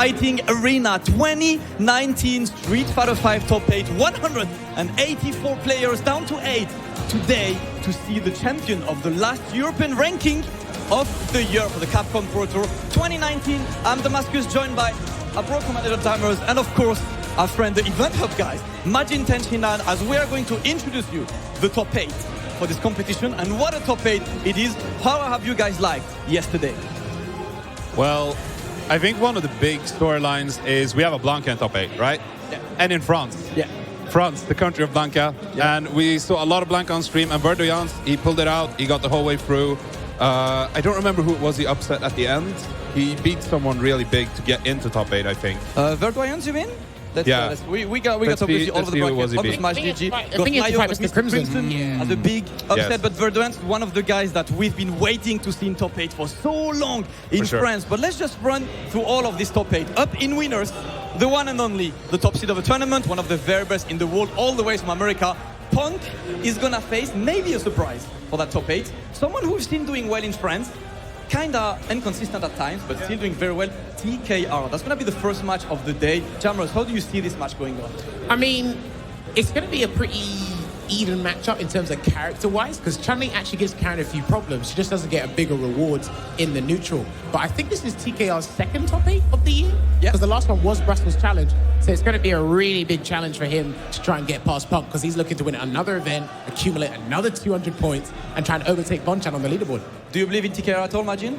Fighting Arena 2019 Street Fighter 5 Top 8, 184 players down to 8 today to see the champion of the last European ranking of the year for the Capcom Pro Tour 2019. I'm Damascus, joined by a pro commander of timers and of course our friend, the event hub guys, Majin Tenshinhan, as we are going to introduce you the top 8 for this competition. And what a top 8 it is. How have you guys liked yesterday? Well, I think one of the big storylines is we have a Blanka in top 8, right? Yeah. And in France. Yeah. France, the country of Blanka. Yeah. And we saw a lot of Blanka on stream. And Verdoyance, he pulled it out. He got the whole way through. I don't remember who it was he upset at the end. He beat someone really big to get into top 8, I think. Verdoyance, you mean? We got obviously all of the brackets. Obviously, Smash GG. I think it's quite Mr. Crimson. As a big upset, but Verdoyance, one of the guys that we've been waiting to see in top 8 for so long in France. But let's just run through all of this top 8. Up in winners, the one and only, the top seed of the tournament, one of the very best in the world, all the way from America. Punk is gonna face maybe a surprise for that top 8. Someone who we've seen doing well in France, kinda inconsistent at times, but still doing very well. TKR. That's gonna be the first match of the day. Jamros, how do you see this match going on? I mean, it's going to be a pretty even matchup in terms of character-wise, because Chun-Li actually gives Karin a few problems. She just doesn't get a bigger reward in the neutral. But I think this is TKR's second top 8 of the year, because the last one was Brussels Challenge. So it's going to be a really big challenge for him to try and get past Punk, because he's looking to win another event, accumulate another 200 points, and try and overtake Bonchan on the leaderboard. Do you believe in TKR at all, Majin?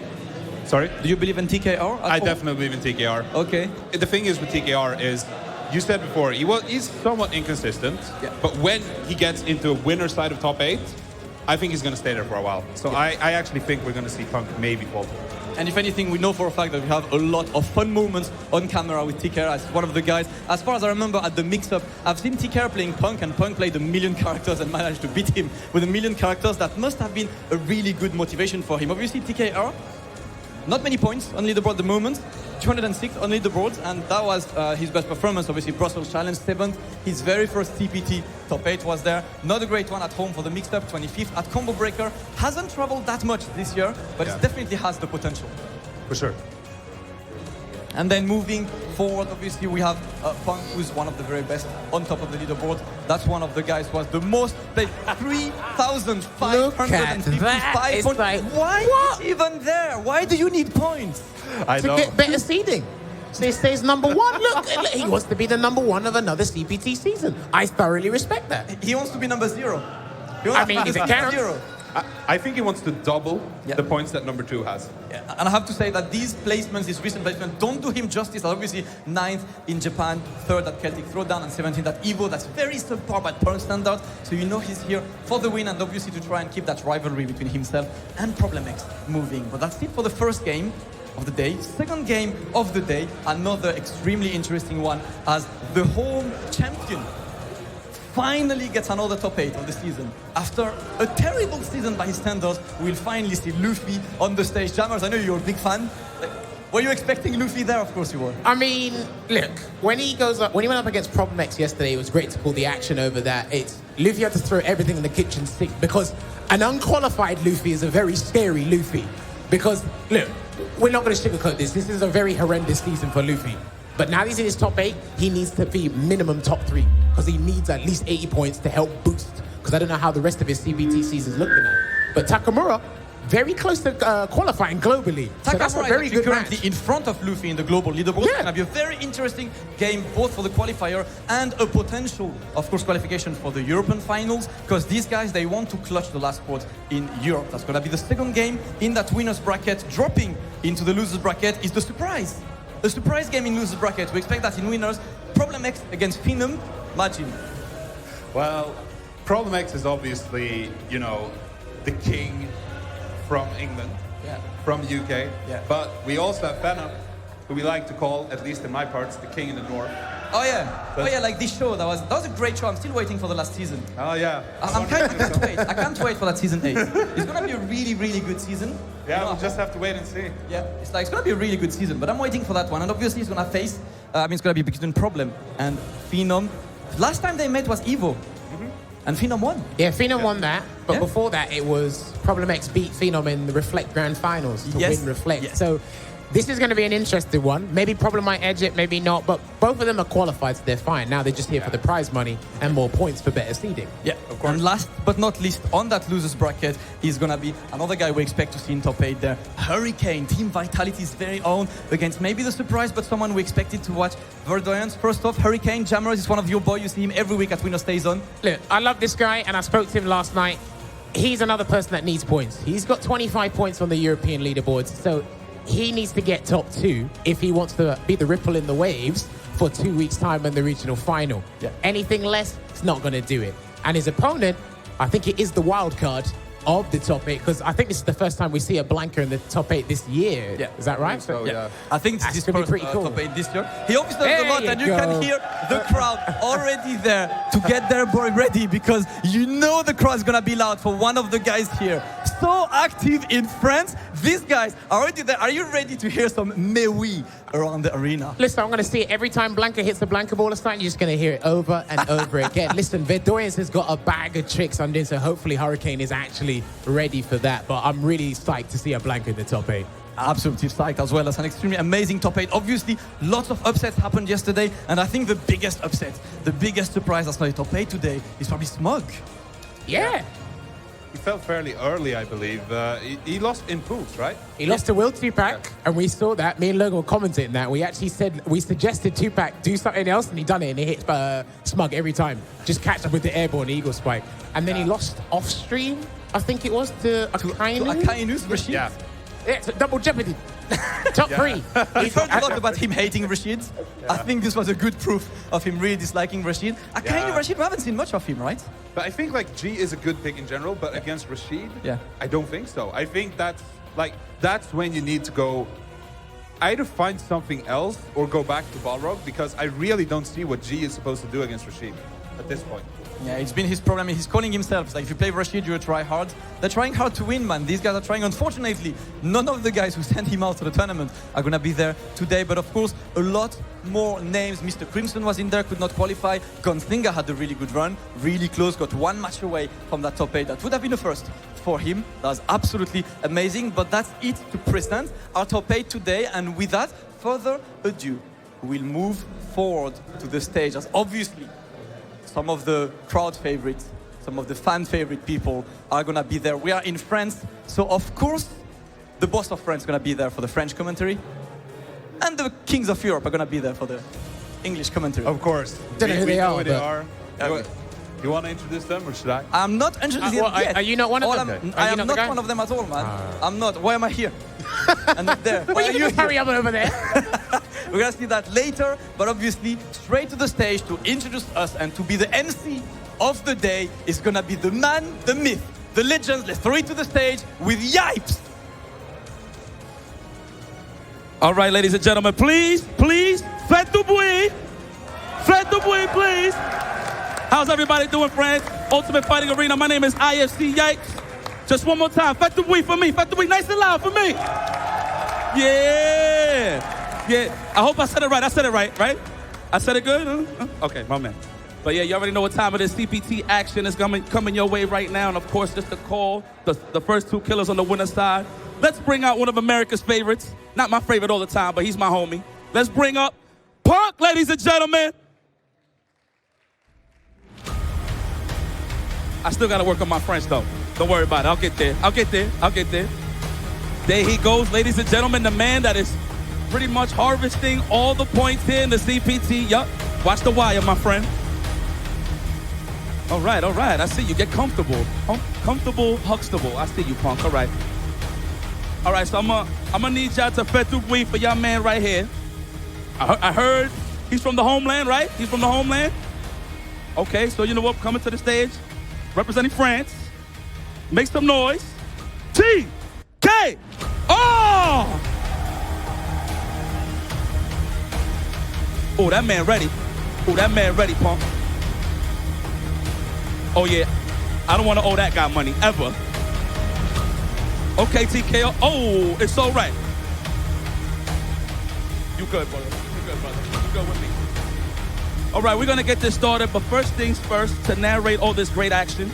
Sorry? Do you believe in TKR at all? I definitely believe in TKR. Okay. The thing is with TKR is, you said before, he's somewhat inconsistent, but when he gets into a winner side of top 8, I think he's going to stay there for a while. So I actually think we're going to see Punk maybe fall. And if anything, we know for a fact that we have a lot of fun moments on camera with TKR as one of the guys. As far as I remember at the mix-up, I've seen TKR playing Punk, and Punk played 1,000,000 characters and managed to beat him with 1,000,000 characters. That must have been a really good motivation for him. Obviously, TKR, not many points on leaderboard at the moment, 206 on leaderboards, and that was his best performance. Obviously, Brussels Challenge 7th. His very first TPT top 8 was there. Not a great one at home for the mixed up, 25th at Combo Breaker. Hasn't traveled that much this year, but it definitely has the potential. For sure. And then moving forward, obviously, we have Punk, who's one of the very best on top of the leaderboard. That's one of the guys who has the most played, 3,555 points. Like, why is he even there? Why do you need points? I know. To get better seeding. So he stays number 1. Look, he wants to be the number 1 of another CPT season. I thoroughly respect that. He wants to be number 0. I mean, if it counts. 0. I think he wants to double the points that number 2 has. Yeah. And I have to say that these placements, these recent placements, don't do him justice. Obviously, 9th in Japan, 3rd at Celtic Throwdown, and 17th at Evo. That's very subpar by Punk standards. So you know he's here for the win, and obviously to try and keep that rivalry between himself and Problem X moving. But that's it for the first game of the day. Second game of the day, another extremely interesting one, as the home champion finally gets another top 8 of the season. After a terrible season by his standards, we'll finally see Luffy on the stage. Jammers, I know you're a big fan. Were you expecting Luffy there? Of course you were. I mean, look, when he went up against Problem X yesterday, it was great to pull the action over that. Luffy had to throw everything in the kitchen sink, because an unqualified Luffy is a very scary Luffy. Because, look, we're not going to sugarcoat this. This is a very horrendous season for Luffy. But now he's in his top 8, he needs to be minimum top 3, because he needs at least 80 points to help boost. Because I don't know how the rest of his CBT season's looking at. But Takamura, very close to qualifying globally. So that's a very good currently match. in front of Luffy in the global leaderboard. It's going to be a very interesting game, both for the qualifier and a potential, of course, qualification for the European finals, because these guys, they want to clutch the last spot in Europe. That's going to be the second game in that winner's bracket. Dropping into the loser's bracket is the surprise. A surprise game in loser's bracket. We expect that in winners. Problem X against Phenom. Majin. Well, Problem X is obviously, the king from England, from UK. Yeah. But we also have Phenom, who we like to call, at least in my parts, the king in the north. Oh yeah, like this show. That was a great show. I'm still waiting for the last season. Oh yeah. I can't wait. I can't wait for that season 8. It's gonna be a really, really good season. Yeah, we'll just have to wait and see. Yeah, it's gonna be a really good season. But I'm waiting for that one, and obviously it's gonna face. It's gonna be between Problem and Phenom. Last time they met was Evo. And Phenom won. Yeah, Phenom won that. But before that, it was Problem X beat Phenom in the Reflect Grand Finals to win Reflect. Yes. So This is going to be an interesting one. Maybe Problem might edge it, maybe not. But both of them are qualified, so they're fine. Now they're just here for the prize money and more points for better seeding. Yeah, of course. And last but not least, on that losers bracket is going to be another guy we expect to see in top 8 there. Hurricane, Team Vitality's very own, against maybe the surprise, but someone we expected to watch. Verdoyance, first off, Hurricane, Jammers is one of your boys. You see him every week at Winner Stays On. Look, I love this guy, and I spoke to him last night. He's another person that needs points. He's got 25 points on the European leaderboards, so he needs to get top 2 if he wants to be the ripple in the waves for 2 weeks' time in the regional final. Yeah. Anything less, it's not going to do it. And his opponent, I think it is the wild card of the top 8, because I think this is the first time we see a Blanka in the top 8 this year. Yeah. Is that right? So, yeah. I think this is gonna be pretty cool. top 8 this year. He obviously does a lot, and you go. can hear the crowd already there to get their boy ready, because you know the crowd is going to be loud for one of the guys here. So active in France. These guys are already there. Are you ready to hear some mewi around the arena? Listen, I'm going to see it every time Blanka hits the Blanka ball this night. You're just going to hear it over and over again. Listen, Verdoyance has got a bag of tricks on this, so hopefully Hurricane is actually ready for that. But I'm really psyched to see a Blanka in the top 8. Absolutely psyched, as well as an extremely amazing top 8. Obviously, lots of upsets happened yesterday, and I think the biggest upset, the biggest surprise that's not in top 8 today is probably Smug. Yeah. He fell fairly early, I believe. He lost in pools, right? He lost to Will Tupac, and we saw that. Me and Logan were commenting that. We actually said, we suggested Tupac do something else, and he done it, and he hit Smug every time. Just catch up with the airborne eagle spike. And then he lost off stream, I think it was, to Akainus Rashid. Yeah. Yeah, it's a double jeopardy. Top 3. We've heard a lot about him hating Rashid. I think this was a good proof of him really disliking Rashid. Akainu Rashid, we haven't seen much of him, right? But I think like G is a good pick in general, but against Rashid, Yeah. I don't think so. I think that's when you need to go either find something else or go back to Balrog, because I really don't see what G is supposed to do against Rashid at this point. Yeah, it's been his problem. He's calling himself. It's like, if you play Rashid, you try hard. They're trying hard to win, man. These guys are trying. Unfortunately, none of the guys who sent him out to the tournament are going to be there today. But of course, a lot more names. Mr. Crimson was in there, could not qualify. Gunslinger had a really good run, really close, got one match away from that top 8. That would have been a first for him. That was absolutely amazing. But that's it to present our top 8 today. And with that, further ado, we'll move forward to the stage, as obviously some of the crowd favorites, some of the fan favorite people are going to be there. We are in France, so of course, the boss of France is going to be there for the French commentary, and the kings of Europe are going to be there for the English commentary. Of course. Don't know who they are, who they but- are. You want to introduce them, or should I? I'm not interested yet. Are you not one of them? I Are am you not the guy? one of them at all, man. I'm not. Why am I here? And not there. Why Well, are you you can here? hurry up over there. We're going to see that later, but obviously, straight to the stage to introduce us and to be the MC of the day is going to be the man, the myth, the legend. Let's throw it to the stage with Yipes. All right, ladies and gentlemen, please, faites du bruit. Faites du bruit, please. How's everybody doing, friends? Ultimate Fighting Arena, my name is IFC Yikes. Just one more time, faites du bruit for me. Faites du bruit nice and loud for me. Yeah. I hope I said it right. I said it right? I said it good? Okay, my man. But yeah, you already know what time it is. CPT action is coming your way right now. And of course, just to call the first 2 killers on the winner's side. Let's bring out one of America's favorites. Not my favorite all the time, but he's my homie. Let's bring up Punk, ladies and gentlemen. I still got to work on my French, though. Don't worry about it. I'll get there. There he goes, ladies and gentlemen. The man that is pretty much harvesting all the points here in the CPT. Yup. Watch the wire, my friend. All right. I see you. Get comfortable. Comfortable, Huxtable. I see you, Punk. All right, so I'm gonna need y'all to fet through for y'all man right here. I heard he's from the homeland, right? He's from the homeland? Okay, so you know what? Coming to the stage, representing France. Make some noise. TK! Oh, that man ready. Punk. Oh, yeah. I don't want to owe that guy money, ever. Okay, TKO. Oh, it's all right. You good, brother. You good with me. All right, we're going to get this started, but first things first, to narrate all this great action,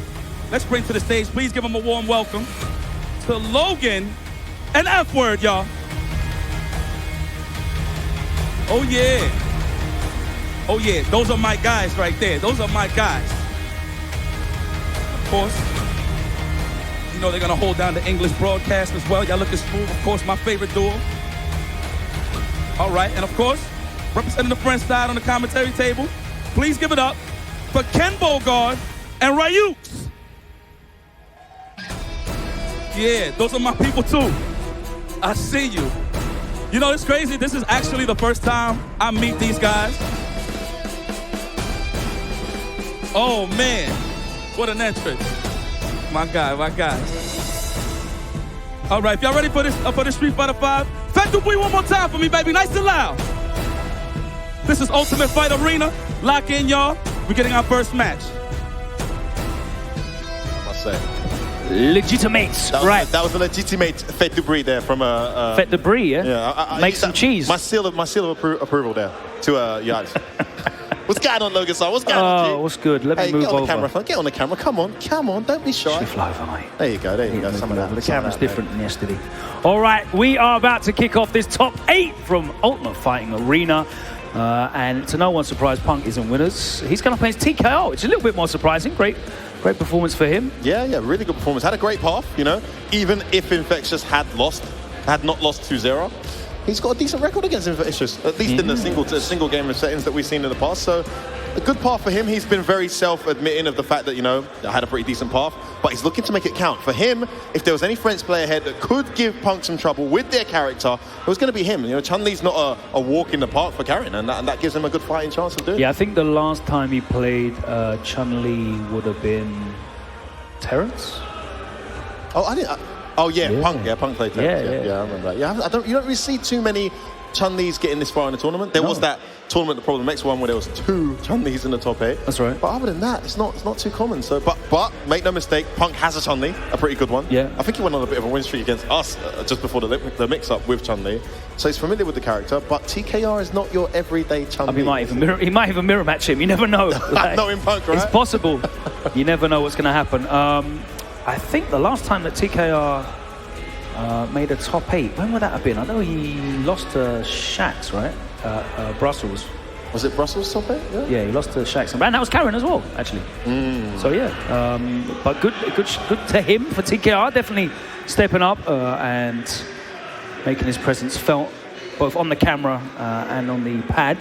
let's bring to the stage, please give him a warm welcome to Logan and F-Word, y'all. Oh, yeah. Oh, yeah. Those are my guys right there. Those are my guys. Of course, you know they're going to hold down the English broadcast as well. Y'all looking smooth. Of course, my favorite duo. All right. And, of course, representing the French side on the commentary table, please give it up for Ken Bogard and Ryux. Yeah, those are my people, too. I see you. You know, it's crazy. This is actually the first time I meet these guys. Oh, man. What an entrance. My guy, my guy. All right, if y'all ready for this Street Fighter 5? Fat Dubuis one more time for me, baby. Nice and loud. This is Ultimate Fight Arena. Lock in, y'all. We're getting our first match. I must say. Legitimate, right. That was a legitimate Fête du Brie there from Fête du Brie, yeah? Yeah. Make some cheese. My seal of approval there to Yard. What's going on, Logan? What's going on, G? What's good? Let me move get on over. the camera, get on the camera. Come on, don't be shy. Shift over, mate. There you go. Some of that. The camera's different than yesterday. All right, we are about to kick off this top 8 from Ultimate Fighting Arena. And to no one's surprise, Punk isn't winners. He's going to play his TKO, which is a little bit more surprising. Great performance for him. Yeah, really good performance. Had a great path, you know. Even if Infectious had not lost 2-0, he's got a decent record against Infectious, at least in the single game of settings that we've seen in the past. So a good path for him. He's been very self-admitting of the fact that, you know, I had a pretty decent path, but he's looking to make it count. For him, if there was any French player ahead that could give Punk some trouble with their character, it was going to be him. You know, Chun-Li's not a walk in the park for Karin, and that gives him a good fighting chance of doing it. Yeah, I think the last time he played Chun-Li would have been Terrence. Punk played Terrence. Yeah, I remember that. Yeah, you don't really see too many Chun-Li's getting this far in the tournament. There was that tournament, the Problem X one, where there was 2 Chun-Li's in the top 8. That's right. But other than that, it's not too common. So, but make no mistake, Punk has a Chun-Li, a pretty good one. Yeah. I think he went on a bit of a win streak against us just before the mix-up with Chun-Li. So he's familiar with the character. But TKR is not your everyday Chun-Li. He might even mirror match him. You never know. Not in Punk, right? It's possible. You never know what's going to happen. I think the last time that TKR made a top 8, when would that have been? I know he lost to Shax, right? Brussels. Was it Brussels top 8? Yeah, he lost to Shax. And that was Karin as well, actually. So yeah, but good to him for TKR. Definitely stepping up and making his presence felt both on the camera and on the pad.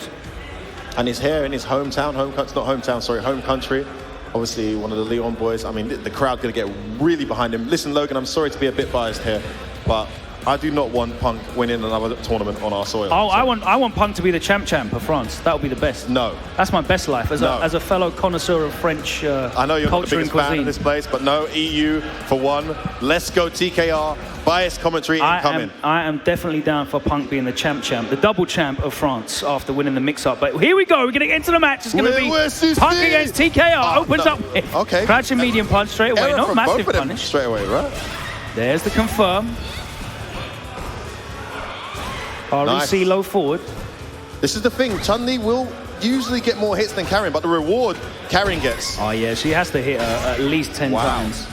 And he's here in his home country. Obviously, one of the Leon boys. I mean, the crowd going to get really behind him. Listen, Logan, I'm sorry to be a bit biased here, but I do not want Punk winning another tournament on our soil. Oh, so. I want Punk to be the champ of France. That would be the best. No. That's my best life as a fellow connoisseur of French I know you're not the biggest fan of this place, but no, EU for one. Let's go TKR. Biased commentary incoming. I am definitely down for Punk being the champ, the double champ of France after winning the mix-up. But here we go. We're going to get into the match. It's going to be Punk against TKR. Opens up. Okay. Crouching medium punch straight away. Not massive punish. Straight away, right? There's the confirm. REC low forward. This is the thing. Chun-Li will usually get more hits than Karin, but the reward Karin gets. Oh, yeah. She has to hit at least 10 times.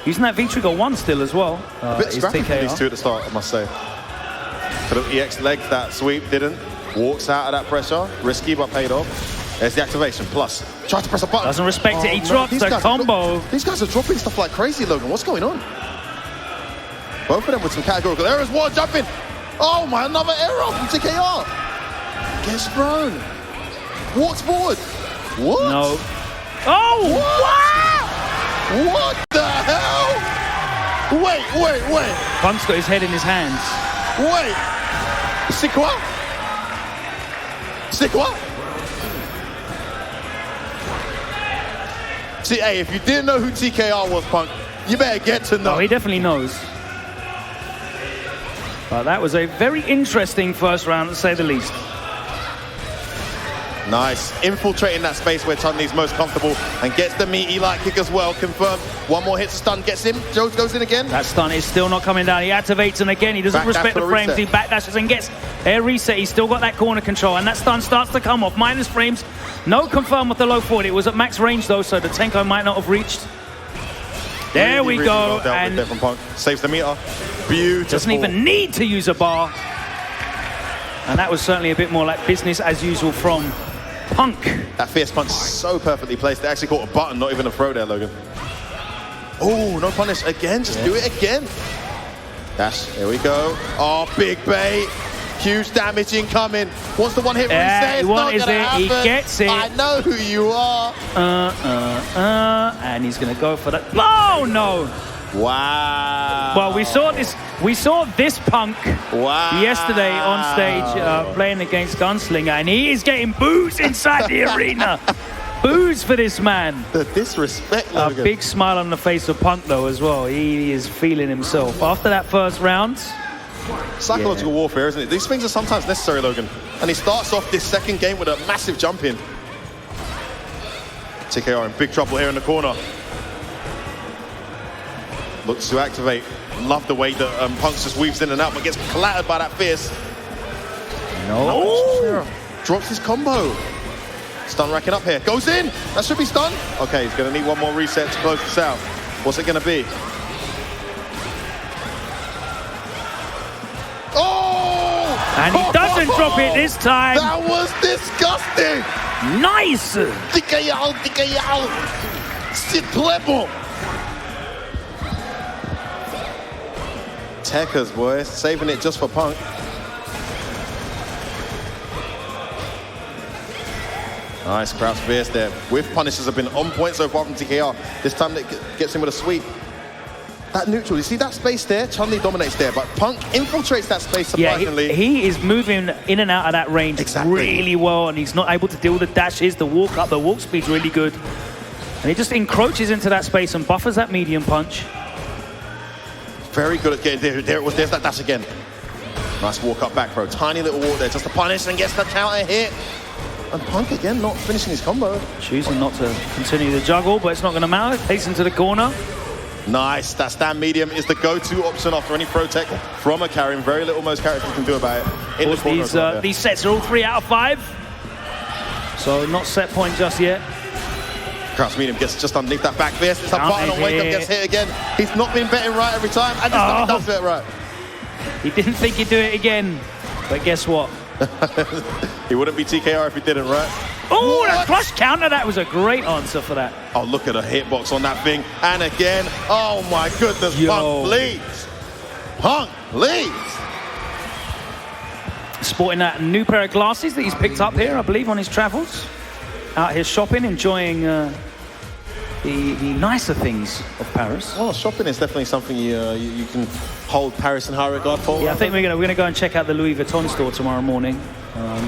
Using that V-trigger 1 still as well. A bit scrappy for these two at the start, I must say. Could have EX legged that sweep, didn't. Walks out of that pressure. Risky, but paid off. There's the activation. Plus, tries to press a button. Doesn't respect it. He drops the combo. These guys are dropping stuff like crazy, Logan. What's going on? Both of them with some categorical errors. One jumping. Oh my, another error from TKR. Gets thrown. Walks forward. What? No. Oh, wow! What the hell? Wait. Punk's got his head in his hands. Wait. C'est quoi? See, hey, if you didn't know who TKR was, Punk, you better get to know. Oh, he definitely knows. But that was a very interesting first round, to say the least. Nice. Infiltrating that space where Chun-Li's most comfortable and gets the meaty light kick as well. Confirmed. One more hit to stun. Gets him. Joe goes in again. That stun is still not coming down. He activates and again. He doesn't respect the frames. Reset. He backdashes and gets air reset. He's still got that corner control. And that stun starts to come off. Minus frames. No confirm with the low forward. It was at max range though, so the Tenko might not have reached. There we go. Well and from Punk. Saves the meter. Beautiful. Doesn't even need to use a bar. And that was certainly a bit more like business as usual from Punk. That fierce punch is so perfectly placed. They actually caught a button, not even a throw there, Logan. Oh, no punish again. Just do it again. Dash. Here we go. Oh, big bait. Huge damage incoming. Wants the one hit reset. It's not gonna happen. He gets it. I know who you are. And he's gonna go for that. Oh no! Wow. Well, we saw this Punk yesterday on stage playing against Gunslinger, and he is getting boos inside the arena. Boos for this man. The disrespect, Logan. A big smile on the face of Punk though as well. He is feeling himself after that first round. Psychological warfare, isn't it? These things are sometimes necessary, Logan. And he starts off this second game with a massive jump in. TKR in big trouble here in the corner. Looks to activate. Love the way that Punk just weaves in and out, but gets clattered by that fierce. No. Drops his combo. Stun racking up here. Goes in. That should be stun. Okay, he's going to need one more reset to close this out. What's it going to be? Oh! And he doesn't drop it this time. That was disgusting. Nice. TKR. C'est très bon. Techers, boys, saving it just for Punk. Nice crouch fierce there. With punishes have been on point so far from TKR. This time it gets him with a sweep. That neutral, you see that space there? Chun-Li dominates there, but Punk infiltrates that space surprisingly. Yeah, he is moving in and out of that range really well, and he's not able to deal with the dashes, the walk up, the walk speed's really good. And he just encroaches into that space and buffers that medium punch. Very good at getting there. There's that dash again. Nice walk up back throw. Tiny little walk there just to punish and gets the counter hit. And Punk again not finishing his combo. Choosing not to continue the juggle, but it's not going to matter. Takes him to the corner. Nice. That stand medium is the go-to option after any pro tech from a Karin. Very little most characters can do about it. In the corner these sets are all 3 out of 5. So not set point just yet. Crouch medium gets just underneath that back fierce. It's a button on wake up, gets hit again. He's not been betting right every time, and this time he does bet right. He didn't think he'd do it again, but guess what? He wouldn't be TKR if he didn't, right? Oh, that flush counter, that was a great answer for that. Oh, look at the hitbox on that thing. And again, oh my goodness, Punk leads. Punk leads. Sporting that new pair of glasses that he's picked up here, I believe, on his travels. Out here shopping, enjoying the nicer things of Paris. Well, shopping is definitely something you can hold Paris in high regard for. Yeah, I think we're gonna go and check out the Louis Vuitton store tomorrow morning.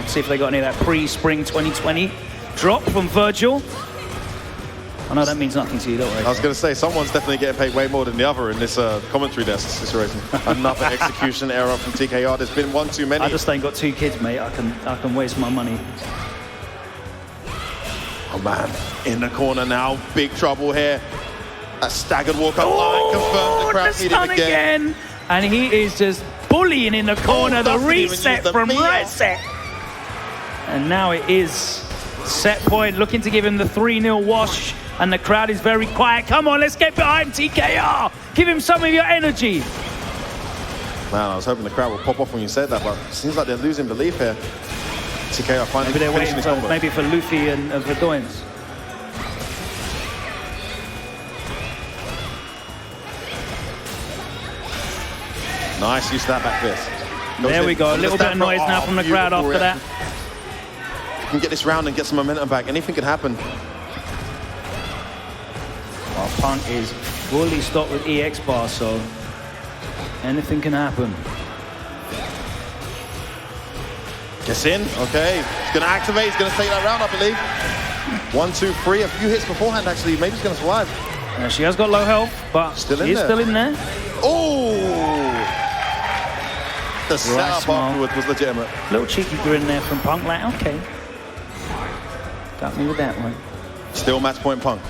See if they got any of that pre-spring 2020 drop from Virgil. I know that means nothing to you, don't worry. I was going to say, someone's definitely getting paid way more than the other in this commentary desk situation. Another execution error from TKR. There's been one too many. I just ain't got 2 kids, mate. I can waste my money. Oh man, in the corner now, big trouble here. A staggered walk up line confirms the crowd needed again. And he is just bullying in the corner, the reset from reset. And now it is set point, looking to give him the 3-0 wash. And the crowd is very quiet. Come on, let's get behind TKR. Give him some of your energy. Man, I was hoping the crowd would pop off when you said that, but it seems like they're losing belief here. TKR finally maybe they're waiting for Luffy and Verdoyance. Nice use of that back fist. There we go. A little bit of noise now from the crowd after that. If you can get this round and get some momentum back, anything can happen. Well, Punk is fully stocked with EX bars, so anything can happen. Gets in, okay. He's going to activate, he's going to take that round, I believe. 1, 2, 3, a few hits beforehand, actually. Maybe he's going to survive. She has got low health, but she is still in there. Oh! The setup afterwards was legitimate. Little cheeky grin there from Punk, like, okay. Got me with that one. Still match point Punk.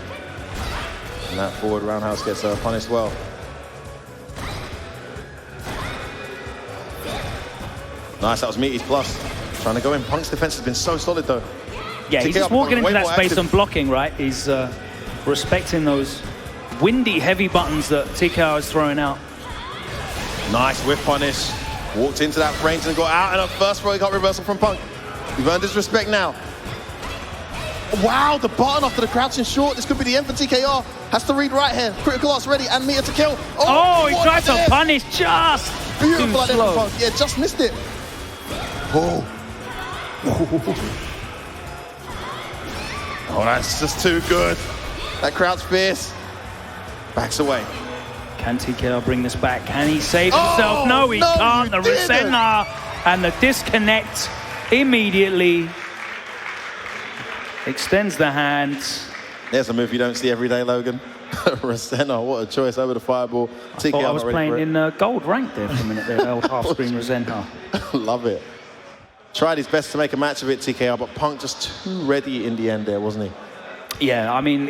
And that forward roundhouse gets punished well. Nice, that was Meaty's plus. Trying to go in. Punk's defense has been so solid, though. Yeah, he's just walking into that space and blocking, right? He's respecting those windy, heavy buttons that TKR is throwing out. Nice whip punish. Walked into that range and got out, and at first throw he got reversal from Punk. You've earned his respect now. Wow, the button after the crouching short. This could be the end for TKR. Has to read right here. Critical arts ready, and Mika to kill. Oh, he tried to punish just beautiful too idea slow. from Punk. Yeah, just missed it. Oh, that's just too good. That crowd's fierce. Backs away. Can TKR bring this back? Can he save himself? No, he can't. The Rosenna and the disconnect immediately extends the hands. There's a move you don't see every day, Logan. Rosenna, what a choice over the fireball. I thought I was playing in gold rank there for a minute there, old half-screen Rosenna. Love it. Tried his best to make a match of it, TKR, but Punk just too ready in the end there, wasn't he? Yeah, I mean,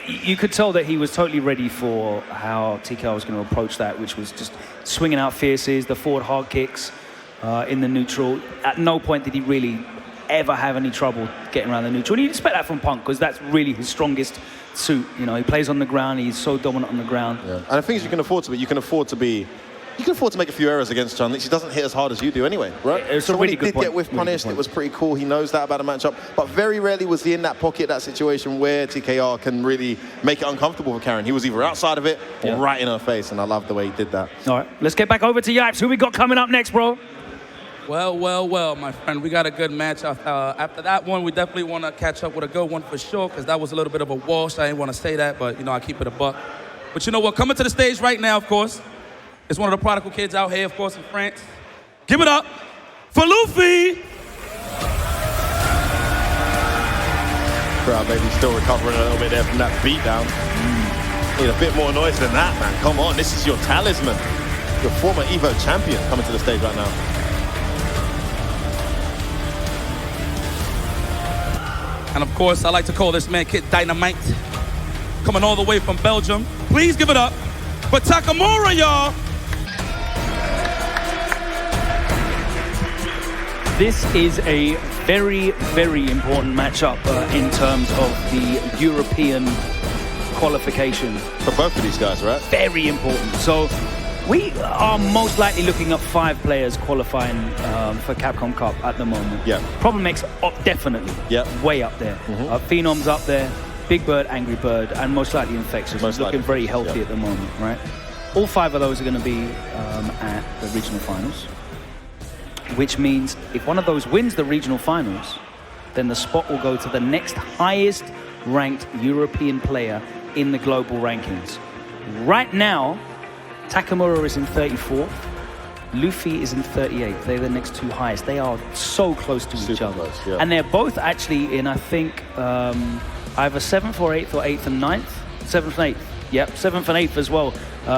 you could tell that he was totally ready for how TKR was going to approach that, which was just swinging out fierces, the forward hard kicks in the neutral. At no point did he really ever have any trouble getting around the neutral. And you'd expect that from Punk, because that's really his strongest suit. You know, he plays on the ground, he's so dominant on the ground. Yeah. And the thing is, you can afford to make a few errors against Chun-Li. She doesn't hit as hard as you do anyway, right? It's so a when really he did good get whiff punished, it was pretty cool. He knows that about a matchup. But very rarely was he in that pocket, that situation where TKR can really make it uncomfortable for Karin. He was either outside of it or right in her face, and I love the way he did that. All right, let's get back over to Yipes. Who we got coming up next, bro? Well, my friend, we got a good match. After that one, we definitely want to catch up with a good one for sure, because that was a little bit of a wash. I didn't want to say that, but, you know, I keep it a buck. But you know what? Coming to the stage right now, of course, is one of the prodigal kids out here, of course, in France. Give it up for Luffy! Crowd maybe still recovering a little bit there from that beatdown. Need a bit more noise than that, man. Come on, this is your talisman. Your former Evo champion coming to the stage right now. And of course, I like to call this man Kid Dynamite. Coming all the way from Belgium. Please give it up for Takamura, y'all! This is a very, very important matchup in terms of the European qualification. For both of these guys, right? Very important. So we are most likely looking at 5 players qualifying for Capcom Cup at the moment. Yeah. Problem X, definitely. Yeah. Way up there. Phenom's up there. Big Bird, Angry Bird, and most likely Infectious. Most looking very healthy at the moment, right? All 5 of those are going to be at the regional finals, which means if one of those wins the regional finals, then the spot will go to the next highest ranked European player in the global rankings. Right now, Takamura is in 34th, Luffy is in 38th. They're the next 2 highest. They are so close to each other. Close, yeah. And they're both actually in, I think, either 7th or 8th or 8th and 9th. 7th and 8th. Yep, 7th and 8th as well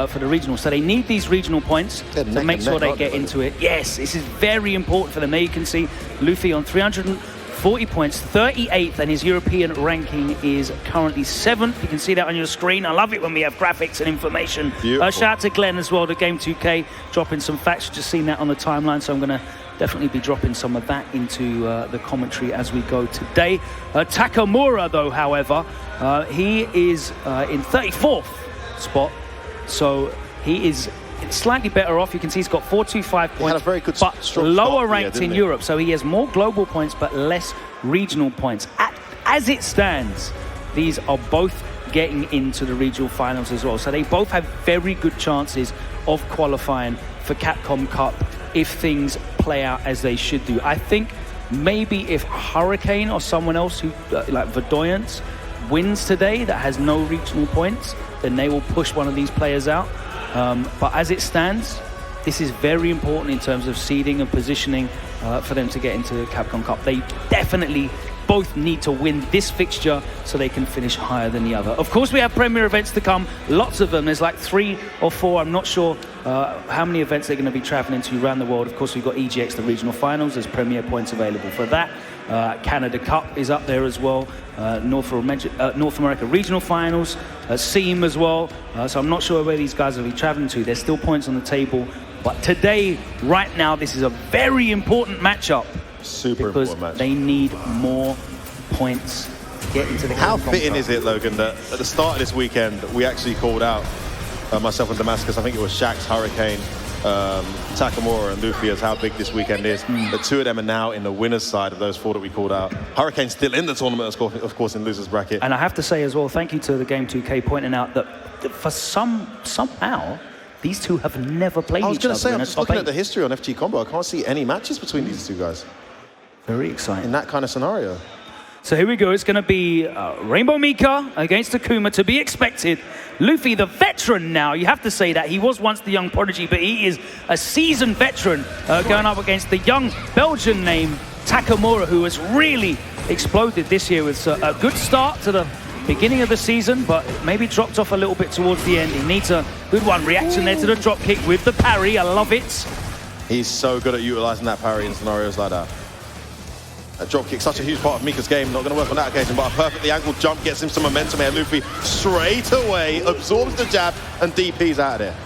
for the regional. So they need these regional points to make sure they get into it. Yes, this is very important for them. There you can see Luffy on 340 points, 38th, and his European ranking is currently 7th. You can see that on your screen. I love it when we have graphics and information. Shout out to Glenn as well, to Game2K, dropping some facts. Just seen that on the timeline, so I'm going to definitely be dropping some of that into the commentary as we go today. Takamura, though, however, he is in 34th spot, so he is slightly better off. You can see he's got 425 points, had a very good, but strong lower start ranked in Europe, so he has more global points but less regional points. As it stands, these are both getting into the regional finals as well, so they both have very good chances of qualifying for Capcom Cup if things play out as they should do. I think maybe if Hurricane or someone else who like Verdoyance wins today that has no regional points, then they will push one of these players out. But as it stands, this is very important in terms of seeding and positioning for them to get into the Capcom Cup. They definitely both need to win this fixture so they can finish higher than the other. Of course, we have Premier events to come, lots of them. There's like 3 or 4. I'm not sure how many events they're going to be traveling to around the world. Of course, we've got EGX, the regional finals. There's Premier points available for that. Canada Cup is up there as well. North America regional finals, SEAM as well. So I'm not sure where these guys will be traveling to. There's still points on the table. But today, right now, this is a very important matchup. Super important match. They need more points to get into the How Capcom fitting Cup. is it, Logan, that at the start of this weekend, we actually called out, myself and Damascus, I think it was Shaxx, Hurricane, Takamura and Luffy as how big this weekend is. The two of them are now in the winner's side of those 4 that we called out. Hurricane's still in the tournament, of course, in loser's bracket. And I have to say as well, thank you to the Game 2K pointing out that for somehow, these two have never played each other. I was going to say, I'm in a just top looking 8. at the history on FG Combo. I can't see any matches between these two guys Very exciting. in that kind of scenario. So here we go. It's going to be Rainbow Mika against Akuma, to be expected. Luffy, the veteran now. You have to say that. He was once the young prodigy, but he is a seasoned veteran going up against the young Belgian named Takamura, who has really exploded this year with a good start to the beginning of the season, but maybe dropped off a little bit towards the end. He needs a good one. Reaction there to the drop kick with the parry. I love it. He's so good at utilizing that parry in scenarios like that. A drop kick, such a huge part of Mika's game. Not going to work on that occasion, but a perfectly angled jump gets him some momentum here. Luffy straight away absorbs the jab and DP's out of there.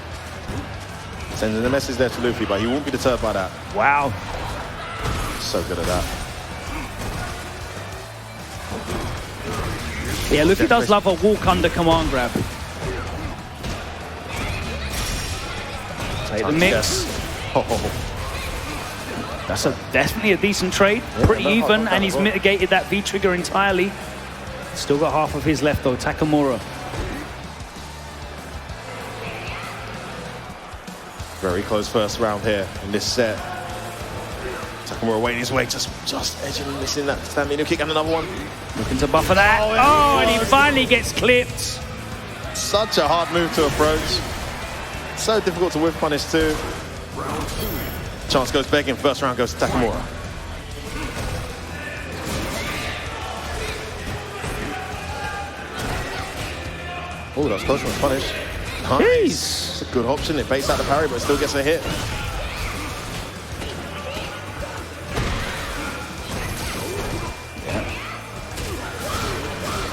Sending a message there to Luffy, but he won't be deterred by that. Wow. So good at that. Yeah, Luffy does love a walk under command grab. Take the mix. That's definitely a decent trade. Pretty even, and he's mitigated that V-trigger entirely. Still got half of his left though, Takamura. Very close first round here in this set. Takamura waiting his way, just edging and missing that standing kick, and another one. Looking to buffer that. Oh, and he finally gets clipped. Such a hard move to approach. So difficult to whiff punish too. Chance goes begging, first round goes to Takamura. Oh, that's close one, punish. Nice. It's a good option, it baits out the parry, but it still gets a hit.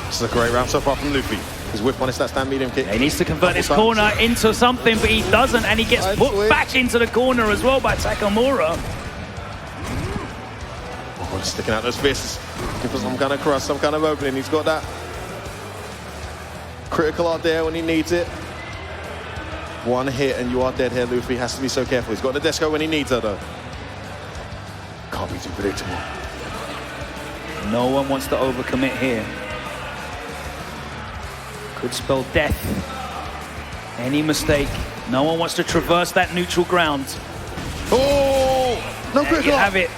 This is a great round so far from Luffy. His whip punish that stand medium kick. He needs to convert this corner into something, but he does't, and he gets put back into the corner as well by Takamura. Oh, just sticking out those fists. Looking for some kind of cross, some kind of opening. He's got that. Critical out there when he needs it. One hit and you are dead here, Luffy. Has to be so careful. He's got the Desco when he needs her, though. Can't be too predictable. No one wants to overcommit here. Could spell death. Any mistake. No one wants to traverse that neutral ground. Oh! No critical. You have it.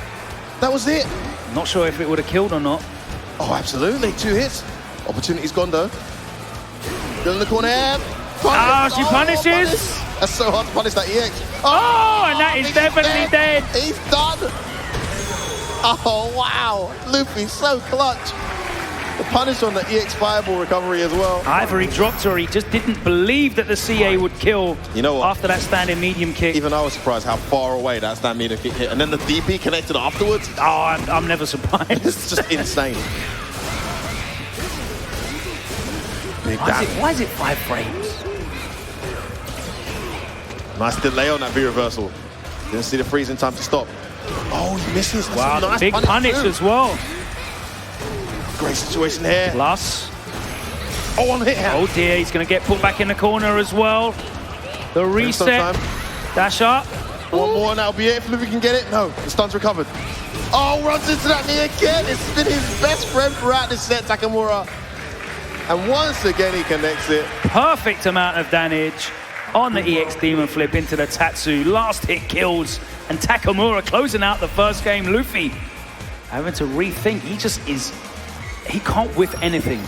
That was it. Not sure if it would have killed or not. Oh, absolutely. 2 hits. Opportunity's gone, though. Still in the corner. She punishes. That's so hard to punish that EX. Oh, and that is definitely dead. He's done. Oh, wow. Luffy, so clutch. The punish on the EX fireball recovery as well. Either he dropped her, he just didn't believe that the CA would kill after that standing medium kick. Even I was surprised how far away that stand medium kick hit. And then the DP connected afterwards. Oh, I'm never surprised. It's just insane. Big damage. Why is it 5 frames? Nice delay on that V reversal. Didn't see the freezing time to stop. Oh, he misses. That's wow, a nice big punish as well. Great situation here. Plus. Oh, one hit. Oh dear, he's going to get put back in the corner as well. The reset. Dash up. One more and that'll be it if Luffy can get it. No, the stun's recovered. Oh, runs into that knee again. It's been his best friend throughout this set, Takamura. And once again, he connects it. Perfect amount of damage on the EX Demon Flip into the Tatsu. Last hit kills. And Takamura closing out the first game. Luffy having to rethink. He just is... He can't whiff anything.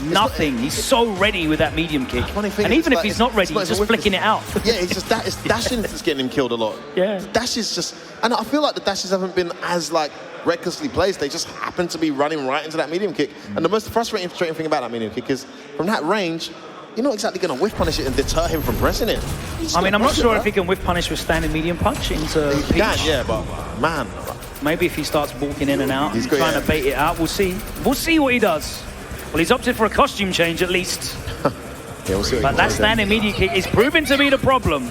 Nothing. He's so ready with that medium kick. And even if he's not ready, he's just flicking it out. Yeah, it's just that. It's dashing that's getting him killed a lot. Yeah. Dash is just... And I feel like the dashes haven't been as, like, recklessly placed. They just happen to be running right into that medium kick. And the most frustrating thing about that medium kick is from that range, you're not exactly going to whiff punish it and deter him from pressing it. I mean, I'm not sure if he can whiff punish with standing medium punch into He can, yeah, but man. Maybe if he starts walking in and out, he's trying to bait it out. We'll see. We'll see what he does. Well, he's opted for a costume change at least. Yeah, we'll see. But that standing medium kick is proving to be the problem.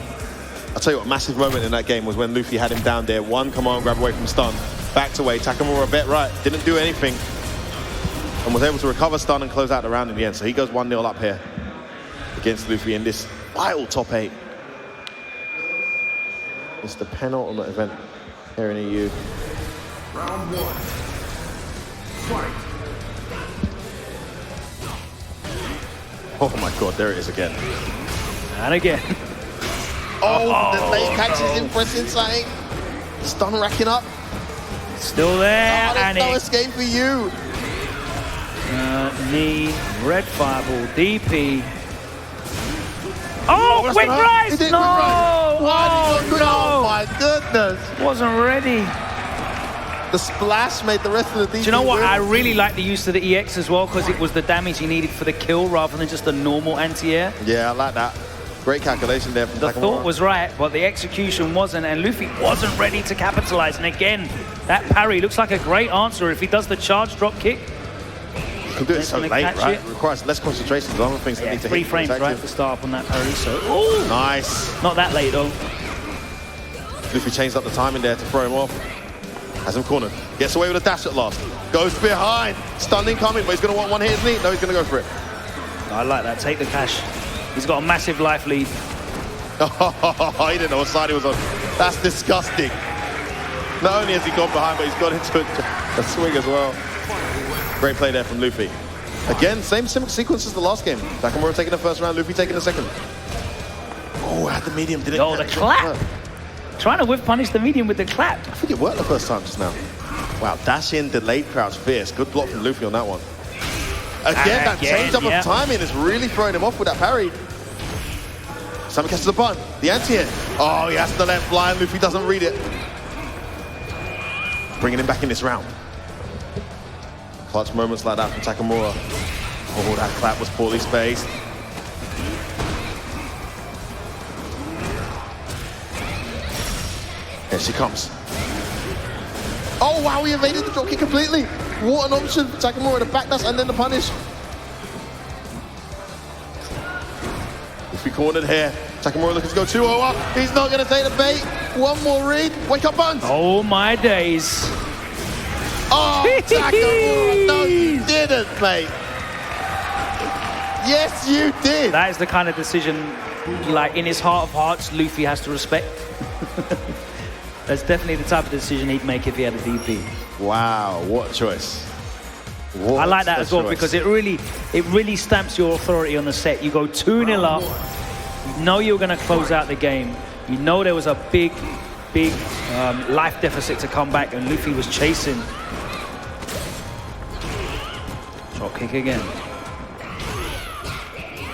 I'll tell you what, a massive moment in that game was when Luffy had him down there, one command grab away from stun, backed away, Takamura bet right, didn't do anything, and was able to recover stun and close out the round in the end. So he goes 1-0 up here against Luffy in this vital top 8. It's the penultimate event here in EU. Round 1. Fight. Oh my God, there it is again. And again. Oh, the late catch is impressive, something. Stun racking up. Still there, Oh, and there's no it's escape for you. knee, red fireball, DP. Oh, quick He rise! did No! quick rise. Why did he not? no! Oh my goodness. Wasn't ready. The splash made the rest of the DP. Do you know what? win. I really like the use of the EX as well because it was the damage he needed for the kill rather than just a normal anti-air. Yeah, I like that. Great calculation there from The Takamura. thought was right, but the execution wasn't, and Luffy wasn't ready to capitalize. And again, that parry looks like a great answer. If he does the charge drop kick, You can do it so gonna late, catch right? it. It requires less concentration than other things that yeah, need to 3 hit. frames Exactly. right to start up on that parry. So, ooh, Nice. not that late though. Luffy changed up the timing there to throw him off. Has him cornered. Gets away with a dash at last. Goes behind. Stunning coming, but he's going to want one hit, isn't he? No, he's going to go for it. I like that. Take the cash. He's got a massive life lead. Oh, he didn't know what side he was on. That's disgusting. Not only has he gone behind, but he's got into a swing as well. Great play there from Luffy. Again, same sequence as the last game. Takamura taking the first round, Luffy taking the second. Oh, had the medium, didn't Oh, the catch it. clap. Trying to whip punish the medium with the clap. I think it worked the first time just now. Wow, dash in, delayed crouch, fierce. Good block from Luffy on that one. Again, that change up yeah. of timing is really throwing him off with that parry. Sammy catches the bun. The anti-hit. Oh, he has to let fly and Luffy doesn't read it. Bringing him back in this round. Clutch moments like that from Takamura. Oh, that clap was poorly spaced. Here she comes. Oh, wow, he evaded the drop kick completely. What an option for Takamura, the back dash and then the punish. Luffy cornered here. Takamura looking to go 2-0 up. He's not going to take the bait. One more read. Wake up, Buns. Oh my days. Oh, Takamura. No, you didn't, mate. Yes, you did. That is the kind of decision, like in his heart of hearts, Luffy has to respect. That's definitely the type of decision he'd make if he had a DP. Wow, what a choice. What I like that a as well choice. because it really stamps your authority on the set. You go 2-0 up, you know you're going to close out the game. You know there was a big life deficit to come back, and Luffy was chasing. Drop kick again.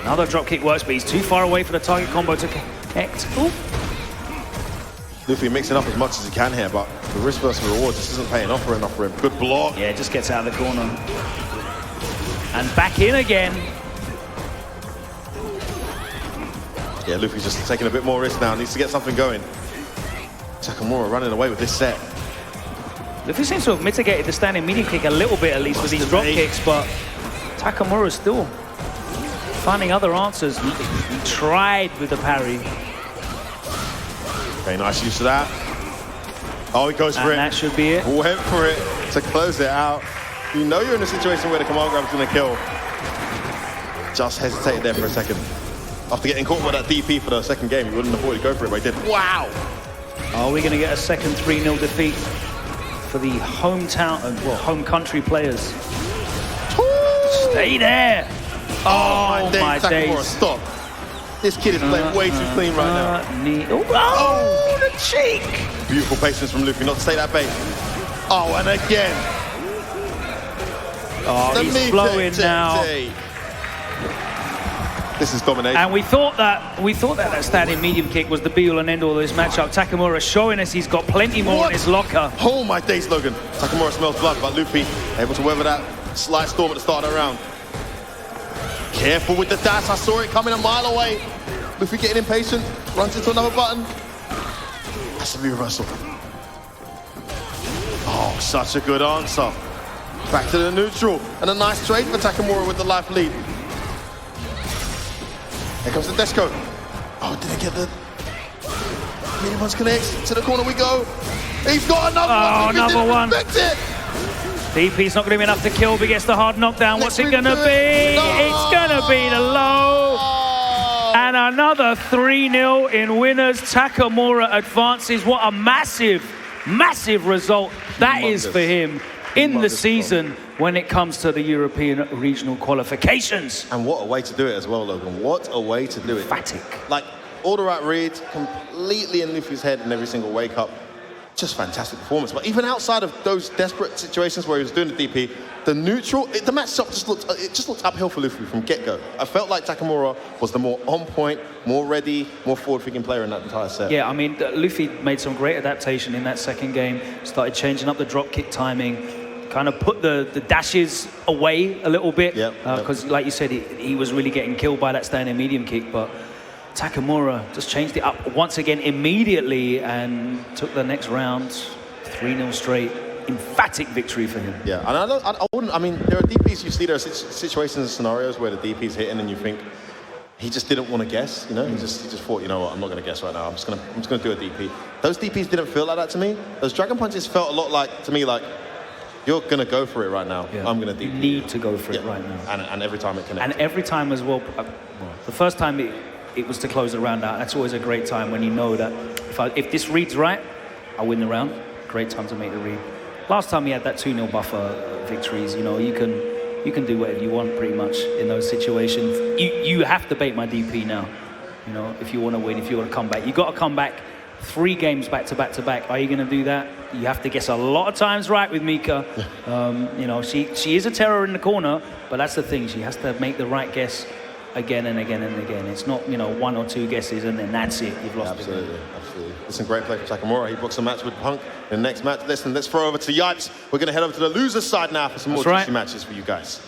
Another drop kick works, but he's too far away for the target combo to connect. Ooh. Luffy mixing up as much as he can here, but the risk versus reward just isn't paying off enough for him. Good block. Yeah, just gets out of the corner. And back in again. Yeah, Luffy's just taking a bit more risk now. Needs to get something going. Takamura running away with this set. Luffy seems to have mitigated the standing medium kick a little bit, at least with these drop kicks, but Takamura's still finding other answers. He tried with the parry. Okay, nice use of that. Oh, he goes for it. And that should be it. Went for it to close it out. You know you're in a situation where the command grab's going to kill. Just hesitated there for a second. After getting caught by that DP for the second game, he wouldn't have thought he'd go for it, but he did. Wow! Are we going to get a second 3-0 defeat for the hometown, well, home country players? Stay there! Oh my Takamura, days. stop. This kid is playing way too clean right now. Oh, the cheek! Beautiful patience from Luffy, not to take that bait. Oh, and again. Oh, The he's Mika flowing now. TT. This is domination. And we thought that standing medium kick was the be-all and end-all of this matchup. Takamura showing us he's got plenty more in his locker. Oh my days, Logan. Takamura smells blood, but Luffy able to weather that slight storm at the start of the round. Careful with the dash. I saw it coming a mile away. Luffy getting impatient. Runs into another button. That's a reversal. Oh, such a good answer. Back to the neutral. And a nice trade for Takamura with the life lead. Here comes the Desco. Oh, did I get the... Medium punch connects. To the corner we go. He's got another one. Oh, another one. Expect it. DP's not going to be enough to kill, but he gets the hard knockdown. What's it going to be? No. It's going to be the low. And another 3-0 in winners. Takamura advances. What a massive, massive result that is for him in the season when it comes to the European regional qualifications. And what a way to do it as well, Logan. What a way to do it. Emphatic. Like, all the right reads, completely in Luffy's head in every single wake-up. Just fantastic performance. But even outside of those desperate situations where he was doing the DP, the neutral, the matchup just looked uphill for Luffy from get-go. I felt like Takamura was the more on-point, more ready, more forward-thinking player in that entire set. Yeah, I mean, Luffy made some great adaptation in that second game, started changing up the drop kick timing, kind of put the dashes away a little bit, because like you said, he was really getting killed by that standing medium kick, but Takamura just changed it up once again immediately and took the next round, 3-0 straight. Emphatic victory for him. Yeah, and I wouldn't, I mean, there are DPs you see, there are situations and scenarios where the DP's hitting and you think, he just didn't want to guess, you know? He just thought, you know what, I'm not going to guess right now. I'm just going to do a DP. Those DPs didn't feel like that to me. Those Dragon Punches felt a lot like, to me, like, you're going to go for it right now. Yeah. I'm going to DP. You need to go for it right now. And every time it connects. And every time as well, the first time it was to close the round out. That's always a great time when you know that if this reads right, I win the round. Great time to make the read. Last time he had that 2-0 buffer victories, you know, you can do whatever you want pretty much in those situations. You have to bait my DP now, you know, if you want to win, if you want to come back. You got to come back 3 games back to back to back. Are you going to do that? You have to guess a lot of times right with Mika. You know, she is a terror in the corner, but that's the thing. She has to make the right guess again and again and again. It's not, you know, 1 or 2 guesses and then that's it. You've lost. Absolutely. Listen, great play from Takamura. He books a match with Punk in the next match. Listen, let's throw over to Yipes. We're going to head over to the losers side now for some more juicy matches for you guys.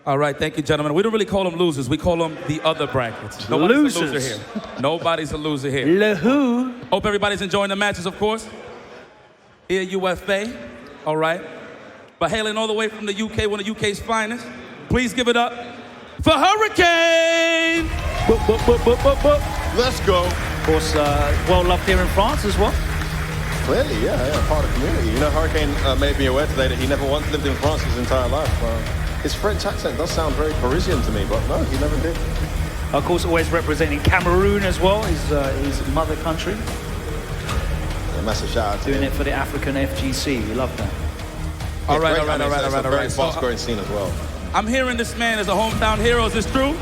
All right, thank you, gentlemen. We don't really call them losers. We call them the other brackets. Nobody's a loser here. Nobody's a loser here. Le who? Hope everybody's enjoying the matches, of course. Here, UFA. All right. But hailing all the way from the UK, one of the UK's finest, please give it up for Hurricane! Let's go. Of course, well loved here in France as well. Clearly, yeah, part of the community. You know, Hurricane made me aware today that he never once lived in France his entire life. His French accent does sound very Parisian to me, but no, he never did. Of course, always representing Cameroon as well, his mother country. A massive shout out to him. Doing it for the African FGC. We love that. All right. It's a very fast-growing scene as well. I'm hearing this man as a hometown hero. Is this true?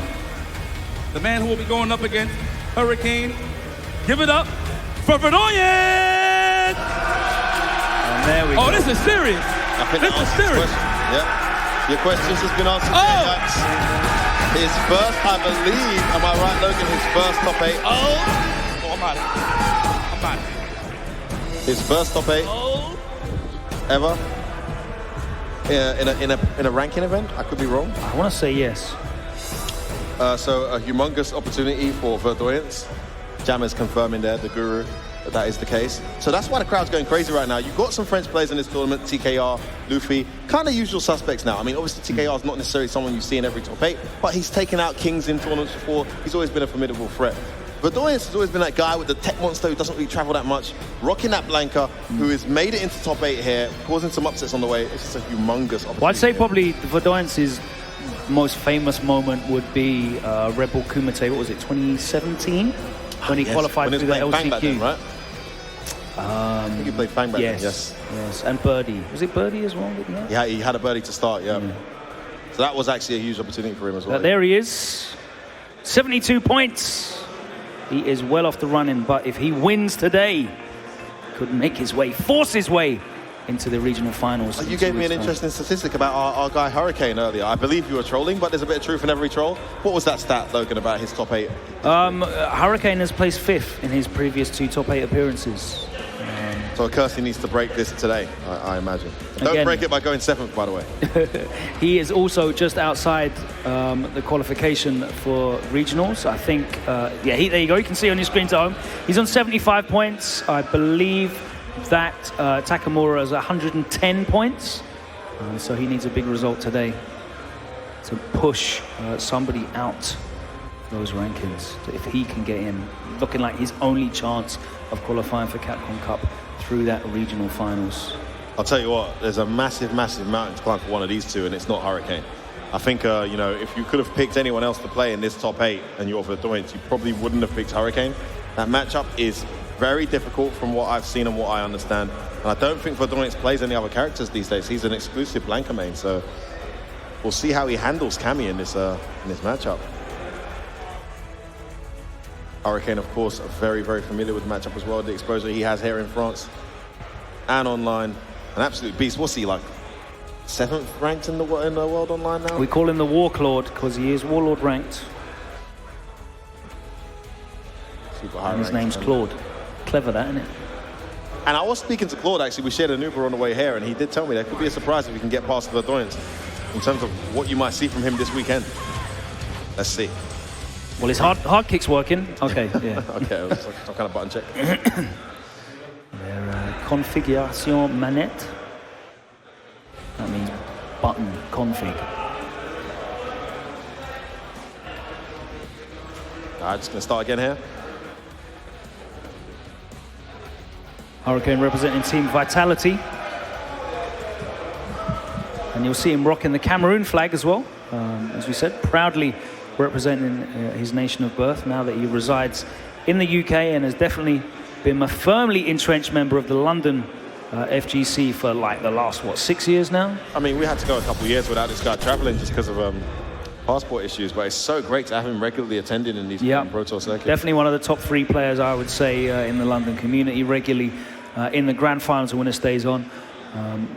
The man who will be going up against Hurricane. Give it up for Verdoyance! And there we go. Oh, this is serious. This is serious. Yeah. Your questions has been answered. His first, I believe, am I right, Logan? His first top 8. Oh, I'm out of it. His first top 8 ever in a ranking event. I could be wrong. I want to say yes. So a humongous opportunity for Verdoyance. Jam is confirming there, the guru, that is the case. So that's why the crowd's going crazy right now. You've got some French players in this tournament, TKR, Luffy, kind of usual suspects now. I mean, obviously TKR is not necessarily someone you see in every top 8, but he's taken out kings in tournaments before. He's always been a formidable threat. Verdoyance has always been that guy with the tech monster who doesn't really travel that much, rocking that Blanka, who has made it into top 8 here, causing some upsets on the way. It's just a humongous opportunity. Well, I'd say probably Verdoyance's most famous moment would be Rebel Kumite, what was it, 2017? When he qualified through the LCQ. Then, right? I think he played Fang back then, yes. And Birdie. Was it Birdie as well? Yeah, he had a birdie to start, yeah. So that was actually a huge opportunity for him as well. There he is. 72 points. He is well off the running, but if he wins today, could make his way, force his way into the regional finals. You gave me an interesting statistic about our guy Hurricane earlier. I believe you were trolling, but there's a bit of truth in every troll. What was that stat, Logan, about his top 8? Hurricane has placed 5th in his previous 2 top 8 appearances. So Kirsty needs to break this today, I imagine. Don't break it by going 7th, by the way. He is also just outside the qualification for regionals. I think, there you go. You can see on your screen at home. He's on 75 points. I believe that Takamura has 110 points. So he needs a big result today to push somebody out those rankings. So if he can get in, looking like his only chance of qualifying for Capcom Cup through that regional finals. I'll tell you what, there's a massive, massive mountain to climb for one of these two, and it's not Hurricane. I think, you know, if you could have picked anyone else to play in this top 8 and you're Verdoyance, you probably wouldn't have picked Hurricane. That matchup is very difficult from what I've seen and what I understand. And I don't think Verdoyance plays any other characters these days. He's an exclusive Blanka main, so we'll see how he handles Cammy in this matchup. Hurricane, of course, very, very familiar with the matchup as well. The exposure he has here in France and online. An absolute beast. What's he like? 7th ranked in the world online now? We call him the Warlord because he is Warlord ranked. And his name's Claude. Clever that, isn't it? And I was speaking to Claude, actually. We shared an Uber on the way here, and he did tell me there could be a surprise if we can get past the Verdoyance in terms of what you might see from him this weekend. Let's see. Well, his hard kick's working. Okay, yeah. Okay, it was like some kind of button check. Their configuration manette. That means button config. All right, just going to start again here. Hurricane representing Team Vitality. And you'll see him rocking the Cameroon flag as well. As we said, proudly representing his nation of birth now that he resides in the UK and has definitely been a firmly entrenched member of the London FGC for like the last, what, 6 years now? I mean, we had to go a couple of years without this guy traveling just because of passport issues, but it's so great to have him regularly attending in these Pro Tour circuits. Definitely one of the top 3 players, I would say, in the London community, regularly in the grand finals when it stays on.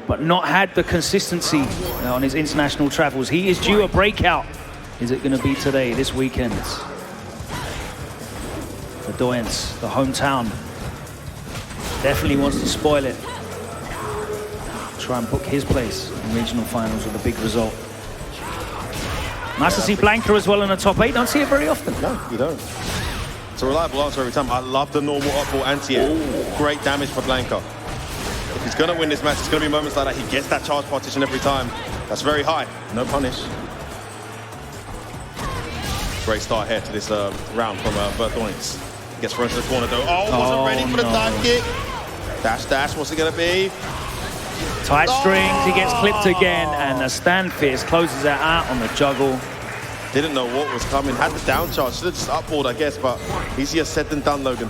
But not had the consistency on his international travels. He is due a breakout. Is it going to be today, this weekend? Verdoyance, the hometown, definitely wants to spoil it. Try and book his place in regional finals with a big result. Nice to see Blanka as well in the top 8. Don't see it very often. No, you don't. It's a reliable answer every time. I love the normal up-ball anti-air. Great damage for Blanka. If he's going to win this match, it's going to be moments like that. He gets that charge partition every time. That's very high. No punish. Great start here to this round from Verdoyance. Gets thrown to the corner though. Oh, wasn't ready for the dive kick. Dash, dash, what's it going to be? Tight strings, he gets clipped again, and the stand fierce closes it out on the juggle. Didn't know what was coming, had the down charge, should have just upballed, I guess, but easier said than done, Logan.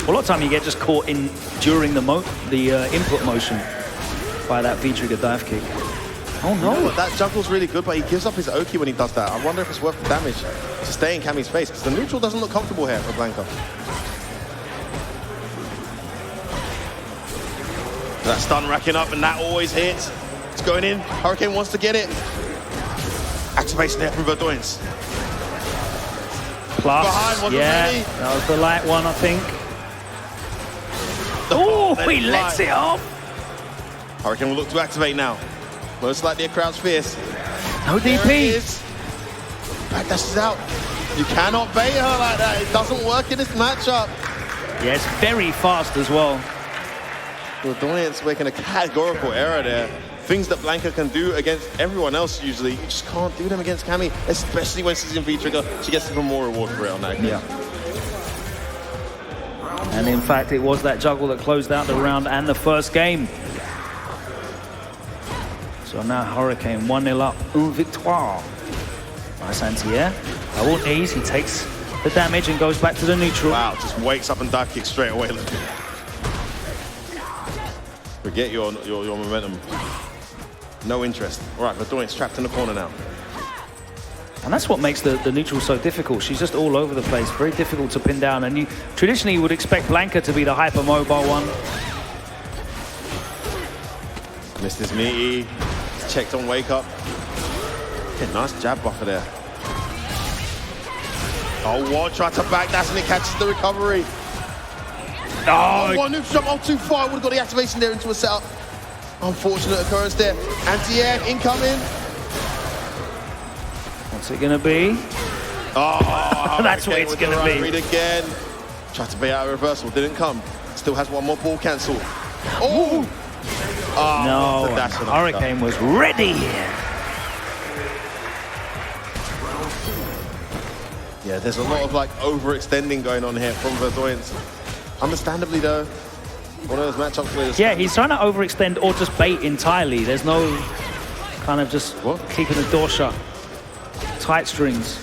Well, a lot of time you get just caught in during the input motion by that V-trigger dive kick. Oh no. You know, that juggle's really good, but he gives up his Oki when he does that. I wonder if it's worth the damage to stay in Cammy's face, because the neutral doesn't look comfortable here for Blanka. That stun racking up, and that always hits. It's going in. Hurricane wants to get it. Activation there from Verdoyance. Plus, Behind, yeah, ready. that was the light one, I think. Oh, he lets it off. Hurricane will look to activate now. Most likely a crowd's fierce. No There it DP. is. Back dashes out. You cannot bait her like that. It doesn't work in this matchup. Yeah, it's very fast as well. Verdoyance making a categorical error there. Things that Blanka can do against everyone else usually, you just can't do them against Cammy, especially when she's in V-trigger. She gets even more reward for it on that. Yeah. And in fact, it was that juggle that closed out the round and the first game. So now Hurricane 1-0 up, une victoire. Nice anti-air. I won't ease, he takes the damage and goes back to the neutral. Wow, just wakes up and dive kicks straight away. Forget your momentum. No interest. All right, Verdoyance trapped in the corner now. And that's what makes the neutral so difficult. She's just all over the place, very difficult to pin down. And you traditionally would expect Blanka to be the hyper-mobile one. Missed his meaty. Checked on wake up. Yeah, nice jab buffer there. Oh, what? Tried to back dash and it catches the recovery. Oh, one neutral jump, too far. Would have got the activation there into a setup. Unfortunate occurrence there. Anti-air incoming. What's it gonna be? Oh, that's what it's gonna be. Read again. Tried to bait out a reversal, didn't come. Still has one more ball cancel. Oh! No, Hurricane was ready. Yeah, there's a lot of like overextending going on here from Verdoyance. Understandably though, One of those matchups where... Yeah, he's trying to overextend or just bait entirely. There's no kind of just keeping the door shut. Tight strings.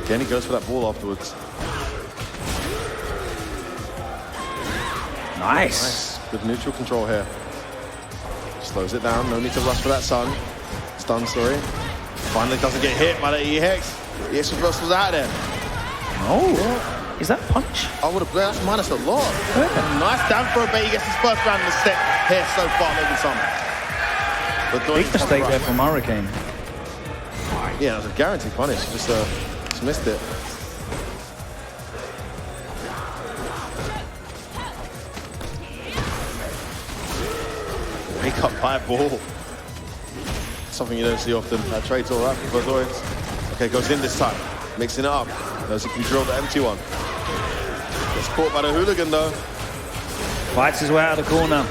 Again, he goes for that ball afterwards. Nice. Good neutral control here. Slows it down. No need to rush for that stun. Sorry. Finally doesn't get hit by the EX. EX reversals out there. Oh, is that punch? I would have that's minus a lot. Nice down throw bait. He gets his first round in the set here so far, Logan Summer. Big mistake there from Hurricane. Yeah, it was a guaranteed punish. Just missed it. Make up by a ball. Something you don't see often. That trade's all right for Verdoyance. Okay, goes in this time. Mixing it up. Knows he can drill the empty one. Gets caught by the hooligan though. Fights his way out of the corner.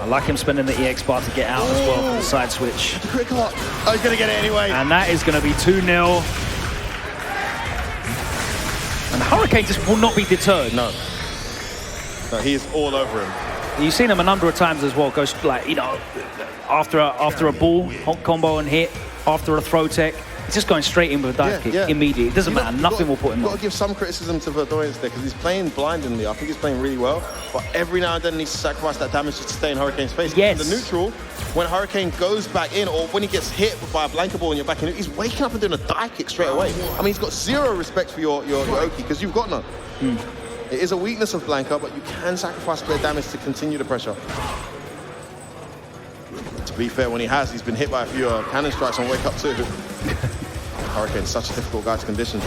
I like him spending the EX bar to get out as well for the side switch. Oh, he's going to get it anyway. And that is going to be 2-0. And Hurricane just will not be deterred. No, he is all over him. You've seen him a number of times as well. Goes like, you know, after a ball, hot combo and hit, after a throw tech. He's just going straight in with a dive kick immediately. It doesn't matter. Nothing will put him You've on. got to give some criticism to Verdoyance there because he's playing blindingly. I think he's playing really well. But every now and then he needs to sacrifice that damage just to stay in Hurricane's face. Yes. In the neutral, when Hurricane goes back in or when he gets hit by a Blanka ball and you're back in, he's waking up and doing a dive kick straight away. I mean, he's got zero respect for your Oki because you've got none. It is a weakness of Blanka, but you can sacrifice a bit of damage to continue the pressure. To be fair, when he's been hit by a few cannon strikes on wake up too. Hurricane's such a difficult guy to condition.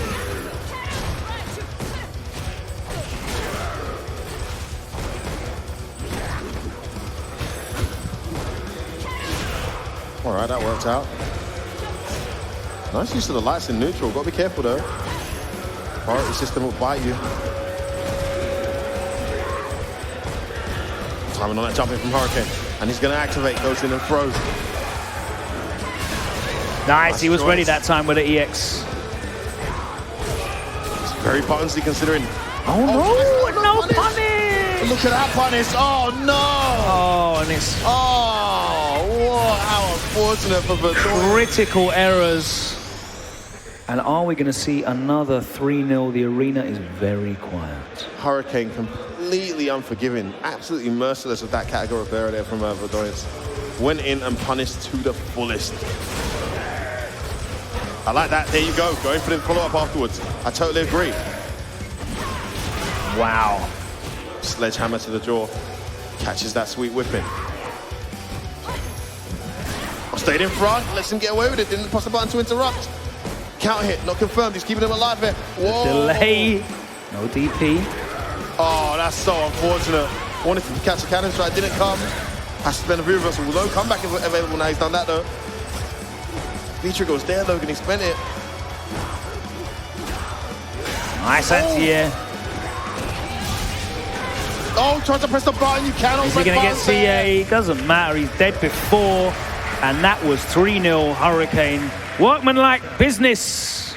All right, that worked out. Nice use of the lights in neutral. Got to be careful though. Priority system will bite you. Timing on that jumping from Hurricane. And he's going to activate, goes in and throws. Nice, he was ready that time with the EX. It's very buttonsy considering. Oh no, no punish! Look at that punish. Oh no! Oh, and it's how unfortunate for Verdoyance. critical errors. And are we going to see another 3-0? The arena is very quiet. Hurricane completely unforgiving, absolutely merciless with that categorical error there from Verdoyance. Went in and punished to the fullest. I like that. There you go. Going for the follow-up afterwards. I totally agree. Wow. Sledgehammer to the jaw. Catches that sweet whipping. Stayed in front. Lets him get away with it. Didn't press the button to interrupt. Counter hit. Not confirmed. He's keeping him alive here. Whoa. Delay. No DP. Oh, that's so unfortunate. Wanted to catch a cannon strike. Didn't come. Has to spend a reversal. No comeback available now. He's done that though. V-trigger was there, Logan. He spent it. Nice anti-air. Oh, tries to press the button. You cannot. Is he going to get CA? Doesn't matter. He's dead before. And that was 3-0 Hurricane. Workmanlike business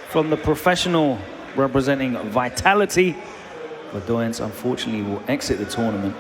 from the professional representing Vitality. Verdoyance, unfortunately, will exit the tournament.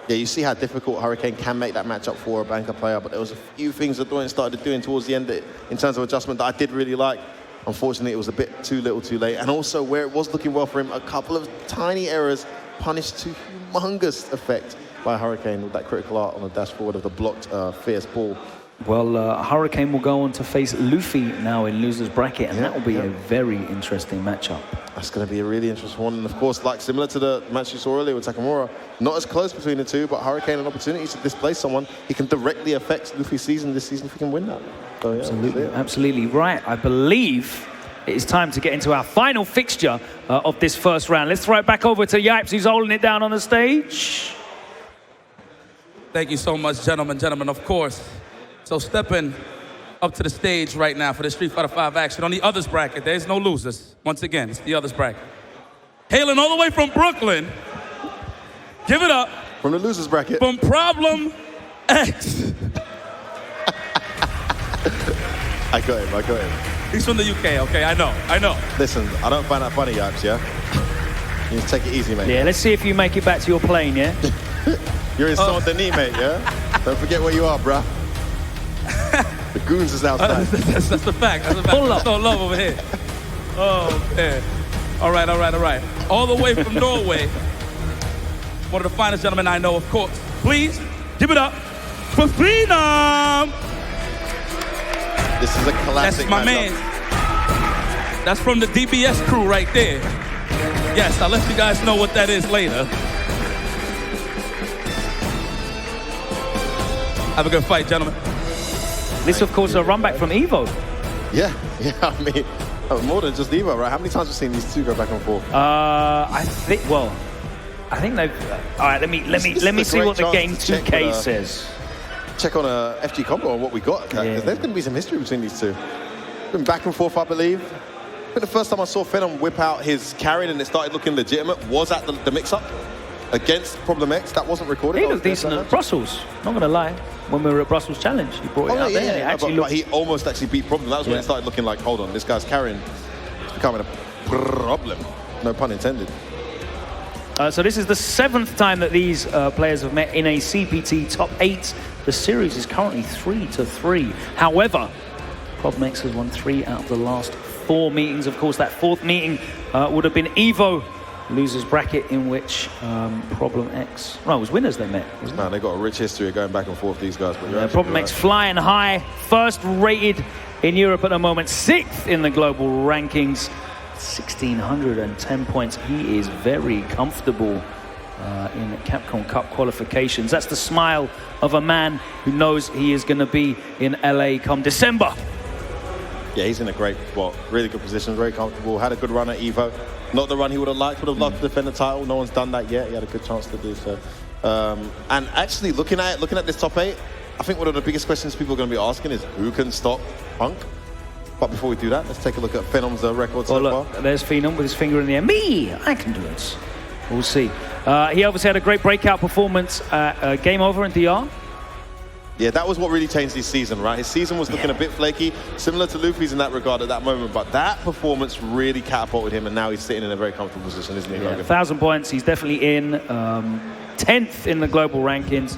Yeah, you see how difficult Hurricane can make that matchup for a Blanka player, but there was a few things that Verdoyance started doing towards the end in terms of adjustment that I did really like. Unfortunately, it was a bit too little too late. And also, where it was looking well for him, a couple of tiny errors punished to humongous effect by Hurricane with that critical art on the dash forward of the blocked fierce ball. Well, Hurricane will go on to face Luffy now in loser's bracket, and that will be a very interesting matchup. That's going to be a really interesting one. And of course, like similar to the match you saw earlier with Takamura, not as close between the two, but Hurricane an opportunity to displace someone. He can directly affect Luffy's season this season if he can win that. So, yeah, absolutely, absolutely right. I believe it is time to get into our final fixture of this first round. Let's throw it back over to Yipes, who's holding it down on the stage. Thank you so much, gentlemen, of course. So stepping up to the stage right now for the Street Fighter 5 action on the others bracket. There's no losers. Once again, it's the others bracket. Hailing all the way from Brooklyn. Give it up. From the losers bracket. From Problem X. I got him. He's from the UK, okay? I know. Listen, I don't find that funny, Yipes, yeah? You just take it easy, mate. Yeah, let's see if you make it back to your plane, yeah? You're in Saint-Denis, mate, yeah? Don't forget where you are, bruh. The goons is outside. That's the fact. That's the fact. Pull up. No love over here. Oh, man. All right. All the way from Norway. One of the finest gentlemen I know, of course. Please, give it up for Phenom. This is a classic That's my matchup. man. That's from the DBS crew right there. Yes, I'll let you guys know what that is later. Have a good fight, gentlemen. This, of course, a run back from Evo. Yeah, I mean, more than just Evo, right? How many times have you seen these two go back and forth? I think they've. All right, let me see what the game 2K says. Check on a FG combo on what we got, because there's going to be some history between these two. Been back and forth, I believe. I think the first time I saw Phenom whip out his Karin and it started looking legitimate was at the mix-up against Problem X. That wasn't recorded. He looked decent at Brussels, not going to lie. When we were at Brussels Challenge, he brought it out there. And it actually but he almost actually beat Problem. That was when it started looking like, hold on, this guy's Karin is becoming a problem. No pun intended. So this is the 7th time that these players have met in a CPT top 8. The series is currently 3-3. However, Problem X has won 3 out of the last 4 meetings. Of course, that 4th meeting would have been Evo losers bracket, in which Problem X, it was winners they met, wasn't Man, they got a rich history of going back and forth, these guys. But Problem X flying high, first rated in Europe at the moment, 6th in the global rankings, 1,610 points. He is very comfortable in Capcom Cup qualifications. That's the smile of a man who knows he is going to be in LA come December. Yeah, he's in a great spot, really good position, very comfortable, had a good run at Evo. Not the run he would have liked, loved to defend the title. No one's done that yet. He had a good chance to do so. And actually, looking at this top 8, I think one of the biggest questions people are going to be asking is who can stop Punk? But before we do that, let's take a look at Phenom's record so far. There's Phenom with his finger in the air. Me, I can do it. We'll see. He obviously had a great breakout performance at Game Over in DR. Yeah, that was what really changed his season, right? His season was looking a bit flaky, similar to Luffy's in that regard at that moment, but that performance really catapulted him, and now he's sitting in a very comfortable position, isn't he, Logan? 1,000 points, he's definitely in 10th in the global rankings.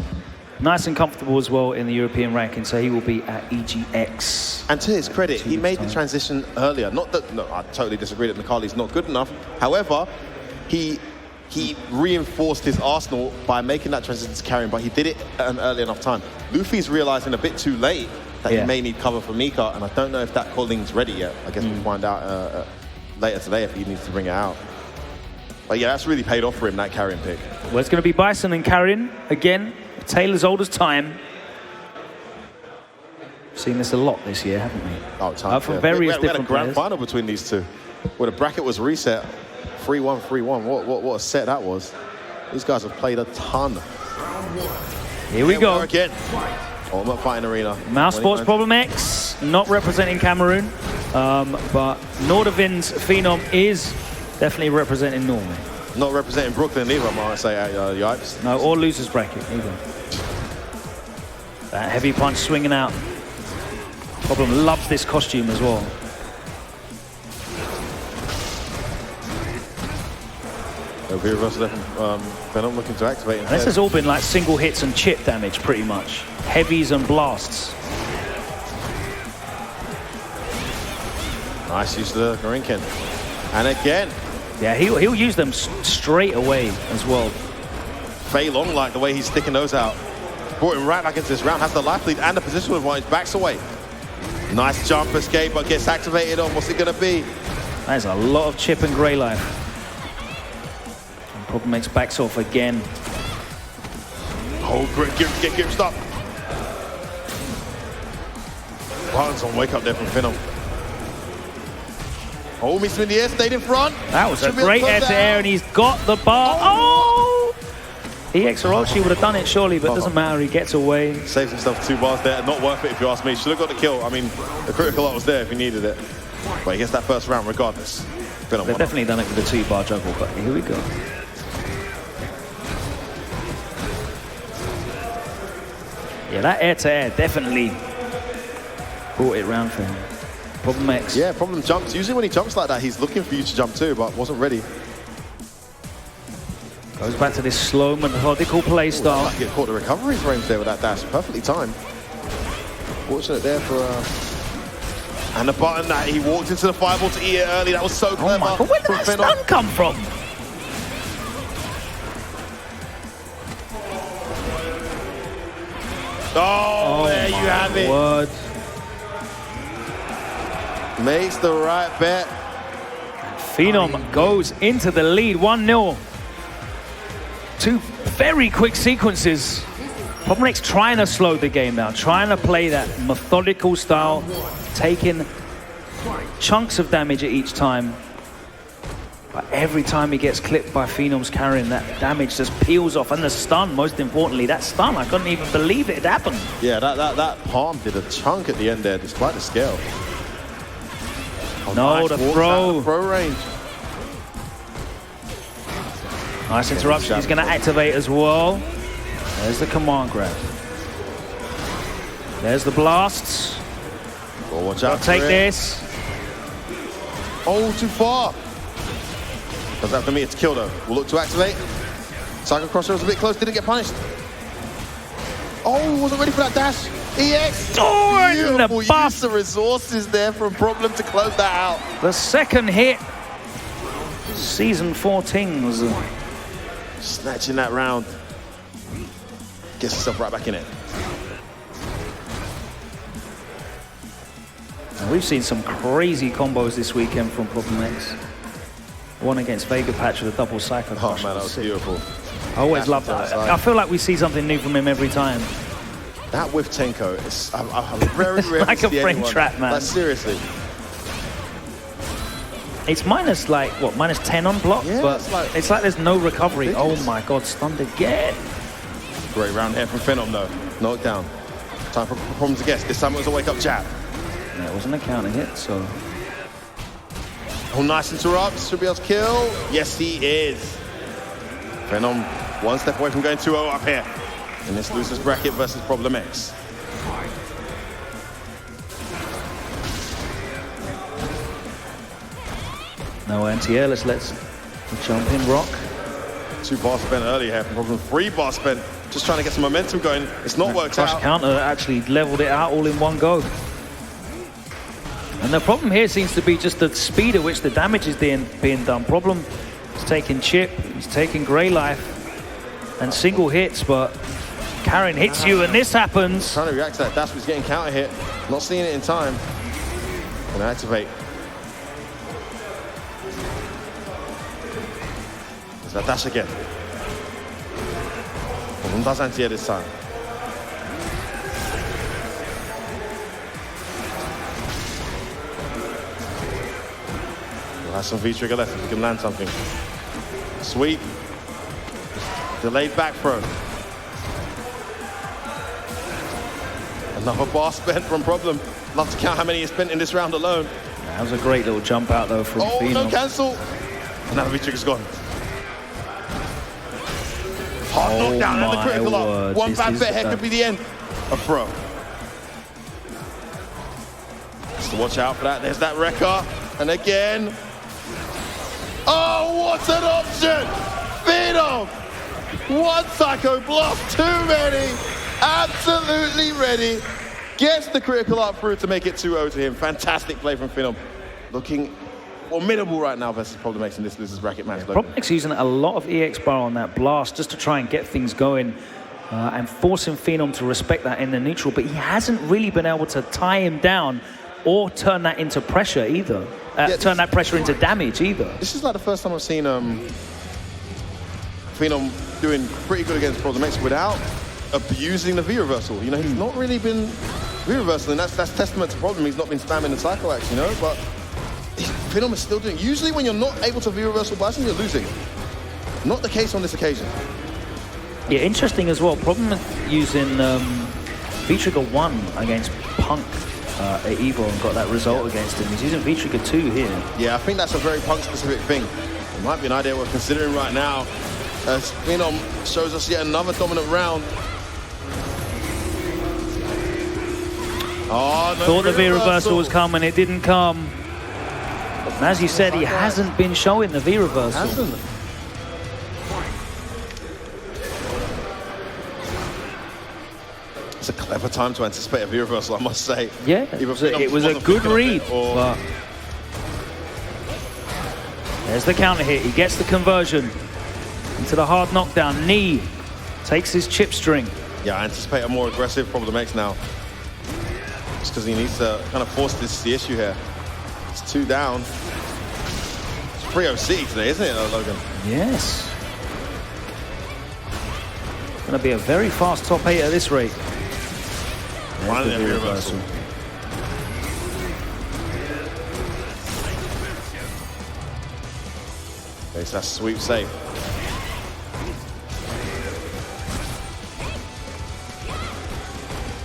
Nice and comfortable as well in the European rankings, so he will be at EGX. And to his credit, he made the transition earlier. Not that, no, I totally disagree that Nikali's not good enough. However, he reinforced his arsenal by making that transition to Karin, but he did it at an early enough time. Luffy's realizing a bit too late that he may need cover for Mika, and I don't know if that calling's ready yet. I guess we'll find out later today if he needs to bring it out. But yeah, that's really paid off for him, that Karin pick. Well, it's going to be Bison and Karin again. Taylor's old as time. Seen this a lot this year, haven't we? Oh, time. From various different we had a grand players. final between these two, where the bracket was reset. 3-1, 3-1. What a set that was. These guys have played a ton. Here we go. Again. Ultimate Fighting Arena. MOUSESPORTS Problem X, not representing Cameroon, but Nordavin's Phenom is definitely representing Norway. Not representing Brooklyn either, I might say, Yipes. No, or losers bracket either. That heavy punch swinging out. Problem loves this costume as well. Phenom looking to activate. This has all been like single hits and chip damage, pretty much. Heavies and blasts. Nice use of the Karinken. And again. Yeah, he'll use them straight away as well. Fei Long, like the way he's sticking those out. Brought him right back into this round. Has the life lead and the position advantage. Backs away. Nice jump escape, but gets activated on. What's it going to be? That is a lot of chip and grey life. And Problem X backs off again. Oh, great. Get stop. Violence on wake up there from Phenom. Oh, meets him in the air, stayed in front. That was a great air-to-air, and he's got the bar. Oh! EX Orochi would have done it, surely, but it doesn't matter. He gets away. Saves himself 2 bars there. Not worth it, if you ask me. Should have got the kill. I mean, the critical lot was there if he needed it. But he gets that first round regardless. They've definitely done it with the 2-bar juggle, but here we go. Yeah, that air-to-air definitely brought it round for him. Problem X. Yeah, Problem jumps. Usually when he jumps like that, he's looking for you to jump too, but wasn't ready. Goes back to this slow, methodical play style. Like get caught the recovery frames there with that dash. Perfectly timed. Fortunate there for... and the button that he walked into the fireball to eat it early. That was so clever. Oh my God, where did that stun come from? Oh, there you have it. Word. Makes the right bet. Phenom goes into the lead, 1-0. Two very quick sequences. Problem X trying to slow the game down, trying to play that methodical style, taking chunks of damage at each time. But every time he gets clipped by Phenom's Karin, that damage just peels off. And the stun, most importantly, that stun, I couldn't even believe it had happened. Yeah, that palm did a chunk at the end there, despite the scale. Oh, no, nice the walks throw. out of throw range. Nice interruption. He's going to activate as well. There's the command grab. There's the blasts. Oh, watch out. Take this. Oh, too far. Doesn't have to meet it to kill though. We'll look to activate. Cycle crosser was a bit close, didn't get punished. Oh, wasn't ready for that dash. EX. Oh, beautiful the buff. use of resources there from Problem to close that out. The second hit. Season 14's. Snatching that round. Gets himself right back in it. Now, we've seen some crazy combos this weekend from Problem X. One against Vega Patch with a double cycle. Oh man, that was beautiful. I always love that. I feel like we see something new from him every time. That with Tenko, I'm very rare like to a see frame anyone. trap, man. Like, seriously. It's minus like, what, minus 10 on block? Yeah, but it's like there's no recovery. Ridiculous. Oh my God, stunned again. Great round here from Phenom though. Knocked down. Time for Problem to guess. This time it was a wake-up jab. Yeah, it wasn't a counter hit, so... Oh, nice interrupts. Should be able to kill. Yes, he is. Phenom one step away from going 2-0 up here in this losers bracket versus Problem X. No anti-air, let's jump in rock. 2 bars spent earlier here from Problem. 3 bars spent. Just trying to get some momentum going. It's not worked Crush out. counter actually leveled it out all in one go. And the problem here seems to be just the speed at which the damage is being done. Problem is taking chip, he's taking grey life, and single hits, but Karin hits you, and this happens. Trying to react to that dash, but he's getting counter hit. Not seeing it in time. Gonna activate. There's that dash again. Problem does anti-air this time. We'll have some V-trigger left if we can land something. Sweep. Delayed back throw. Another bar spent from Problem. Love to count how many he spent in this round alone. That was a great little jump out though from Phenom. No cancel. Another V-trigger's gone. Hard knockdown and the critical up. One bad bet here could be the end of throw. Just to watch out for that. There's that wrecker. And again. Oh, what an option! Phenom! One psycho block, too many. Absolutely ready. Gets the critical up through to make it 2-0 to him. Fantastic play from Phenom. Looking formidable right now versus Problem X in this losers bracket match. Problem X using a lot of EX bar on that blast just to try and get things going and forcing Phenom to respect that in the neutral, but he hasn't really been able to tie him down or turn that into pressure either. Turn that pressure into damage either. This is like the first time I've seen Phenom doing pretty good against Problem X without abusing the V-reversal. You know, he's not really been V-reversal, and that's testament to Problem. He's not been spamming the cycle axe, you know, but Phenom is still doing. Usually when you're not able to V-reversal Bison, you're losing. Not the case on this occasion. Yeah, interesting as well. Problem using V-Trigger 1 against Punk at Evo and got that result against him. He's using V-Trigger 2 here. Yeah, I think that's a very Punk-specific thing. It might be an idea we're considering right now as Phenom shows us yet another dominant round. Oh, no, Thought the V reversal was coming, it didn't come. And as you said, he hasn't been showing the V reversal. Hasn't. It's a clever time to anticipate a V reversal, I must say. Yeah, it was a good read. But there's the counter hit. He gets the conversion into the hard knockdown. Knee takes his chip string. Yeah, I anticipate a more aggressive Problem X now. Just because he needs to kind of force this the issue here. It's 2 down. It's 3-0 today, isn't it, Logan? Yes. Going to be a very fast top 8 at this rate. Finally, a reversal. Okay, so that's sweep safe.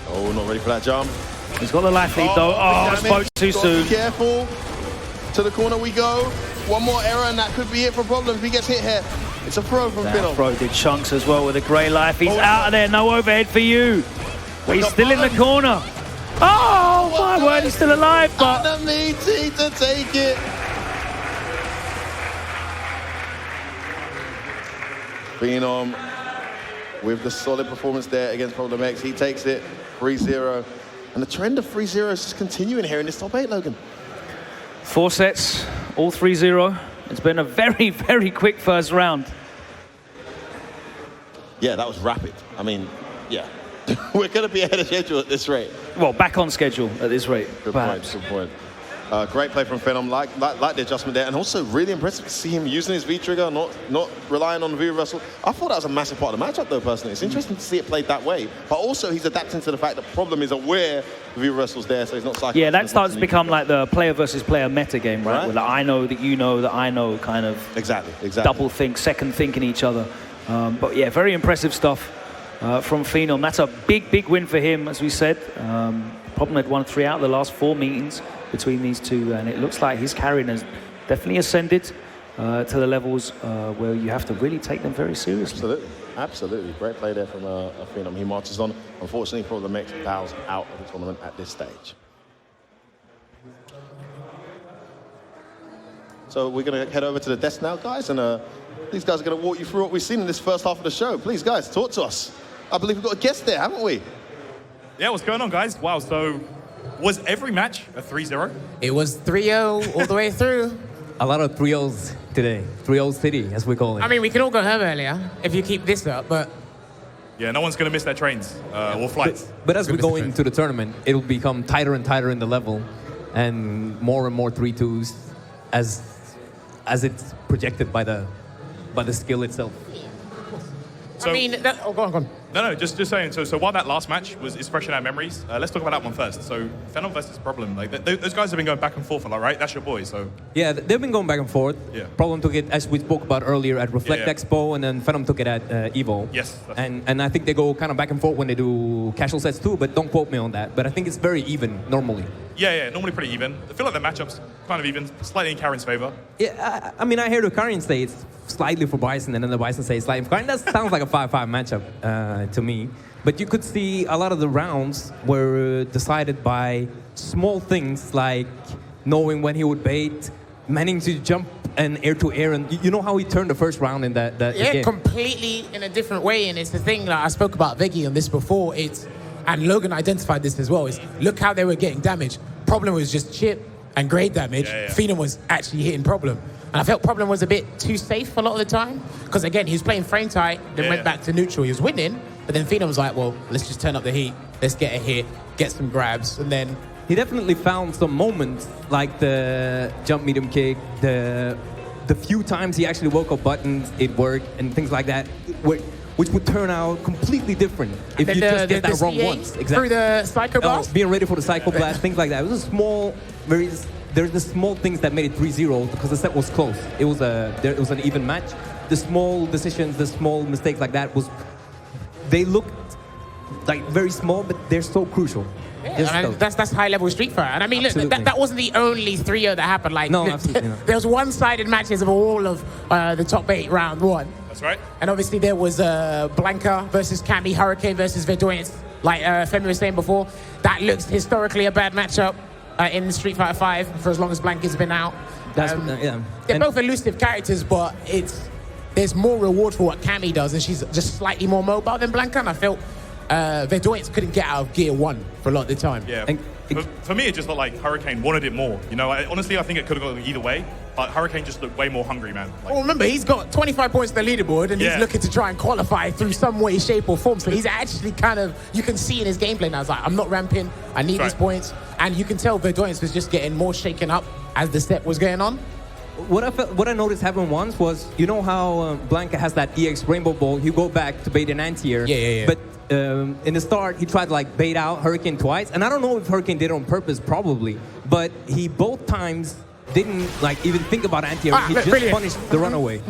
Oh, not ready for that jump. He's got the life lead though. Oh, spoke too soon. Be careful. To the corner we go. One more error and that could be it for Problem if he gets hit here. It's a throw from Phenom. Throw did Chunks as well with a grey life. He's out of there. No overhead for you. But he's still in the corner. Oh, my word, he's still alive, but... Enemy T to take it. Phenom with the solid performance there against Problem X. He takes it 3-0. And the trend of 3-0 is just continuing here in this top 8, Logan. 4 sets, all 3-0. It's been a very, very quick first round. Yeah, that was rapid. I mean, yeah. We're going to be ahead of schedule at this rate. Well, back on schedule at this rate, Good perhaps. point, good point. Great play from Phenom, like the adjustment there, and also really impressive to see him using his V-trigger, not relying on the V-reversal. I thought that was a massive part of the matchup, though, personally. It's interesting to see it played that way, but also he's adapting to the fact that Problem is aware the V-reversal's there, so he's not cycling. Yeah, that starts to become like the player versus player meta game, right? Where I know that you know that I know kind of exactly double think, second thinking each other. But yeah, very impressive stuff from Phenom. That's a big, big win for him, as we said. Problem had won 3 out of the last 4 meetings between these two, and it looks like his Karin has definitely ascended to the levels where you have to really take them very seriously. Absolutely, absolutely. Great play there from Phenom. He marches on. Unfortunately, Problem X bows out of the tournament at this stage. So we're going to head over to the desk now, guys, and these guys are going to walk you through what we've seen in this first half of the show. Please, guys, talk to us. I believe we've got a guest there, haven't we? Yeah, what's going on, guys? Wow, so was every match a 3-0? It was 3-0 all the way through. A lot of 3-0s today. 3-0 City, as we call it. I mean, we could all go home earlier if you keep this up, but... Yeah, no one's going to miss their trains or flights. But as we go into the tournament, it'll become tighter and tighter in the level and more 3-2s as it's projected by the skill itself. So, I mean, go on. No, just saying. So while that last match is fresh in our memories, let's talk about that one first. So Phenom versus Problem, like those guys have been going back and forth a lot, right? That's your boy, so. Yeah, they've been going back and forth. Yeah. Problem took it, as we spoke about earlier, at Reflect Expo, and then Phenom took it at Evo. Yes. And I think they go kind of back and forth when they do casual sets too, but don't quote me on that. But I think it's very even normally. Yeah, normally pretty even. I feel like the matchup's kind of even, slightly in Karin's favor. Yeah, I mean, I hear the Karin say it's slightly for Bison, and then the Bison say it's slightly for Karin. That sounds like a 5-5 matchup to me. But you could see a lot of the rounds were decided by small things like knowing when he would bait, managing to jump and air to air, and you know how he turned the first round in that game? Completely in a different way, and it's the thing that I spoke about Veggie on this before. And Logan identified this as well. Is look how they were getting damaged. Problem was just chip and grade damage. Phenom was actually hitting Problem. And I felt Problem was a bit too safe a lot of the time. Because again, he was playing frame tight, then went back to neutral. He was winning. But then Phenom was like, well, let's just turn up the heat. Let's get a hit, get some grabs. And then... He definitely found some moments, like the jump medium kick, the few times he actually woke up buttons, it worked, and things like that, which would turn out completely different if you just get that wrong once. Exactly. Through the Psycho Blast? Being ready for the Psycho Blast, things like that. It was a small, there's the small things that made it 3-0 because the set was close. It was an even match. The small decisions, the small mistakes like that they looked like very small, but they're so crucial. Yeah, I mean, that's high-level Street Fighter. And I mean, look, that wasn't the only 3-0 that happened. Like, no, absolutely not. There was one-sided matches of all of the top 8 round 1. That's right. And obviously there was Blanka versus Cammy, Hurricane versus Verdoyance. Like Femi was saying before, that looks historically a bad matchup in Street Fighter 5 for as long as Blanka's been out. They're both elusive characters, but there's more reward for what Cammy does, and she's just slightly more mobile than Blanka, and I felt Verdoyance couldn't get out of gear 1 for a lot of the time. Yeah. For me, it just looked like Hurricane wanted it more. You know, honestly, I think it could have gone either way. But Hurricane just looked way more hungry, man. Well, remember, he's got 25 points to the leaderboard, and he's looking to try and qualify through some way, shape, or form. So he's actually kind of, you can see in his gameplay now, it's like, I'm not ramping, I need these points. And you can tell Verdoyance was just getting more shaken up as the step was going on. What I noticed happened once was, you know how Blanka has that EX Rainbow Ball, you go back to bait an anti-air. Yeah. But in the start, he tried to like bait out Hurricane twice. And I don't know if Hurricane did it on purpose, probably. But he both times didn't like even think about anti-air. He just punished the runaway.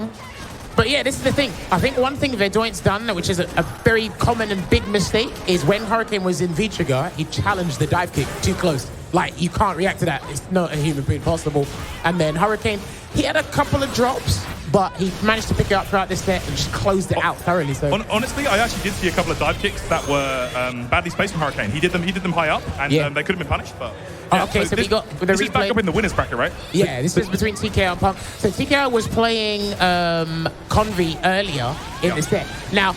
But yeah, this is the thing. I think one thing Verdoyance done, which is a very common and big mistake, is when Hurricane was in V-Trigger, he challenged the dive kick too close. Like, you can't react to that. It's not a human being possible. And then Hurricane, he had a couple of drops, but he managed to pick it up throughout this set and just closed it out thoroughly. So honestly, I actually did see a couple of dive kicks that were badly spaced from Hurricane. He did them high up, and they could have been punished. But okay, so we got the this is back up in the winners bracket, right? Yeah, this is between TKO and Punk. So TKO was playing Convy earlier in the set. Now,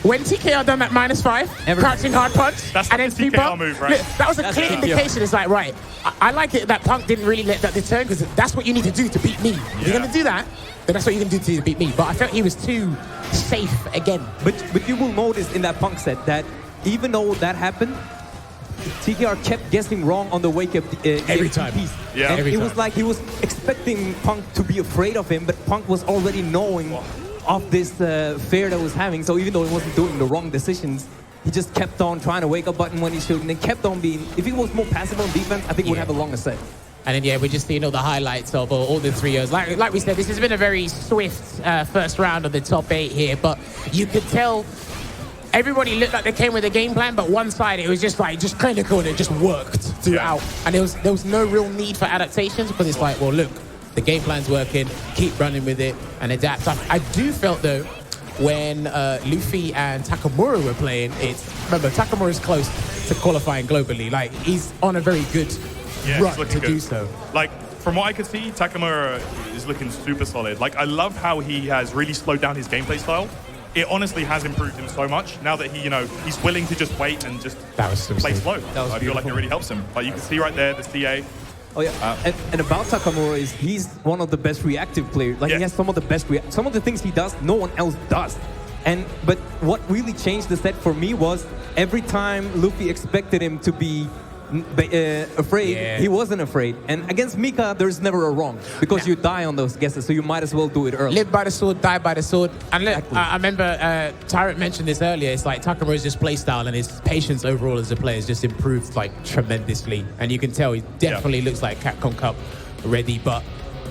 when TKO done that -5, crouching hard punch, that's and then TKO move, right? That was a clear indication. It's like, right, I like it that Punk didn't really let that deter, because that's what you need to do to beat me. If you're going to do that, then that's what you can do to beat me. But I felt he was too safe again. But you will notice in that Punk set that even though that happened, TKR kept guessing wrong on the wake up every time. Yeah, and it was like he was expecting Punk to be afraid of him, but Punk was already knowing of this fear that was having. So even though he wasn't doing the wrong decisions, he just kept on trying to wake up button when he should, and then kept on being. If he was more passive on defense, I think we'd have a longer set. And then we're just seeing all the highlights of all the 3-0s. Like we said, this has been a very swift first round of the top 8 here, but you could tell everybody looked like they came with a game plan, but one side it was just clinical and it just worked throughout. And there was no real need for adaptations, because it's like, well, look, the game plan's working, keep running with it and adapt. I do felt though, when Luffy and Takamura were playing, remember Takamura's close to qualifying globally. Like, he's on a very good run to do so. Like, from what I could see, Takamura is looking super solid. Like, I love how he has really slowed down his gameplay style. It honestly has improved him so much now that he's willing to just wait and just play slow. I feel like it really helps him. Like, you can see right there the CA. Oh yeah, and about Takamura is he's one of the best reactive players. Like he has some of the best some of the things he does, no one else does. But what really changed the set for me was every time Luffy expected him to be afraid, he wasn't afraid. And against Mika, there's never a wrong, because you die on those guesses, so you might as well do it early. Live by the sword, die by the sword. And look, I remember Tyrant mentioned this earlier. It's like Takamura's just play style and his patience overall as a player has just improved like tremendously. And you can tell he definitely looks like Capcom Cup ready, but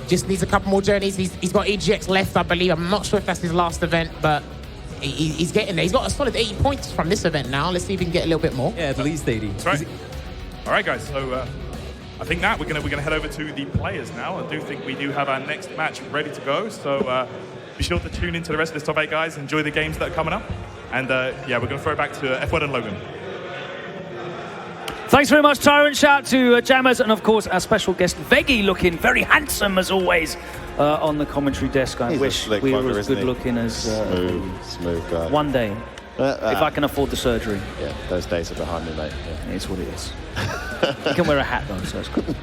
just needs a couple more journeys. He's got EGX left, I believe. I'm not sure if that's his last event, but he's getting there. He's got a solid 80 points from this event now. Let's see if he can get a little bit more. Yeah, at least 80. That's right. All right, guys. So I think we're gonna head over to the players now. I do think we do have our next match ready to go. So be sure to tune into the rest of this top 8, guys. Enjoy the games that are coming up. And we're gonna throw it back to F1 and Logan. Thanks very much, Tyrant. Shout out to Jammers, and of course our special guest Veggie, looking very handsome as always on the commentary desk. I wish we were as good looking as smooth guy. One day. If I can afford the surgery. Yeah, those days are behind me, mate. Yeah. It's what it is. You can wear a hat though, so it's good.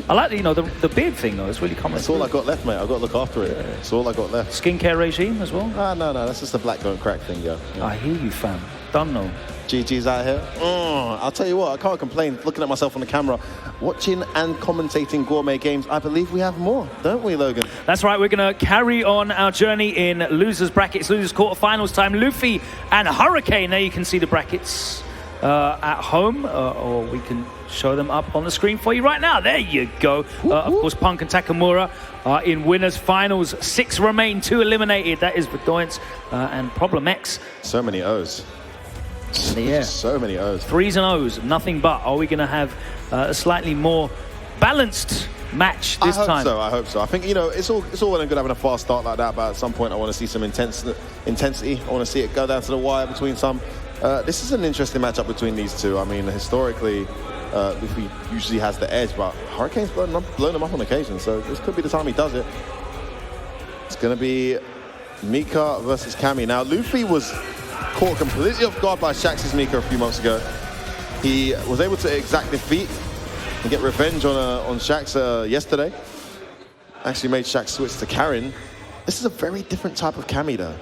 I like the beard thing though. It's really common. That's all I got left, mate. I've got to look after it. That's all I got left. Skincare regime as well? No. That's just the black don't crack thing, yo. Yeah. I hear you, fam. Don't know. GG's out here. I'll tell you what, I can't complain. Looking at myself on the camera, watching and commentating gourmet games, I believe we have more, don't we, Logan? That's right. We're going to carry on our journey in losers brackets, losers quarterfinals time. Luffy and Hurricane. There you can see the brackets at home, or we can show them up on the screen for you right now. There you go. Of course, Punk and Takamura are in winners finals. 6 remain, 2 eliminated. That is Verdoyance and Problem X. So many O's. Yeah. So many O's. 3s and O's, nothing but. Are we going to have a slightly more balanced match this time? I hope so. I think, it's all well and good having a fast start like that, but at some point I want to see some intensity. I want to see it go down to the wire between some This is an interesting matchup between these two. I mean, historically, Luffy usually has the edge, but Hurricane's blown him up on occasion, so this could be the time he does it. It's going to be Mika versus Cammy. Now, Luffy was caught completely off guard by Shax's Mika a few months ago. He was able to exact defeat and get revenge on Shax yesterday. Actually made Shax switch to Karin. This is a very different type of Cammy though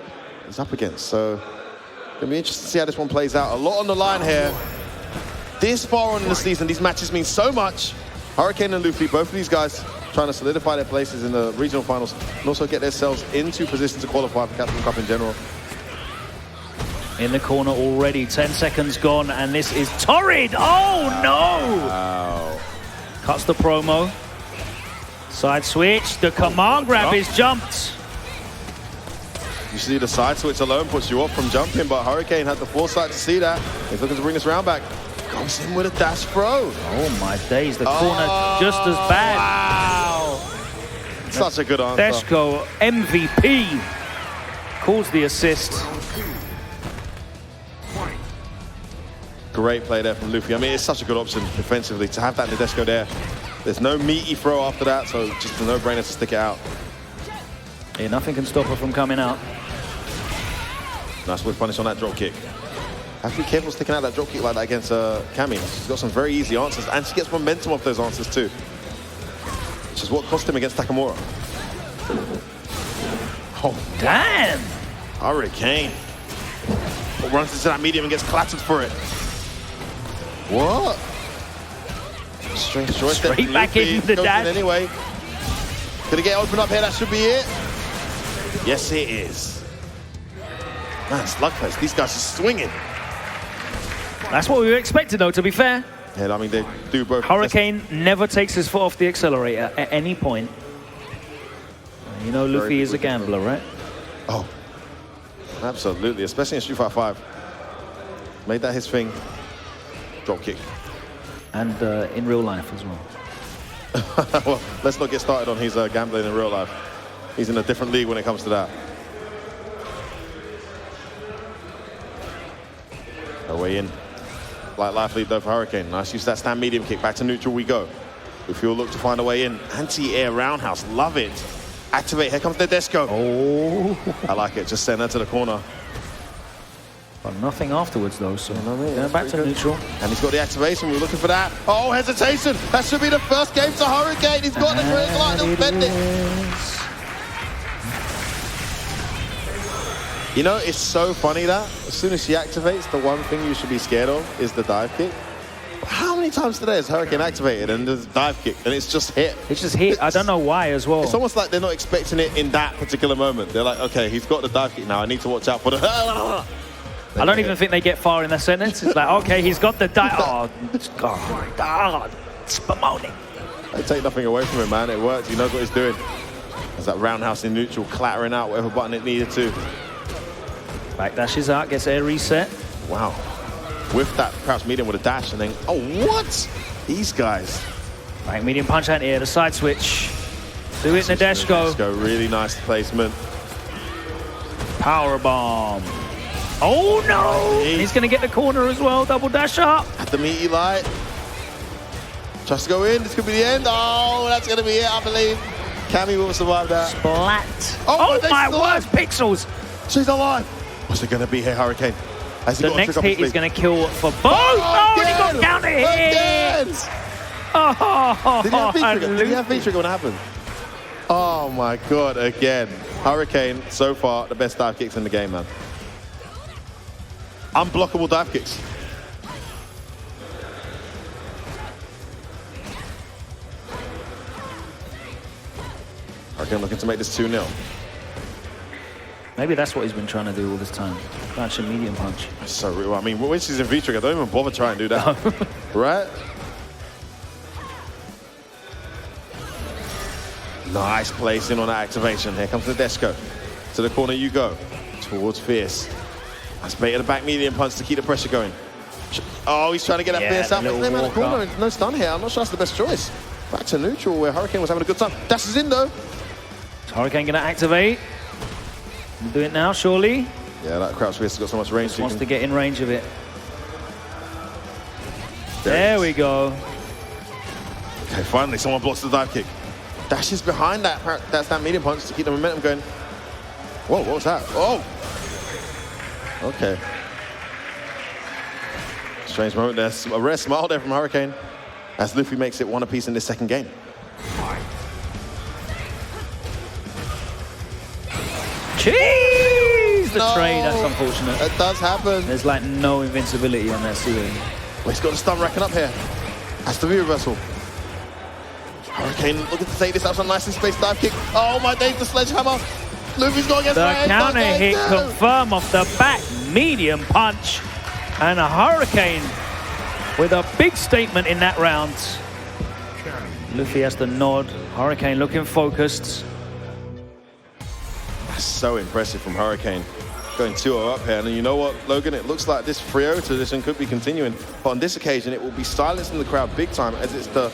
he's up against, so it'll be interesting to see how this one plays out. A lot on the line here. This far on in the season, these matches mean so much. Hurricane and Luffy, both of these guys trying to solidify their places in the regional finals and also get themselves into position to qualify for Captain Cup in general. In the corner already, 10 seconds gone, and this is torrid. Oh no! Wow. Cuts the promo. Side switch, the command grab is jumped. Usually the side switch alone puts you off from jumping, but Hurricane had the foresight to see that. He's looking to bring this round back. Comes in with a dash throw. Oh my days, the corner just as bad. Wow. Such a good answer. Deshko, MVP, calls the assist. Great play there from Luffy. I mean, it's such a good option defensively to have that Nadeshko there. There's no meaty throw after that, so just a no-brainer to stick it out. Yeah, nothing can stop her from coming out. Nice whip punish on that drop kick. Have to be careful sticking out that drop kick like that against Cammy. She's got some very easy answers, and she gets momentum off those answers too, which is what cost him against Takamura. Oh, damn! Hurricane runs into that medium and gets clattered for it. What? Straight back in the dash. Anyway, gonna get opened up here. That should be it. Yes, it is. Man, slugfest. These guys are swinging. That's what we were expecting, though, to be fair. Yeah, I mean, they do both. Hurricane never takes his foot off the accelerator at any point. You know Luffy is a gambler, right? Oh, absolutely, especially in Street Fighter 5. Made that his thing. Drop kick. And in real life as well. Well, let's not get started on his gambling in real life. He's in a different league when it comes to that. Away in. Light life lead though for Hurricane. Nice use that stand medium kick. Back to neutral we go. Luffy will look to find a way in. Anti-air roundhouse. Love it. Activate. Here comes the Nadeshko. Oh. I like it. Just send her to the corner. But nothing afterwards, though, so back to neutral. And he's got the activation. We're looking for that. Oh, hesitation. That should be the first game to Hurricane. He's got the great line. He'll bend it. You know, it's so funny that as soon as she activates, the one thing you should be scared of is the dive kick. How many times today has Hurricane activated and there's a dive kick and it's just hit? It's just hit. I don't know why as well. It's almost like they're not expecting it in that particular moment. They're like, okay, he's got the dive kick now. I need to watch out for the... I don't even think they get far in the sentence. It's like, okay, he's got the dive... Oh, God. Spumoni. They take nothing away from him, man. It works. He knows what he's doing. There's that roundhouse in neutral, clattering out whatever button it needed to. Back dashes out, gets air reset. Wow. With that crouch medium with a dash and then... Oh, what? These guys. Back medium punch out here, the side switch. Do it, Nadeshko. Really nice placement. Power bomb. Oh, no! And he's going to get the corner as well. Double dash up. At the meaty light. Tries to go in. This could be the end. Oh, that's going to be it, I believe. Cammy will survive that. Splat. Oh my word, pixels. She's alive. What's it going to be here, Hurricane? The next hit is going to kill for both. Oh, and he got down to hit. Oh, did he have V-trigger? Did he have V-trigger when it happened? Oh my God, again. Hurricane, so far, the best dive kicks in the game, man. Unblockable dive kicks. Hurricane looking to make this 2-0. Maybe that's what he's been trying to do all this time. Punch a medium punch. That's so real. I mean, when she's in V-trigger, don't even bother trying to do that. Right? Nice placing on that activation. Here comes the Nadeshko. To the corner you go. Towards Fierce. That's baited a back medium punch to keep the pressure going. Oh, he's trying to get that Fierce out. But the corner, no stun here. I'm not sure that's the best choice. Back to neutral where Hurricane was having a good time. Dashes in though. Hurricane gonna activate. Do it now, surely. Yeah, that crouch fist has got so much range. Wants to get in range of it. There we go. Okay, finally someone blocks the dive kick. Dashes behind that. That's that medium punch to keep the momentum going. Whoa, what was that? Oh! Okay. Strange moment there. A rare smile there from Hurricane as Luffy makes it one apiece in this second game. Jeez! The trade, that's unfortunate. That does happen. There's like no invincibility on that ceiling. Well, he's got the stun racking up here. Has to be reversal. Hurricane looking to take this out some nice in space dive kick. Oh my days, the sledgehammer. Luffy's going against the right counter hit confirm off the back medium punch. And a Hurricane with a big statement in that round. Luffy has the nod. Hurricane looking focused. That's so impressive from Hurricane. Going 2-0 up here. And you know what, Logan? It looks like this 3-0 tradition could be continuing. But on this occasion, it will be silencing the crowd big time as it's the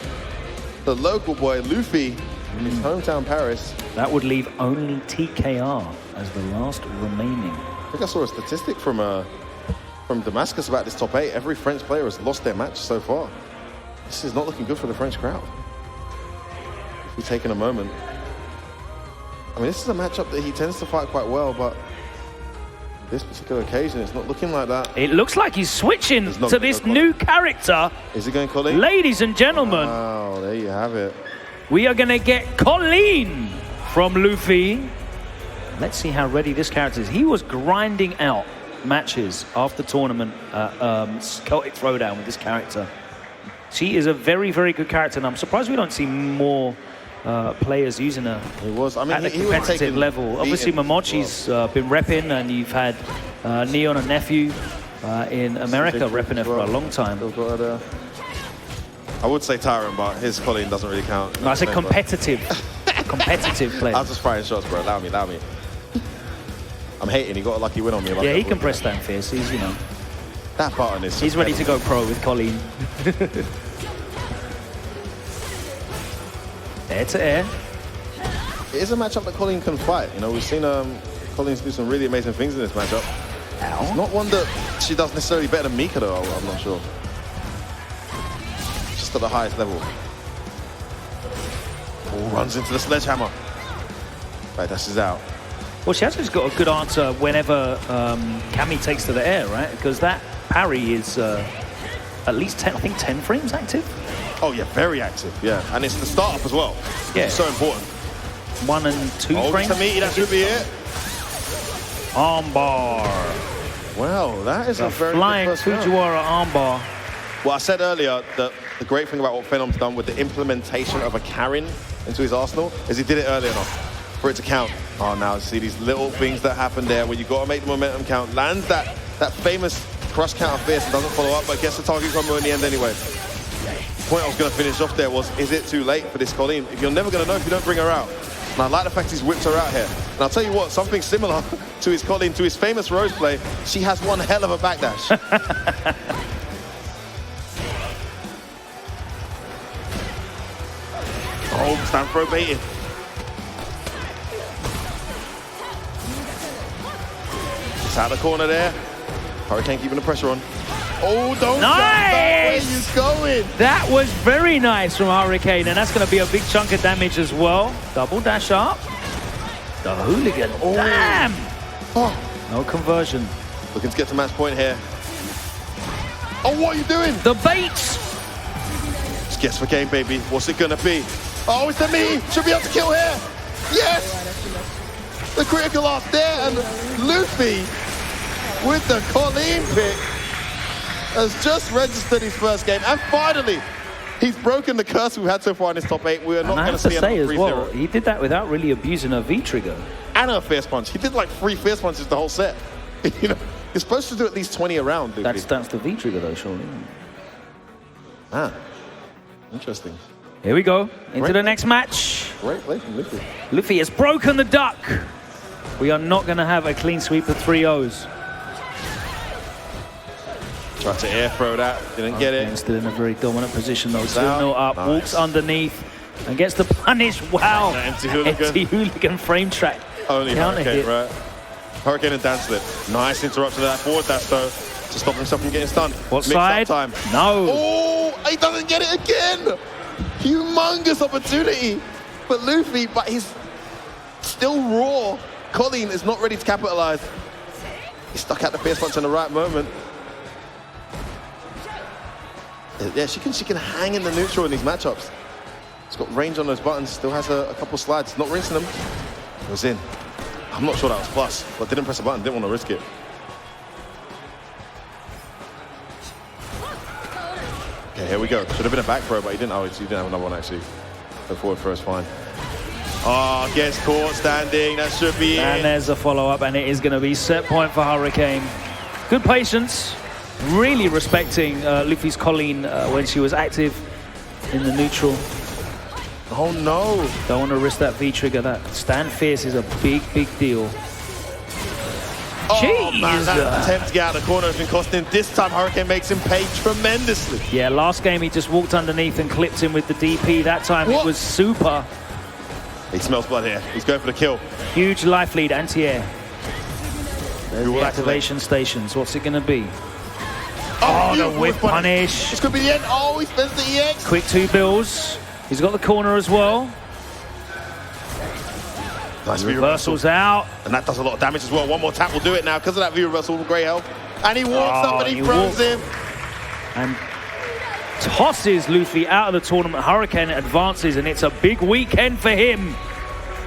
local boy, Luffy, in his hometown Paris. That would leave only TKR as the last remaining. I think I saw a statistic from Damascus about this top 8. Every French player has lost their match so far. This is not looking good for the French crowd. If we're taking a moment. I mean, this is a matchup that he tends to fight quite well, but this particular occasion, it's not looking like that. It looks like he's switching to this new character. Is he going Colleen? Ladies and gentlemen. Wow, there you have it. We are going to get Colleen from Luffy. Let's see how ready this character is. He was grinding out matches after tournament Celtic Throwdown with this character. She is a very, very good character, and I'm surprised we don't see more players using her at a competitive level. Obviously, Momochi's been repping, and you've had Neon and Nephew in America repping her for a long time. I would say Tyron, but his Colleen doesn't really count. No, I said competitive. Competitive player. I was just firing shots, bro. Allow me. I'm hating. He got a lucky win on me. Yeah, he can press down fierce. He's, you know. That button is. He's ready to go pro with Colleen. Air to air. It is a matchup that Colleen can fight. You know, we've seen Colleen do some really amazing things in this matchup. Ow. It's not one that she does necessarily better than Mika, though. I'm not sure. Just at the highest level. Oh, runs into the sledgehammer. Right, dashes out. Well, she has just got a good answer whenever Cammy takes to the air, right? Because that parry is at least 10, I think 10 frames active. Oh yeah, very active, yeah. And it's the startup as well. Yeah. It's so important. 1 and 2 frames. To me, that should be it. Armbar. Well, that is a very flying good first Fujiwara armbar. Well, I said earlier that the great thing about what Phenom's done with the implementation of a Karin into his arsenal is he did it early enough for it to count. Oh, now see these little things that happen there where you got to make the momentum count. Lands that famous crush counter fierce and doesn't follow up, but gets the target combo in the end anyway. The point I was going to finish off there was, is it too late for this Colleen? If you're never going to know if you don't bring her out. And I like the fact he's whipped her out here. And I'll tell you what, something similar to his Colleen, to his famous Rose play, she has one hell of a backdash. Oh, stand throw baited. It's out of the corner there. Hurricane keeping the pressure on. Oh, don't jump that way, he's going. That was very nice from Hurricane, and that's going to be a big chunk of damage as well. Double dash up. The hooligan. Oh. Damn! Oh. No conversion. Looking to get to match point here. Oh, what are you doing? The baits. Just guess for game, baby. What's it going to be? Oh, it's the me. Should be able to kill here. Yes! The critical art there, and Luffy with the Colleen pick has just registered his first game, and finally he's broken the curse we've had so far in his top 8. We are not going to see say as 3-0. well, he did that without really abusing her V-trigger. And her fierce punch. He did like 3 fierce punches the whole set. You know, you're supposed to do at least 20 around, Luffy. That's the V-trigger though, surely. Ah, interesting. Here we go, into the next match. Great play from Luffy. Luffy has broken the duck. We are not going to have a clean sweep of 3-0s. Tried to air throw that, didn't get it. Still in a very dominant position though. 2-0 up, nice. walks underneath and gets the punish. Wow. Empty hooligan. Empty hooligan frame track. Only Counter Hurricane, hit. right? Hurricane and dance slip. Nice interruption of that forward dash though, to stop himself from getting stunned. What Mix-up side? time. No. Oh, he doesn't get it again. Humongous opportunity for Luffy, but he's still raw. Colleen is not ready to capitalize. He stuck out the fierce punch in the right moment. Yeah, she can hang in the neutral in these matchups. He's got range on those buttons, still has a couple slides, not rinsing them. It was in. I'm not sure that was plus, but didn't press a button, didn't want to risk it. Okay, here we go. Should have been a back throw, but he didn't. Oh, he didn't have another one actually. Go forward first, fine. Oh, gets caught standing. That should be And in. there's a follow-up, and it is going to be set point for Hurricane. Good patience. Really respecting Luffy's Colleen when she was active in the neutral. Oh no. Don't want to risk that V-trigger. That stand fierce is a big, big deal. Oh man, that attempt to get out of the corner has been costing him. This time Hurricane makes him pay tremendously. Yeah, last game he just walked underneath and clipped him with the DP. That time it was super. He smells blood here. He's going for the kill. Huge life lead, anti-air. There's Dual the activation stations. What's it going to be? Oh, the whip punish. This could be the end. Oh, he spends the EX. Quick 2 bills. He's got the corner as well. Nice V Reversals out. And that does a lot of damage as well. One more tap will do it now because of that V reversal with great health. And he walks up and he throws him. And tosses Luffy out of the tournament. Hurricane advances, and it's a big weekend for him.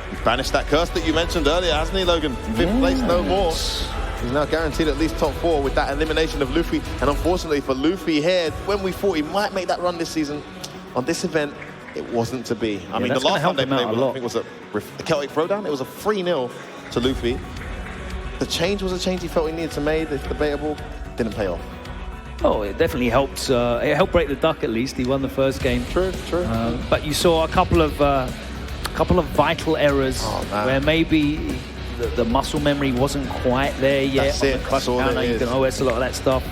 He's banished that curse that you mentioned earlier, hasn't he, Logan? Fifth place, no more. He's now guaranteed at least top 4 with that elimination of Luffy. And unfortunately for Luffy here, when we thought he might make that run this season, on this event, it wasn't to be. I mean, the last time they played, I think it was a Celtic Throwdown. It was a 3-0 to Luffy. The change was a change he felt he needed to make. It's debatable. Didn't pay off. Oh, it definitely helped. It helped break the duck at least. He won the first game. True. But you saw a couple of vital errors where maybe the muscle memory wasn't quite there yet. That's it. That's all it is. You can OS a lot of that stuff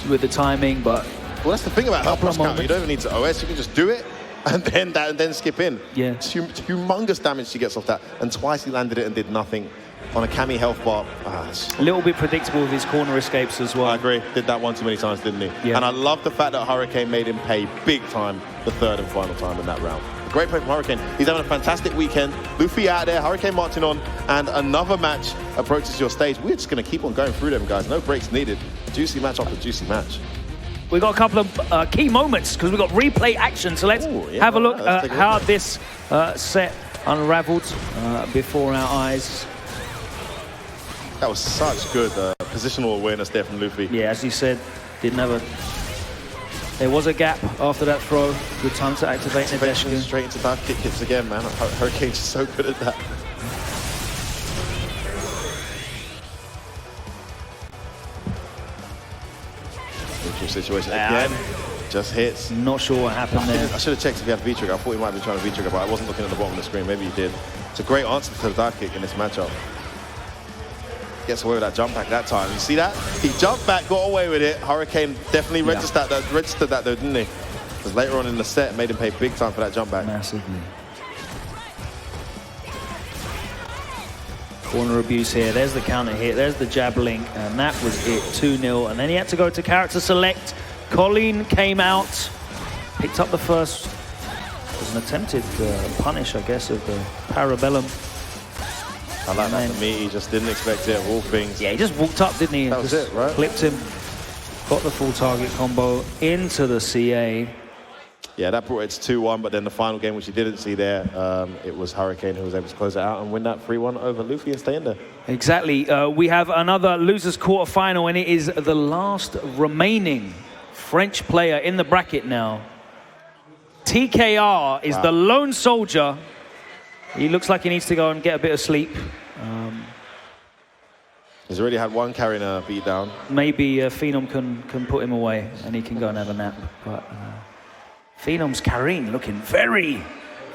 with the timing, but. Well, that's the thing about that plus counter. You don't even need to OS. You can just do it and then skip in. Yeah. It's humongous damage she gets off that. And twice he landed it and did nothing on a Cammy health bar. A little bit predictable with his corner escapes as well. I agree. Did that one too many times, didn't he? Yeah. And I love the fact that Hurricane made him pay big time the third and final time in that round. Great play from Hurricane. He's having a fantastic weekend. Luffy out there, Hurricane marching on, and another match approaches your stage. We're just going to keep on going through them, guys. No breaks needed. Juicy match after juicy match. We've got a couple of key moments because we've got replay action. So let's have a look at how this set unraveled before our eyes. That was such good positional awareness there from Luffy. Yeah, as you said, didn't have a... There was a gap after that throw. Good time to activate the dash. Straight into dive kick hits again, man. Hurricane's so good at that. Neutral situation again. Just hits. Not sure what happened there. I should have checked if he had V-trigger. I thought he might have been trying to V-trigger, but I wasn't looking at the bottom of the screen. Maybe he did. It's a great answer to the dive kick in this matchup. Gets away with that jump back that time. You see that? He jumped back, got away with it. Hurricane definitely registered that though, didn't he? Because later on in the set, made him pay big time for that jump back. Massively. Corner abuse here. There's the counter hit. There's the jab link. And that was it. 2-0. And then he had to go to character select. Colleen came out. Picked up the first. It was an attempted punish, I guess, of the Parabellum. I like that for me. He just didn't expect it of all things. Yeah, he just walked up, didn't he? That was it, right? Clipped him. Got the full target combo into the CA. Yeah, that brought it to 2-1, but then the final game, which you didn't see there, it was Hurricane who was able to close it out and win that 3-1 over Luffy and stay in there. Exactly. We have another losers quarterfinal, and it is the last remaining French player in the bracket now. TKR is the lone soldier. He looks like he needs to go and get a bit of sleep. He's already had one Karin beat down. Maybe Phenom can put him away and he can go and have a nap. But Phenom's Karin looking very,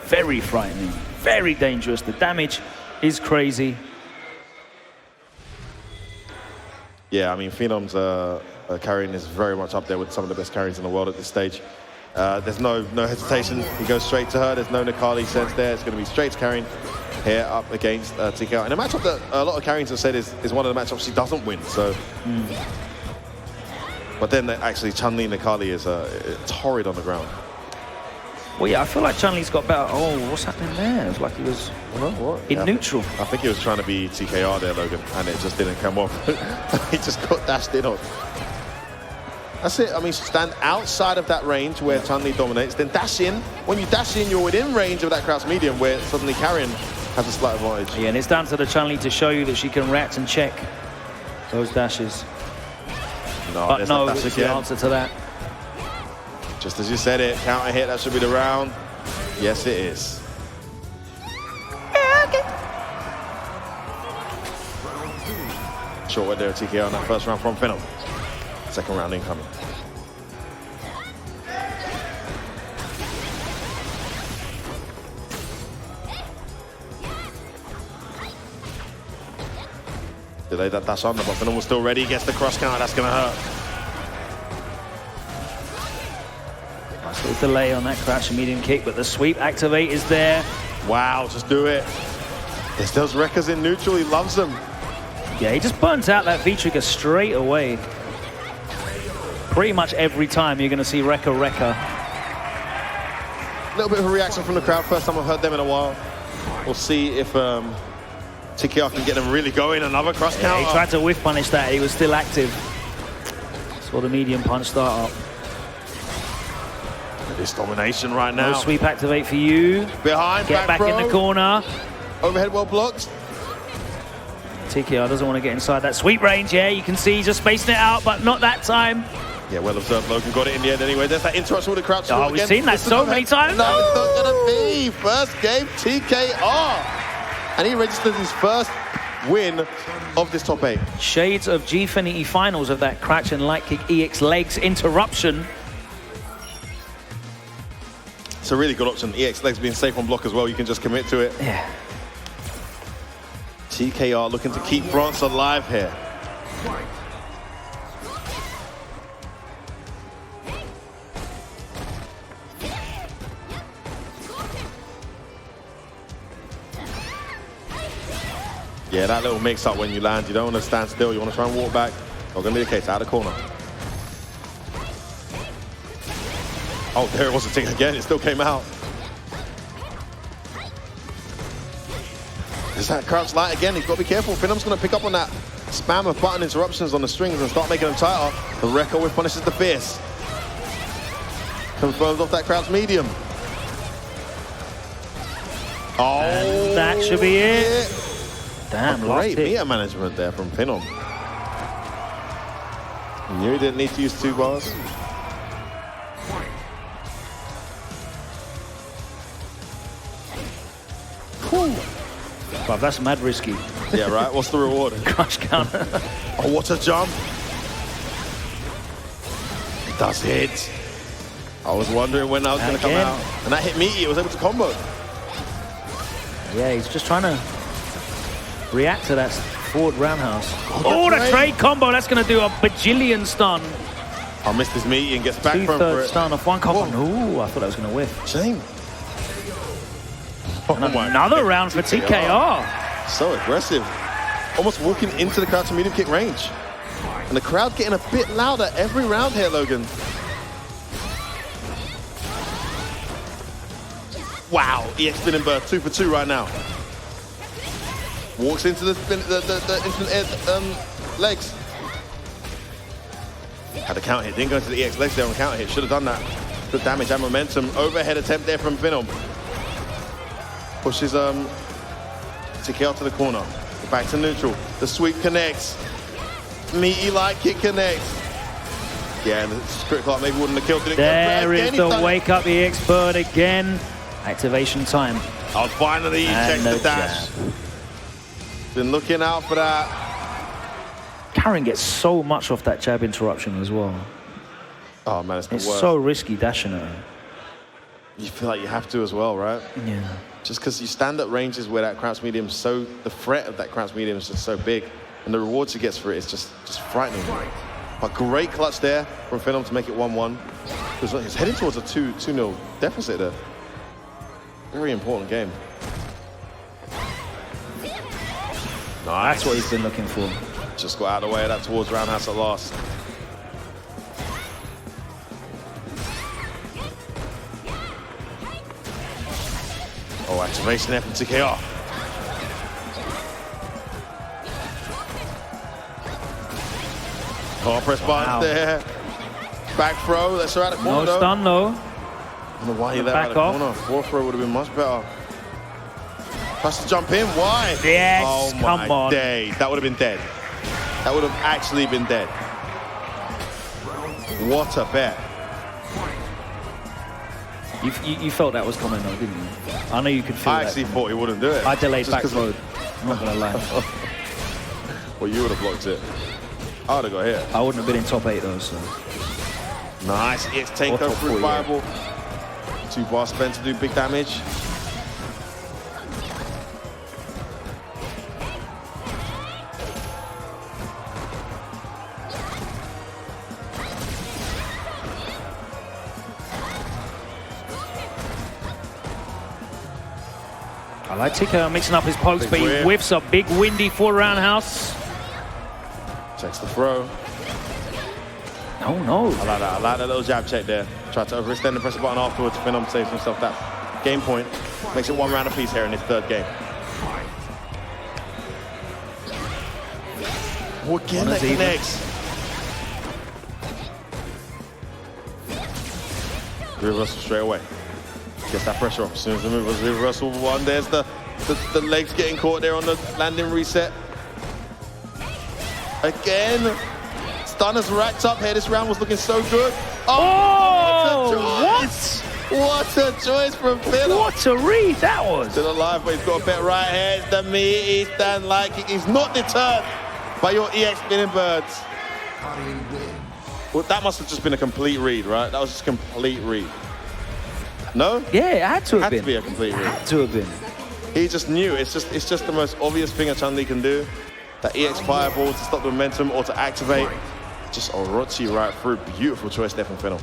very frightening, very dangerous. The damage is crazy. Yeah, I mean, Phenom's Karin is very much up there with some of the best Karins in the world at this stage. There's no hesitation. He goes straight to her. There's no Nikali sense there. It's going to be straight to Karin. here up against TKR. In a matchup that a lot of Karins have said is one of the matchups she doesn't win, so... But then actually Chun-Li Nakali is torrid on the ground. Well, yeah, I feel like Chun-Li's got better. Oh, what's happening there? It was like he was in neutral. I think he was trying to be TKR there, Logan, and it just didn't come off. He just got dashed in on. That's it. I mean, stand outside of that range where Chun-Li dominates, then dash in. When you dash in, you're within range of that crouch medium where suddenly Karin has a slight advantage. Yeah, and it's down to the Chun-Li to show you that she can react and check those dashes. No, but no, it's the answer to that. Just as you said it, counter hit, that should be the round. Yes, it is. Short word there, TKO on that first round from Phenom. Second round incoming. Delayed that dash under, but Phenom was still ready. Gets the cross counter, that's gonna hurt. Nice little delay on that crouch and medium kick, but the sweep activate is there. Wow, just do it. There's those wreckers in neutral, he loves them. Yeah, he just burnt out that V-trigger straight away. Pretty much every time you're going to see Wrecker. A little bit of a reaction from the crowd. First time I've heard them in a while. We'll see if TKR can get them really going. Another cross counter. He tried to whiff punish that. He was still active. Saw the medium punch start up. This domination right now. No sweep activate for you. Behind, get back in the corner. Overhead well blocked. TKR doesn't want to get inside that sweep range. Yeah, you can see he's just spacing it out, but not that time. Yeah, well observed. Logan got it in the end anyway. There's that interruption with the crouch. Oh, we've seen that so many times. No, it's not going to be. First game, TKR. And he registered his first win of this top 8. Shades of Gfinity finals of that crouch and light kick EX legs interruption. It's a really good option. EX legs being safe on block as well. You can just commit to it. Yeah. TKR looking to keep France alive here. Yeah, that little mix-up when you land, you don't want to stand still, you want to try and walk back. Not going to be the case, out of the corner. Oh, there it was a tick again, it still came out. There's that crouch light again, he's got to be careful. Phenom's going to pick up on that spam of button interruptions on the strings and start making them tighter. The Wrecker with punishes the fierce. Confirms off that crouch medium. Oh, and that should be it. Damn, great meter management there from Phenom. Knew he didn't need to use 2 bars. Whew. But that's mad risky. Yeah, right. What's the reward? Crush counter. Oh, what a jump. It does hit. I was wondering when that was going to come out. And that hit Miki. It was able to combo. Yeah, he's just trying to react to that forward roundhouse. Oh, the trade combo. That's going to do a bajillion stun. I missed his Miki and gets back from it. 2/3 stun off one combo. Ooh, I thought I was going to whiff. Shame. And another round for TKR. So aggressive. Almost walking into the crouch and medium kick range. And the crowd getting a bit louder every round here, Logan. Wow, EX spinning bird, 2 for 2 right now. Walks into the instant air legs. Had a counter hit, didn't go into the EX legs there on counter hit. Should have done that. Good damage and momentum. Overhead attempt there from Phenom. Pushes TKR to the corner. Back to neutral. The sweep connects. Meaty light kick connects. Yeah, and the critical art maybe wouldn't have killed it. There is the wake up EX bird again. Activation time. Oh, finally he checked the dash. Been looking out for that. Karin gets so much off that jab interruption as well. Oh man, it's so risky dashing her. You feel like you have to as well, right? Yeah. Just because you stand at ranges where that crouch medium is so, the threat of that crouch medium is just so big, and the reward she gets for it is just frightening. But great clutch there from Phenom to make it 1-1. He's heading towards a 2-0 deficit there. Very important game. That's what he's been looking for. Just got out of the way of that towards roundhouse at last. Oh, activation there from TKR. Car press button there. Back throw, let's her out of the corner. No stun though. I don't know why he let her out of the corner. Forward throw would have been much better. Has to jump in, why? Yes, oh come on. Days. That would have been dead. That would have actually been dead. What a bet. You felt that was coming though, didn't you? I know you could feel I actually thought he wouldn't do it. I delayed back road. I'm not gonna lie. Well, you would have blocked it. I would have got hit. I wouldn't have been in top 8 though, so. Nice, it's takeover through Bible. 2 bar spent to do big damage. I like TKO mixing up his pokes, but he whiffs a big windy 4 roundhouse. Checks the throw. Oh no. I like that. I like that little jab check there. Try to overextend and press the button afterwards. Phenom saves himself that game point. Makes it 1 round apiece here in his 3rd game. Oh, again, that connects. Reversal straight away. Gets that pressure off as soon as the move was reversal 1. There's the legs getting caught there on the landing reset. Again. Stunners racked up here. This round was looking so good. Oh, what a choice from Phenom. What a read that was. Still alive, but he's got a bet right here. It's the meaty stand like it. He's not deterred by your EX spinning birds. Well, that must have just been a complete read, right? That was just a complete read. No? Yeah, it had to have been. Had to be a complete read. Had to have been. He just knew. It's just the most obvious thing a Chun-Li can do. That EX fireball to stop the momentum or to activate. Just Orochi right through. Beautiful choice there from Phenom.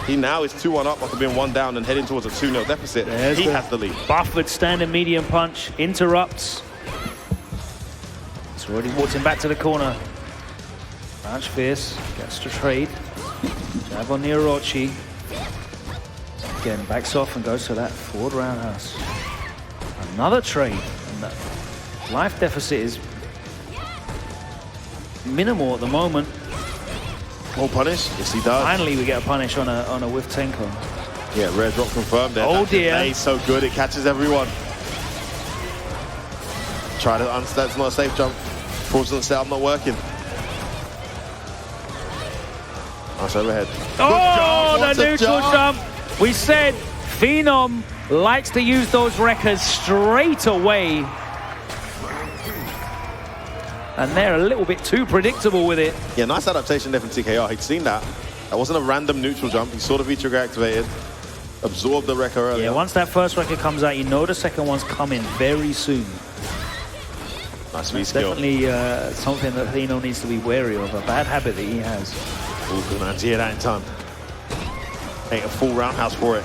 He now is 2-1 up after being 1 down and heading towards a 2-0 deficit. He has the lead. Buffered standing medium punch, interrupts. It's already walked him back to the corner. Crouch fierce, gets to trade. Jab on the Orochi. Again, backs off and goes to that forward roundhouse. Another trade. And the life deficit is minimal at the moment. More punish? Yes, he does. Finally, we get a punish on a whiff Tenko. Yeah, rare drop confirmed there. Oh dear. He's so good, it catches everyone. Try to that's not a safe jump. Fraudulent setup not working. Nice overhead. Oh, the neutral jump. We said Phenom likes to use those records straight away. And they're a little bit too predictable with it. Yeah, nice adaptation there from TKR. He'd seen that. That wasn't a random neutral jump. He saw the V-trigger activated, absorbed the record earlier. Yeah, once that first record comes out, you know the second one's coming very soon. Nice V-skill. Definitely something that Phenom needs to be wary of, a bad habit that he has. Oh, good idea that in time. Ain't a full roundhouse for it.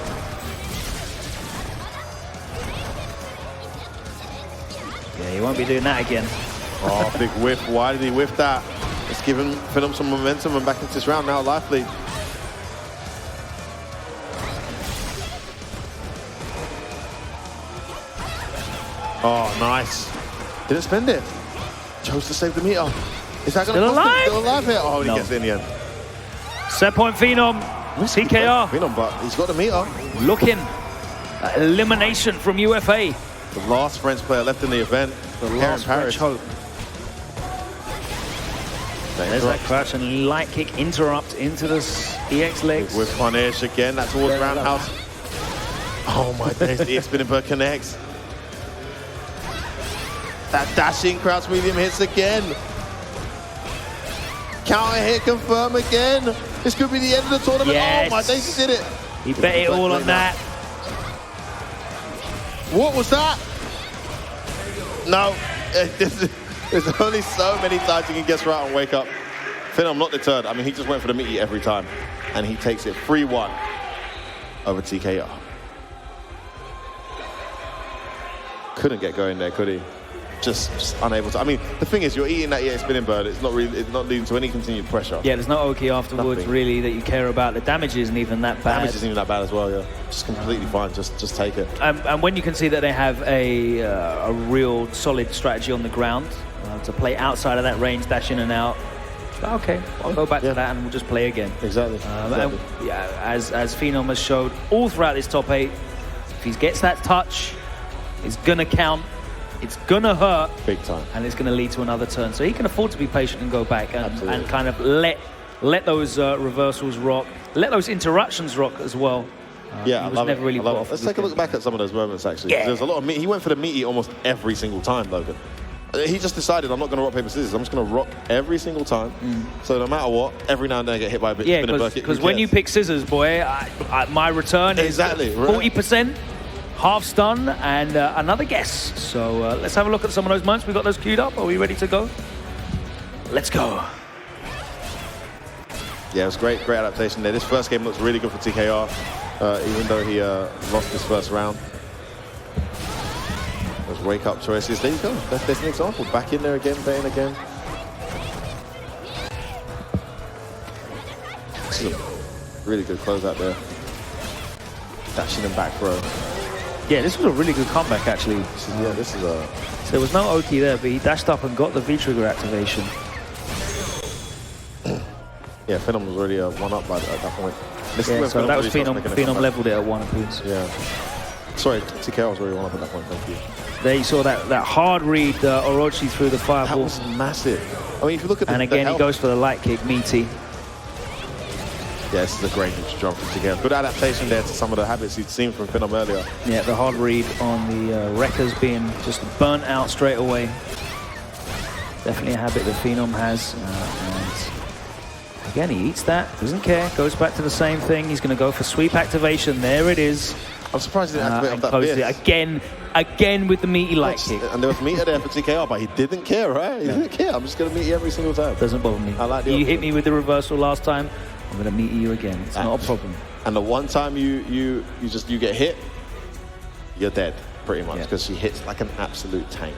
Yeah, he won't be doing that again. Oh, big whiff. Why did he whiff that? It's given Phenom some momentum and back into this round now, life lead. Oh, nice. Didn't spend it. Chose to save the meter. Is that going to cost him? Still alive here? Oh, he gets it in the end. Set point Phenom. TKR. Phenom, but he's got the meter. Looking at elimination from UFA. The last French player left in the event. The last French hope. There's that crouch and light kick interrupt into the EX legs. With punish again, that's towards roundhouse. Oh my days, the EX spinning bird connects. That dashing crouch medium hits again. Counter hit confirm again. This could be the end of the tournament. Yes. Oh my days, he did it. He bet it all on that. What was that? No, there's only so many times you can guess right and wake up. Phenom not deterred. I mean, he just went for the meaty every time. And he takes it 3-1 over TKR. Couldn't get going there, could he? just unable to. I mean, the thing is, you're eating that spinning bird. It's not leading to any continued pressure. Yeah, there's no Oki afterwards, Nothing. really, that you care about. The damage isn't even that bad. Damage isn't even that bad as well, yeah. Just completely fine. Just take it. And when you can see that they have a real solid strategy on the ground to play outside of that range, dash in and out. Okay, I'll go back to that and we'll just play again. Exactly. And, yeah, as Phenom has showed all throughout this top 8, if he gets that touch, it's gonna count. It's gonna hurt, big time, and it's gonna lead to another turn. So he can afford to be patient and go back and kind of let those reversals rock, let those interruptions rock as well. Yeah, I love it. Really Let's take a look back at some of those moments actually. Yeah. There's a lot of he went for the meaty almost every single time, Logan. He just decided, I'm not going to rock, paper, scissors. I'm just going to rock every single time. So no matter what, every now and then I get hit by a bit. Yeah, because when you pick scissors, boy, my return is 40%. Half stun and another guess. So let's have a look at some of those moments. We've got those queued up. Are we ready to go? Let's go. Yeah, it was great adaptation there. This first game looks really good for TKR, even though he lost his first round. Those wake-up choices. There you go. There's an example. Back in there again, betting again. This is a really good closeout there. Dashing him back row. Yeah, this was a really good comeback, actually. This is a... So there was no Oki there, but he dashed up and got the V-trigger activation. Yeah, Phenom was already one up at that point. So that was Phenom leveled it at 1 apiece. Yeah. Sorry, TKR was already one up at that point, thank you. There you saw that hard read Orochi through the fireball. That was massive. I mean, if you look at and again, he goes for the light kick, meaty. Yeah, this is a great neutral jump from TKR. Good adaptation there to some of the habits you'd seen from Phenom earlier. Yeah, the hard read on the wreckers being just burnt out straight away. Definitely a habit that Phenom has. And again, he eats that, doesn't care, goes back to the same thing. He's going to go for sweep activation. There it is. I'm surprised he didn't activate off that again with the meaty light kick. And there was meter there for TKR, but he didn't care, right? He didn't care. I'm just going to meet you every single time. Doesn't bother me. I like the You hit me with the reversal last time, I'm going to meet you again. It's not a problem. And the one time you get hit, you're dead, pretty much, because she hits like an absolute tank.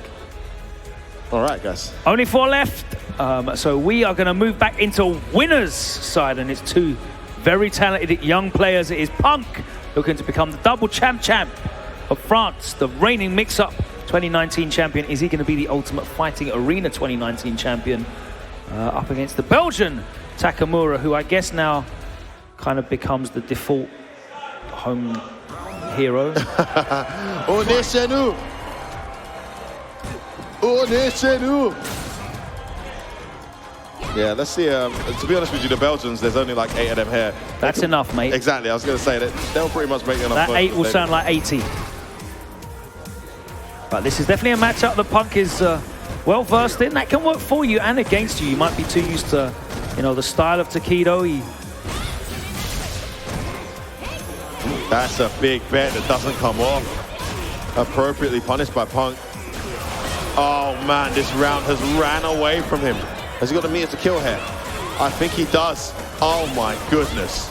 All right, guys. Only 4 left. So we are going to move back into winners' side, and it's 2 very talented young players. It is Punk, looking to become the double champ of France, the reigning mix-up 2019 champion. Is he going to be the Ultimate Fighting Arena 2019 champion? Up against the Belgian Takamura, who I guess now kind of becomes the default home hero. On est chez nous. On est chez nous. Yeah, let's see. To be honest with you, the Belgians, there's only like 8 of them here. That's enough, mate. Exactly. I was going to say that they'll pretty much make enough. That 8 will sound like 80. But this is definitely a matchup that Punk is well versed in. That can work for you and against you. You might be too used to, the style of Takido. That's a big bet that doesn't come off. Appropriately punished by Punk. Oh man, this round has ran away from him. Has he got the meters to kill here? I think he does. Oh my goodness.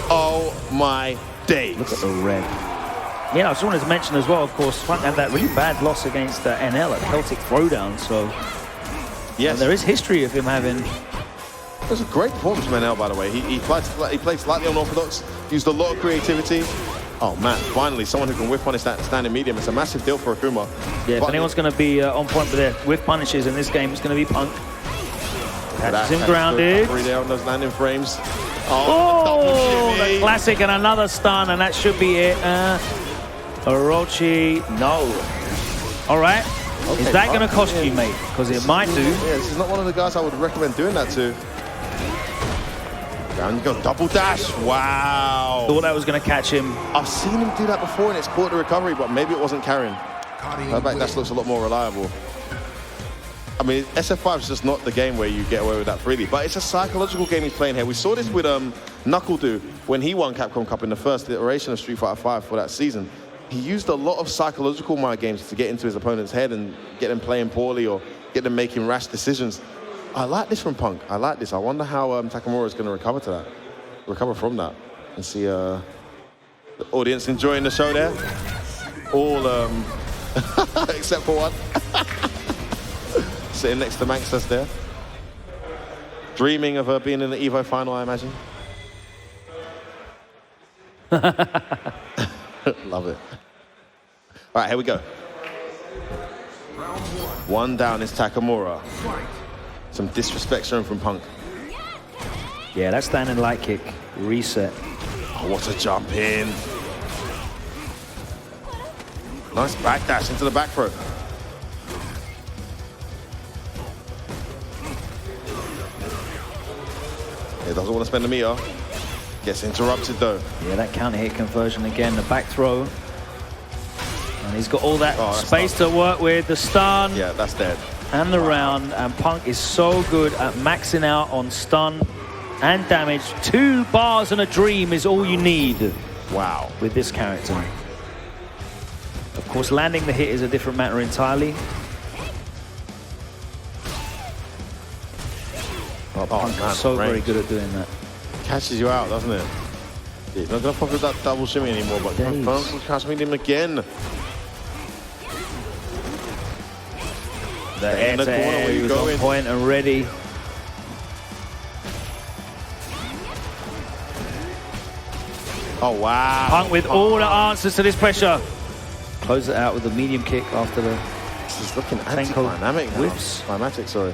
Oh my days. Look at the red. Yeah, I just wanted to mention as well, of course, Punk had that really bad loss against NL at Celtic Throwdown, so yes, there is history of him having... It was a great performance from NL, by the way. He played slightly unorthodox, used a lot of creativity. Oh man, finally someone who can whiff punish that standing medium. It's a massive deal for Akuma. Yeah, if anyone's going to be on point with their whiff punishes in this game, it's going to be Punk. Catches him grounded. There on those landing frames. Oh, the classic and another stun, and that should be it. Orochi, no. All right. Okay, is that going to cost you, mate? Because it might do. Yeah, this is not one of the guys I would recommend doing that to. Down you go, double dash. Wow. Thought that was going to catch him. I've seen him do that before, and it's caught the recovery, but maybe it wasn't Karin. Her back dash looks a lot more reliable. I mean, SF5 is just not the game where you get away with that freely, but it's a psychological game he's playing here. We saw this with Knuckle do when he won Capcom Cup in the first iteration of Street Fighter V for that season. He used a lot of psychological mind games to get into his opponent's head and get them playing poorly or get them making rash decisions. I like this from Punk. I like this. I wonder how Takamura is going to recover from that, and see the audience enjoying the show there. All except for one. sitting next to Manxus there. Dreaming of being in the EVO final, I imagine. Love it. All right, here we go. One down is Takamura. Some disrespect shown from Punk. Yeah, that standing light kick. Reset. Oh, what a jump in. Nice backdash into the back throw. He doesn't want to spend the meter. Gets interrupted though. Yeah, that counter hit conversion again, the back throw. And he's got all that space to work with, the stun. Yeah, that's dead. And the round, and Punk is so good at maxing out on stun and damage. 2 bars and a dream is all you need. Wow. With this character. Of course, landing the hit is a different matter entirely. Punk is so very good at doing that. Catches you out, doesn't it? He's not going to fuck with that double shimmy anymore, but Punk will catch him again. The air he was on point and ready. Oh, wow. Punk with all the answers to this pressure. Close it out with a medium kick after the... This is looking anti-climatic now. Whiffs. Climatic, sorry.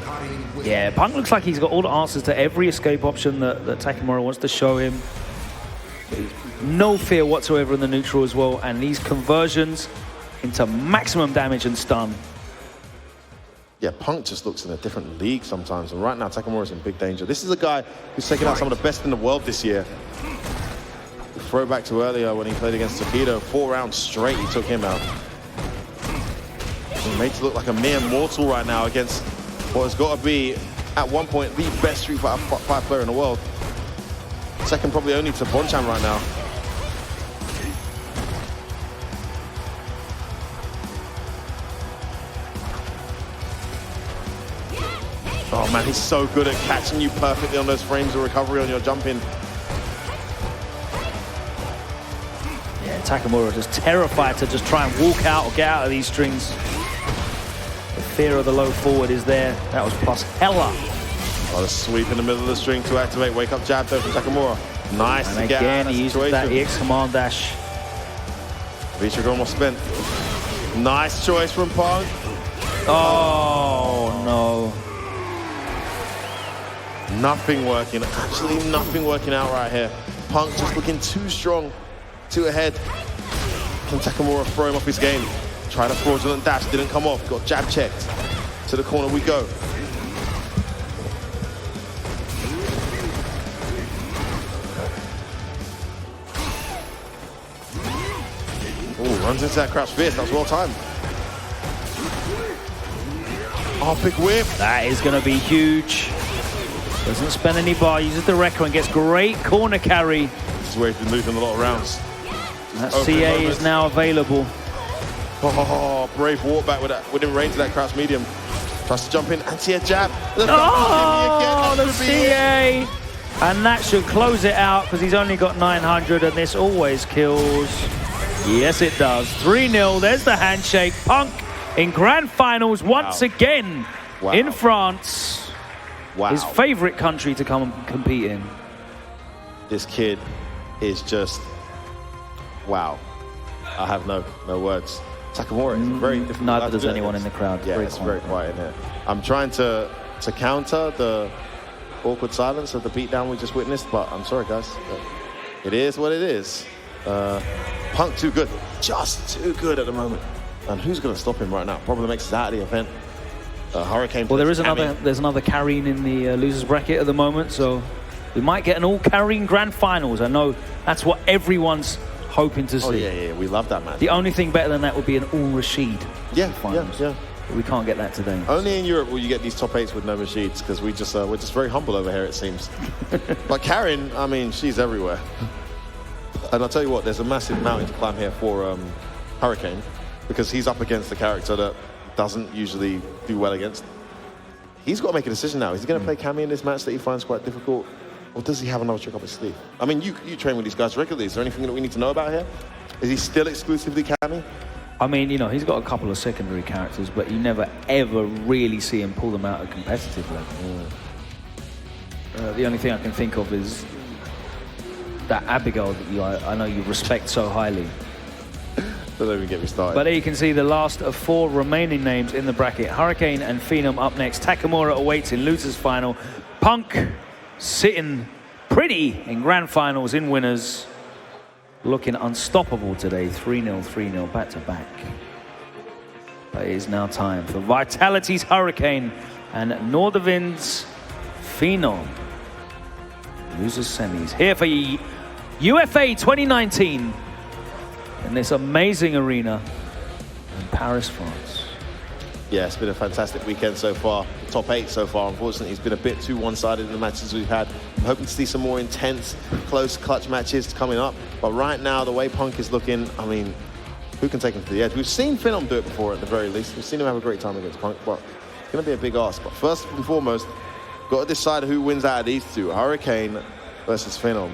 Yeah, Punk looks like he's got all the answers to every escape option that Takamura wants to show him. No fear whatsoever in the neutral as well, and these conversions into maximum damage and stun. Yeah, Punk just looks in a different league sometimes, and right now Takamura's in big danger. This is a guy who's taken out some of the best in the world this year. Throwback to earlier when he played against Takedo, 4 rounds straight he took him out. He's made to look like a mere mortal right now against what has got to be, at one point, the best Street Fighter 5 player in the world. Second probably only to Bonchan right now. Oh man, he's so good at catching you perfectly on those frames of recovery on your jumping. Yeah, Takamura just terrified to just try and walk out or get out of these strings. The fear of the low forward is there. That was plus hella. Oh, the sweep in the middle of the string to activate wake up jab though from Takamura. Nice and to get out again, of he uses that EX command dash. V-trigger almost spent. Nice choice from Punk. Oh no. Nothing working, actually nothing working out right here. Punk just looking too strong, too ahead. Can Takamura throw him off his game? Tried a fraudulent dash, didn't come off, got jab checked. To the corner we go. Oh, runs into that crap fist, that was well timed. Oh, big whip. That is going to be huge. Doesn't spend any bar, uses the wrecker and gets great corner carry. This is where he's been losing a lot of rounds. That CA is now available. Oh, brave walk back with that, within range of that crouch medium. Tries to jump in, anti-air jab. Oh, the CA! And that should close it out because he's only got 900 and this always kills. Yes, it does. 3-0, there's the handshake. Punk in grand finals once again in France. Wow. His favorite country to come and compete in. This kid is just, wow. I have no words. Takamura is very difficult. Neither does anyone in the crowd. Yeah, it's very quiet in here. I'm trying to counter the awkward silence of the beatdown we just witnessed, but I'm sorry, guys. It is what it is. Punk too good. Just too good at the moment. And who's going to stop him right now? Problem X is out of the event. Hurricane. Well, there's another Karin in the losers bracket at the moment, so we might get an all Karin grand finals. I know that's what everyone's hoping to see. Oh yeah, we love that match. The only thing better than that would be an all Rashid. Yeah. But we can't get that today. Only in Europe will you get these top 8s with no Rashids, because we're just very humble over here, it seems. But Karin, I mean, she's everywhere. And I'll tell you what, there's a massive mountain to climb here for Hurricane, because he's up against the character that doesn't usually do well against. He's got to make a decision now. Is he going to play Cammy in this match that he finds quite difficult? Or does he have another trick up his sleeve? I mean, you train with these guys regularly. Is there anything that we need to know about here? Is he still exclusively Cammy? I mean, you know, he's got a couple of secondary characters, but you never ever really see him pull them out at competitive level. The only thing I can think of is that Abigail that I know you respect so highly. Don't even get me started. But there you can see the last of 4 remaining names in the bracket. Hurricane and Phenom up next. Takamura awaits in losers final. Punk sitting pretty in grand finals in winners. Looking unstoppable today. 3-0, 3-0, back to back. But it is now time for Vitality's Hurricane and Nordavin's Phenom. Losers semis. Here for UFA 2019 in this amazing arena in Paris, France. Yeah, it's been a fantastic weekend so far. Top 8 so far. Unfortunately, it's been a bit too one-sided in the matches we've had. I'm hoping to see some more intense, close clutch matches coming up. But right now, the way Punk is looking, I mean, who can take him to the edge? We've seen Phenom do it before at the very least. We've seen him have a great time against Punk, but it's going to be a big ask. But first and foremost, got to decide who wins out of these two. Hurricane versus Phenom.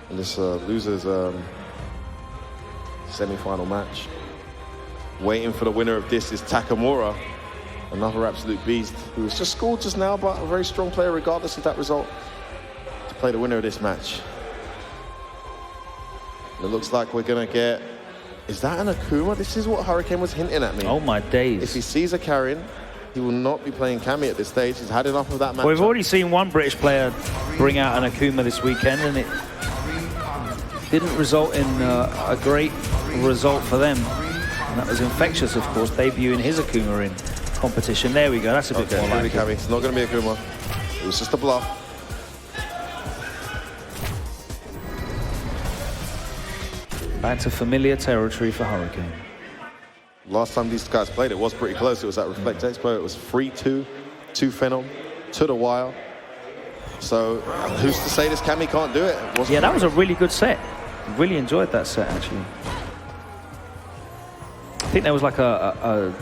And this losers semi-final match. Waiting for the winner of this is Takamura, another absolute beast who was just scored just now, but a very strong player regardless of that result, to play the winner of this match. And it looks like we're going to get... Is that an Akuma? This is what Hurricane was hinting at me. Oh my days. If he sees a Karin, he will not be playing Cammy at this stage. He's had enough of that match. Well, we've already seen one British player bring out an Akuma this weekend, and it didn't result in a great result for them. And that was Infectious, of course, debuting his Akuma in competition. There we go, that's a bit more like Cammy. It's not going to be Akuma. It was just a bluff. Back to familiar territory for Hurricane. Last time these guys played, it was pretty close. It was at Reflect Expo. It was 3-2 to Phenom, to the wire. So who's to say this Cammy can't do it? Yeah, that was a really good set. Really enjoyed that set, actually. I think there was like a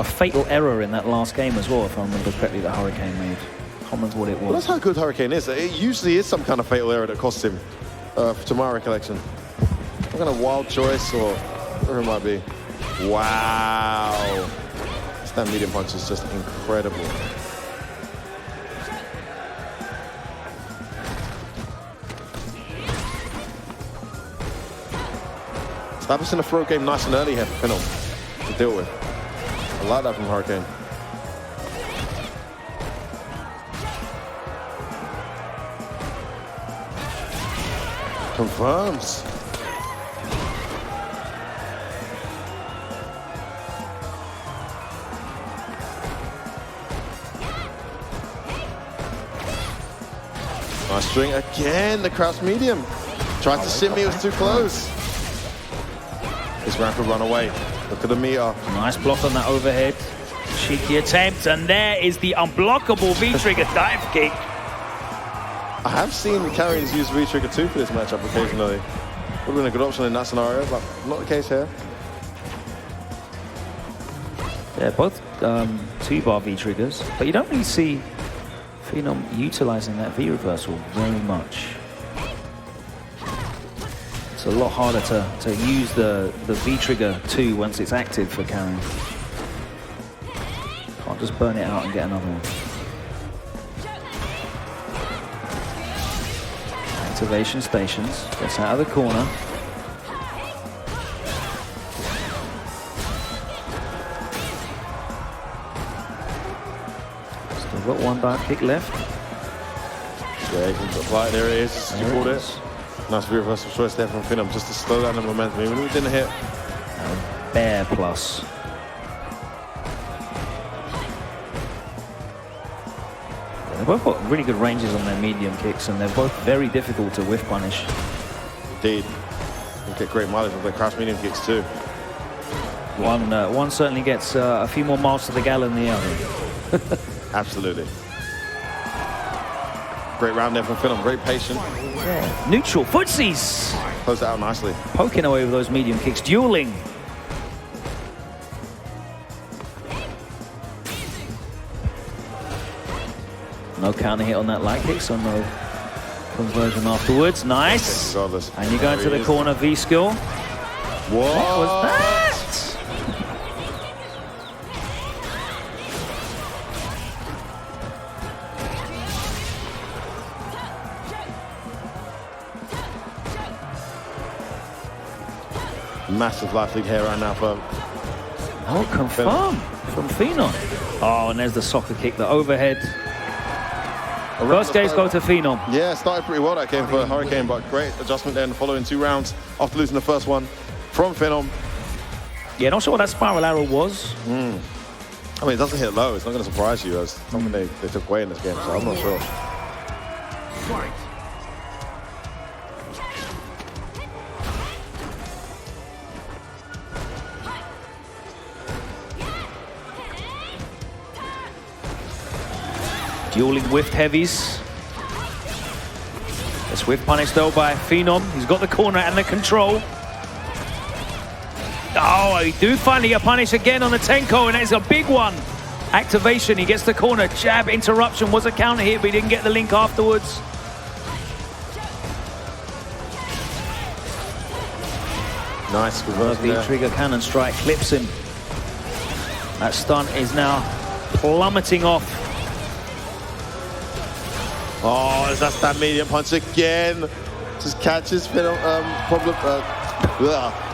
fatal error in that last game as well, if I remember correctly, that Hurricane made. I can't remember what it was. Well, that's how good Hurricane is. It usually is some kind of fatal error that costs him, to my recollection. Some kind of wild choice or whatever it might be. Wow. That medium punch is just incredible. Establishing a throw game nice and early here for Phenom to deal with. I like that from Hurricane. Confirms. Nice string again, the crouch medium. Tried to sit me, it was too close. This round could run away. Look at the meter. Nice block on that overhead. Cheeky attempt, and there is the unblockable V-trigger dive kick. I have seen Karin's use V-trigger 2 for this matchup occasionally. Would have been a good option in that scenario, but not the case here. Yeah, both 2-bar V-triggers, but you don't really see Phenom utilizing that V-reversal very much. It's a lot harder to use the V-trigger 2 once it's active for Karin. Can't just burn it out and get another one. Activation stations, gets out of the corner. Still got one dive kick left. Yeah, you can apply it. There it is. You called it. Nice reversal choice there from Phenom, just to slow down the momentum. Even if it didn't hit. Bear plus. They've both got really good ranges on their medium kicks, and they're both very difficult to whiff punish. Indeed. You get great mileage with their crouch medium kicks too. One certainly gets a few more miles to the gallon than the other. Absolutely. Great round there from Phenom, very patient. Yeah. Neutral footsies. Closed it out nicely. Poking away with those medium kicks, dueling. No counter hit on that light kick, so no conversion afterwards. Nice. Regardless. And you go into the corner, V-skill. What was that? Massive life lead here right now for... Oh, confirm from Phenom. Oh, and there's the soccer kick, the overhead. First gaze go to Phenom. Yeah, started pretty well that game for Hurricane, but great adjustment there in the following 2 rounds after losing the first one from Phenom. Yeah, not sure what that spiral arrow was. I mean, it doesn't hit low. It's not going to surprise you. It's something they took away in this game, so I'm not sure. Fight. Dueling whiffed heavies. It's whiff punish though by Phenom. He's got the corner and the control. Oh, he do finally get punished again on the Tenko, and it's a big one. Activation, he gets the corner. Jab interruption was a counter hit, but he didn't get the link afterwards. Nice reverse The there. trigger cannon strike clips him. That stunt is now plummeting off. Oh, that's that medium punch again. Just catches Phenom, problem.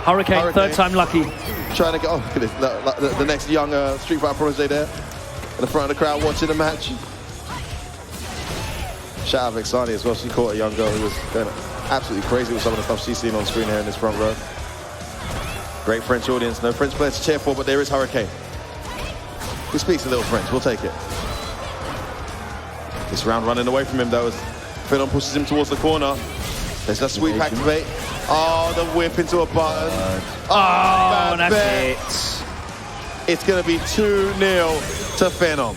Hurricane, third time lucky. Trying to get, oh, look at this, the next young Street Fighter protege there in the front of the crowd watching the match. Shout out Vexani as well. She caught a young girl who was going absolutely crazy with some of the stuff she's seen on screen here in this front row. Great French audience. No French players to cheer for, but there is Hurricane. Who speaks a little French? We'll take it. This round running away from him though as Phenom pushes him towards the corner. There's that sweep activate. Oh, the whip into a button. Oh, that's it. It's going to be 2-0 to Phenom.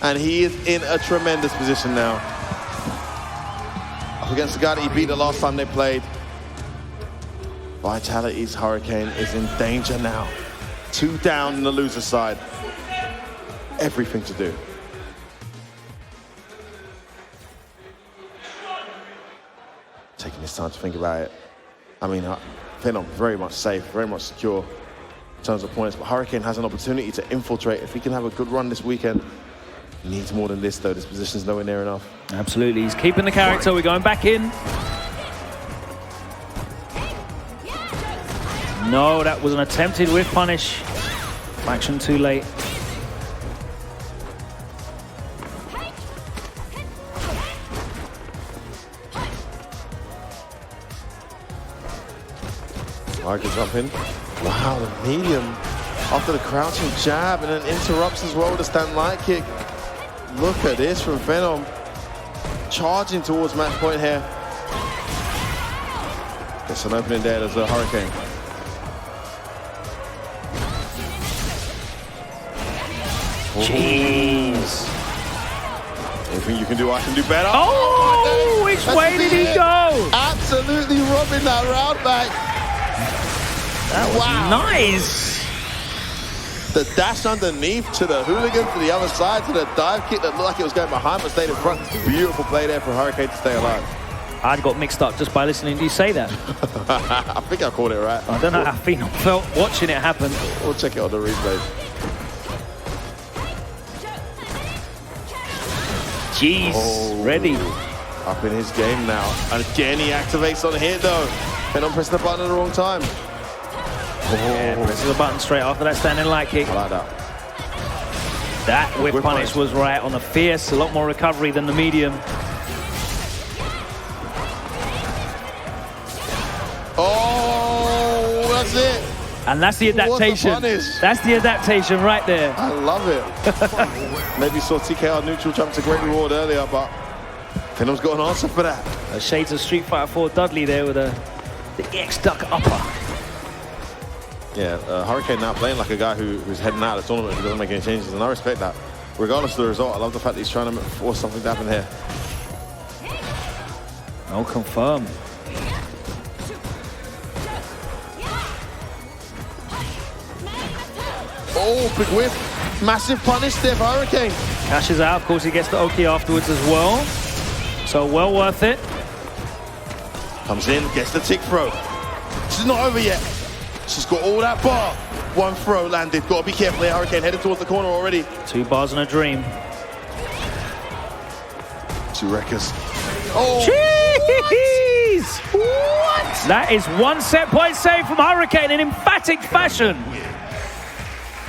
And he is in a tremendous position now. Up against the guy that he beat the last time they played. Vitality's Hurricane is in danger now. 2 down on the loser side. Everything to do. Taking his time to think about it. I mean, Phenom very much safe, very much secure in terms of points, but Hurricane has an opportunity to infiltrate. If he can have a good run this weekend, he needs more than this though. This position's nowhere near enough. Absolutely, he's keeping the character. We're going back in. No, that was an attempted whiff punish. Action too late. I can jump in. Wow, the medium after the crouching jab and then interrupts as well with a stand light kick. Look at this from Phenom. Charging towards match point here. Gets an opening there, there's a Hurricane. Jeez. Anything you can do, I can do better. Oh, which way did he go? Absolutely robbing that round back. That was nice. The dash underneath to the hooligan, to the other side, to the dive kick that looked like it was going behind but stayed in front. Beautiful play there for Hurricane to stay alive. I got mixed up just by listening to you say that. I think I called it right. I don't know how Phenom felt watching it happen. We'll check it on the replay. Jeez, ready. Up in his game now. And again, he activates on hit though. Phenom pressing the button at the wrong time. Yeah, presses the button straight after that standing light kick. I like that. That whip punish was right on the fierce. A lot more recovery than the medium. Oh, that's it. And that's the adaptation. That's the adaptation right there. I love it. Maybe saw TKR neutral jump to great reward earlier, but Phenom's got an answer for that. Shades of Street Fighter 4 Dudley there with the X-Duck upper. Yeah, Hurricane now playing like a guy who's heading out of the tournament who doesn't make any changes, and I respect that. Regardless of the result, I love the fact that he's trying to force something to happen here. No confirm. Oh, big whip. Massive punish there for Hurricane. Cashes out. Of course, he gets the Oki afterwards as well. So well worth it. Comes in, gets the tick throw. is not over yet. She's got all that bar. One throw landed. Got to be careful here. Hurricane headed towards the corner already. 2 bars and a dream. 2 wreckers. Oh! Jeez! What? That is 1 set point save from Hurricane in emphatic fashion.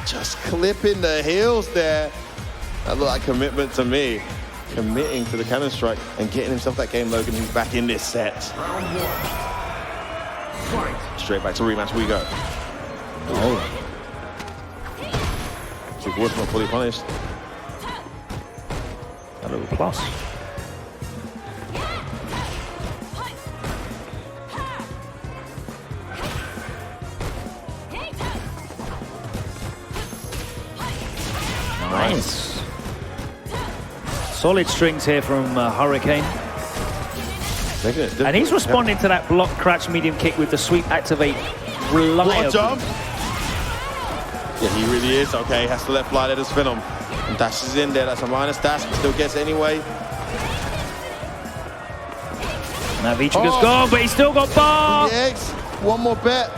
Just clipping the heels there. That looked like commitment to me. Committing to the cannon strike and getting himself that game, Logan. He's back in this set. Round 1. Fight. Straight back to rematch we go. Oh. Big Wolf not fully punished. A little plus. Nice. Solid strings here from Hurricane. And he's responding to that block crouch medium kick with the sweep activate. What a jump. Yeah, he really is. Okay, has to let fly. Let us Phenom. And dashes in there. That's a minus dash, but still gets it anyway. Now Vichiga's gone, but he's still got bar. Yes. One more bet.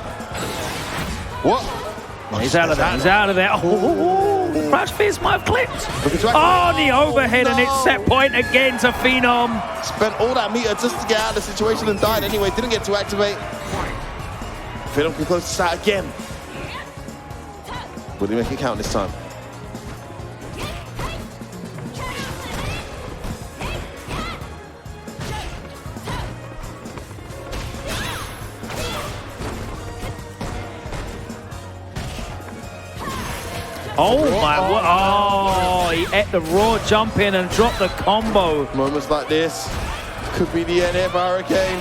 What? He's out of there. He's out of there. Oh, Crash Fierce might have clipped. Oh, the overhead, and it's set point again to Phenom. Spent all that meter just to get out of the situation and died anyway. Didn't get to activate. Phenom can close this out again. Will he make it count this time? Oh my, oh, he ate the raw jump in and dropped the combo. Moments like this could be the end here for Hurricane.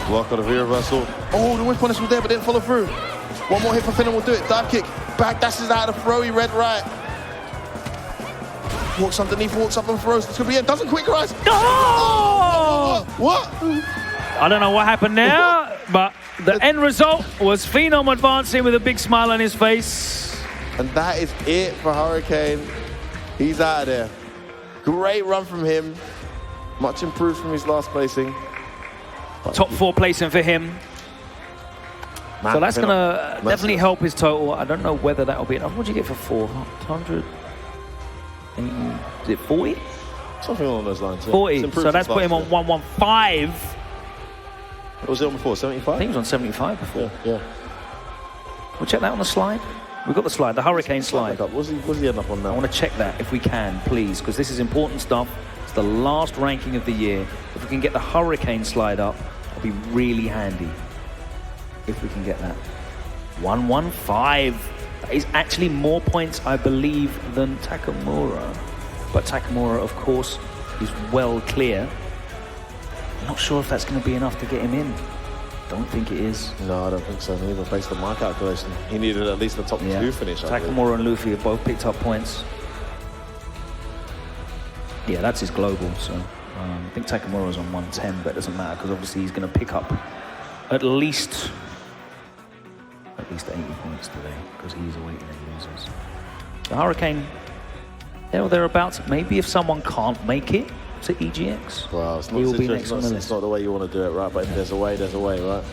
Block out of the reversal. Oh, the whip punish was there but didn't follow through. One more hit for Phenom will do it. Dive kick. Back dashes out of the throw. He read right. Walks underneath, walks up and throws. This could be it. Doesn't quick rise. Oh! What? I don't know what happened there, but the end result was Phenom advancing with a big smile on his face. And that is it for Hurricane. He's out of there. Great run from him. Much improved from his last placing. Top 4 placing for him. So that's going to definitely help his total. I don't know whether that will be enough. What did you get for 400? Is it 40? Something along those lines. Yeah. 40. So that's put him on 115. What was it on before? 75? I think he was on 75 before. Yeah. We'll check that on the slide. We've got the slide, the Hurricane slide. What's he end up on now? I want to check that if we can, please, because this is important stuff. It's the last ranking of the year. If we can get the Hurricane slide up, it'll be really handy. If we can get that. 115. That is actually more points, I believe, than Takamura. But Takamura, of course, is well clear. I'm not sure if that's going to be enough to get him in. Don't think it is. No, I don't think so. Neither based on my calculation. He needed at least the top 2 finish. Takamura and Luffy have both picked up points. Yeah, that's his global. So I think Takamura's on 110, but it doesn't matter because obviously he's going to pick up at least 80 points today because he's awaiting any losers. The Hurricane, there or thereabouts. Maybe if someone can't make it to EGX, well, it's not, he'll be next on the list. It's not the way you want to do it, right? But if there's a way, right?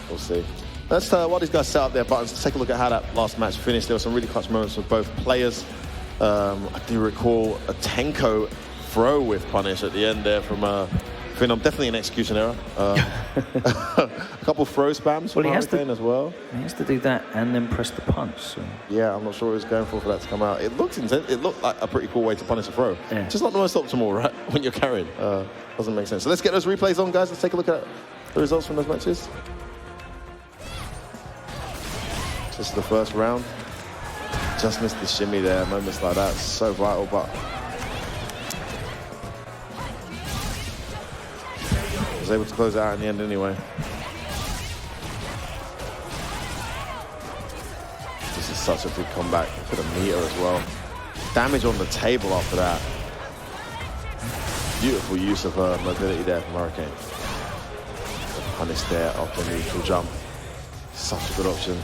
We'll see. Let's while these guys set up their buttons, let's take a look at how that last match finished. There were some really clutch moments for both players. I do recall a Tenko throw with punish at the end there from Phenom. Definitely an execution error. A couple throw spams from Hurricane as well. He has to do that and then press the punch. So. Yeah, I'm not sure what he was going for that to come out. It looked intense. It looked like a pretty cool way to punish a throw. Yeah. Just not the most optimal, right? When you're carrying. Doesn't make sense. So let's get those replays on, guys. Let's take a look at the results from those matches. Just the first round. Just missed the shimmy there. Moments like that, so vital, but was able to close it out in the end anyway. This is such a big comeback for the meter as well. Damage on the table after that. Beautiful use of mobility there from Hurricane. Punish there off the neutral jump. Such a good option.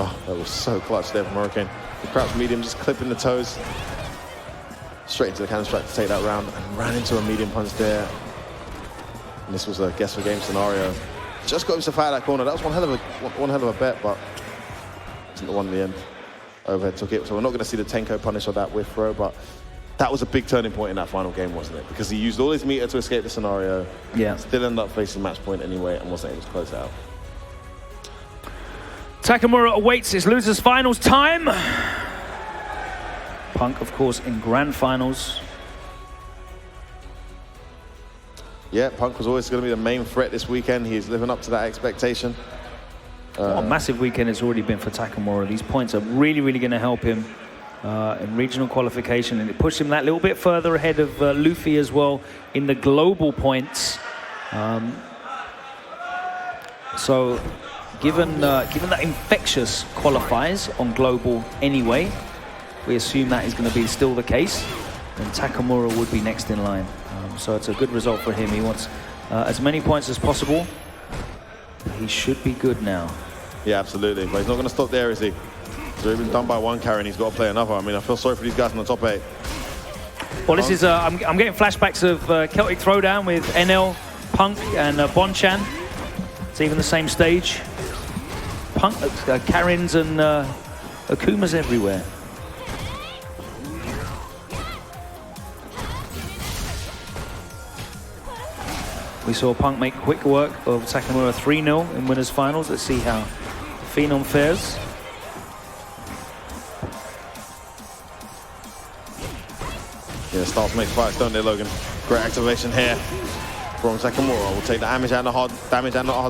Oh, that was so clutch there from Hurricane. The crouch medium just clipping the toes. Straight into the cannon strike to take that round and ran into a medium punch there. And this was a guess for game scenario. Just got him to fight that corner. That was one hell of a bet, but wasn't the one in the end. Overhead took it. So we're not going to see the Tenko punish or that whiff throw, but that was a big turning point in that final game, wasn't it? Because he used all his meter to escape the scenario. Yeah. Still ended up facing match point anyway and wasn't able to close it out. Takamura awaits his losers finals time. Punk, of course, in grand finals. Yeah, Punk was always going to be the main threat this weekend. He's living up to that expectation. What a massive weekend it's already been for Takamura. These points are really, really going to help him in regional qualification, and it pushed him that little bit further ahead of Luffy as well in the global points. So, given that Infectious qualifies on global anyway, we assume that is going to be still the case, and Takamura would be next in line. So it's a good result for him. He wants as many points as possible. He should be good now. Yeah, absolutely. But he's not going to stop there, is he? He's already been done by one Karin. He's got to play another. I mean, I feel sorry for these guys in the top 8. Well, this is I'm getting flashbacks of Celtic Throwdown with NL, Punk, and Bonchan. It's even the same stage. Punk, Karins, and Akuma's everywhere. We saw Punk make quick work of Takamura 3-0 in winners finals. Let's see how Phenom fares. Yeah, stars make fights, don't they, Logan? Great activation here from Takamura. We'll take the damage and the hard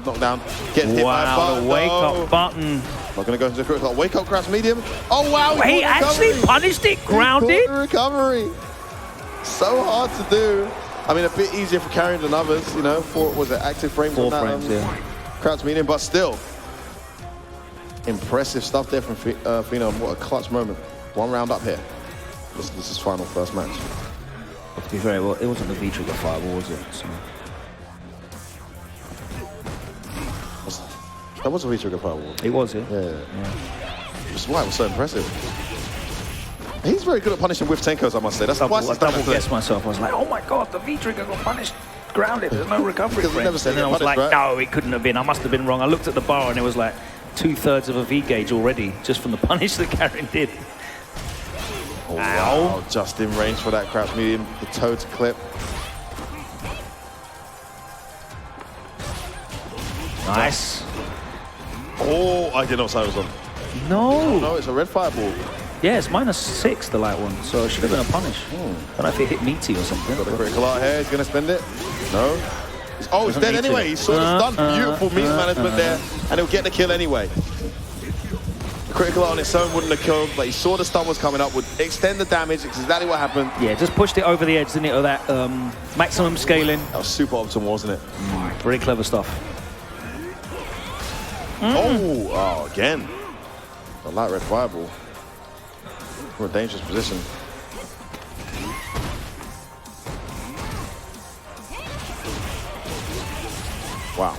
knockdown. Gets hit by a button. The wake-up button. Not going to go into the critical. Wake up crash medium. Oh, wow. He actually punished it, grounded. Recovery. So hard to do. I mean, a bit easier for Karin than others, you know. Was it active frames? 4 frames, yeah. Crouch medium, but still. Impressive stuff there from Phenom. What a clutch moment. 1 round up here. This is final first match. But to be fair, well, it wasn't the V-trigger fireball, was it? So. That was a V-trigger fireball. It was, yeah. Yeah. Which is why it was so impressive. He's very good at punishing with Tenkos, I must say. That's twice I double guessed myself. I was like, oh my god, the V-trigger got punished. Grounded, there's no recovery frame. Never said and then I was like, right? No, it couldn't have been. I must have been wrong. I looked at the bar and it was like 2/3 of a V-gauge already, just from the punish that Karin did. Oh, wow. Just in range for that crouch medium. The toe to clip. Nice. Oh, I didn't know Cyrus was on. No. No, it's a red fireball. Yeah, it's -6, the light one, so it should have been a punish. I don't know if it hit meaty or something. Got the critical out here. He's going to spend it. No. Oh, he's dead anyway. He saw the stun. Beautiful meat management there, and he'll get the kill anyway. The critical out on its own wouldn't have killed, but he saw the stun was coming up, would extend the damage. It's exactly what happened. Yeah, just pushed it over the edge, didn't it, of that maximum scaling. That was super optimal, wasn't it? Very clever stuff. Oh, again. A light red fireball. From a dangerous position. Wow.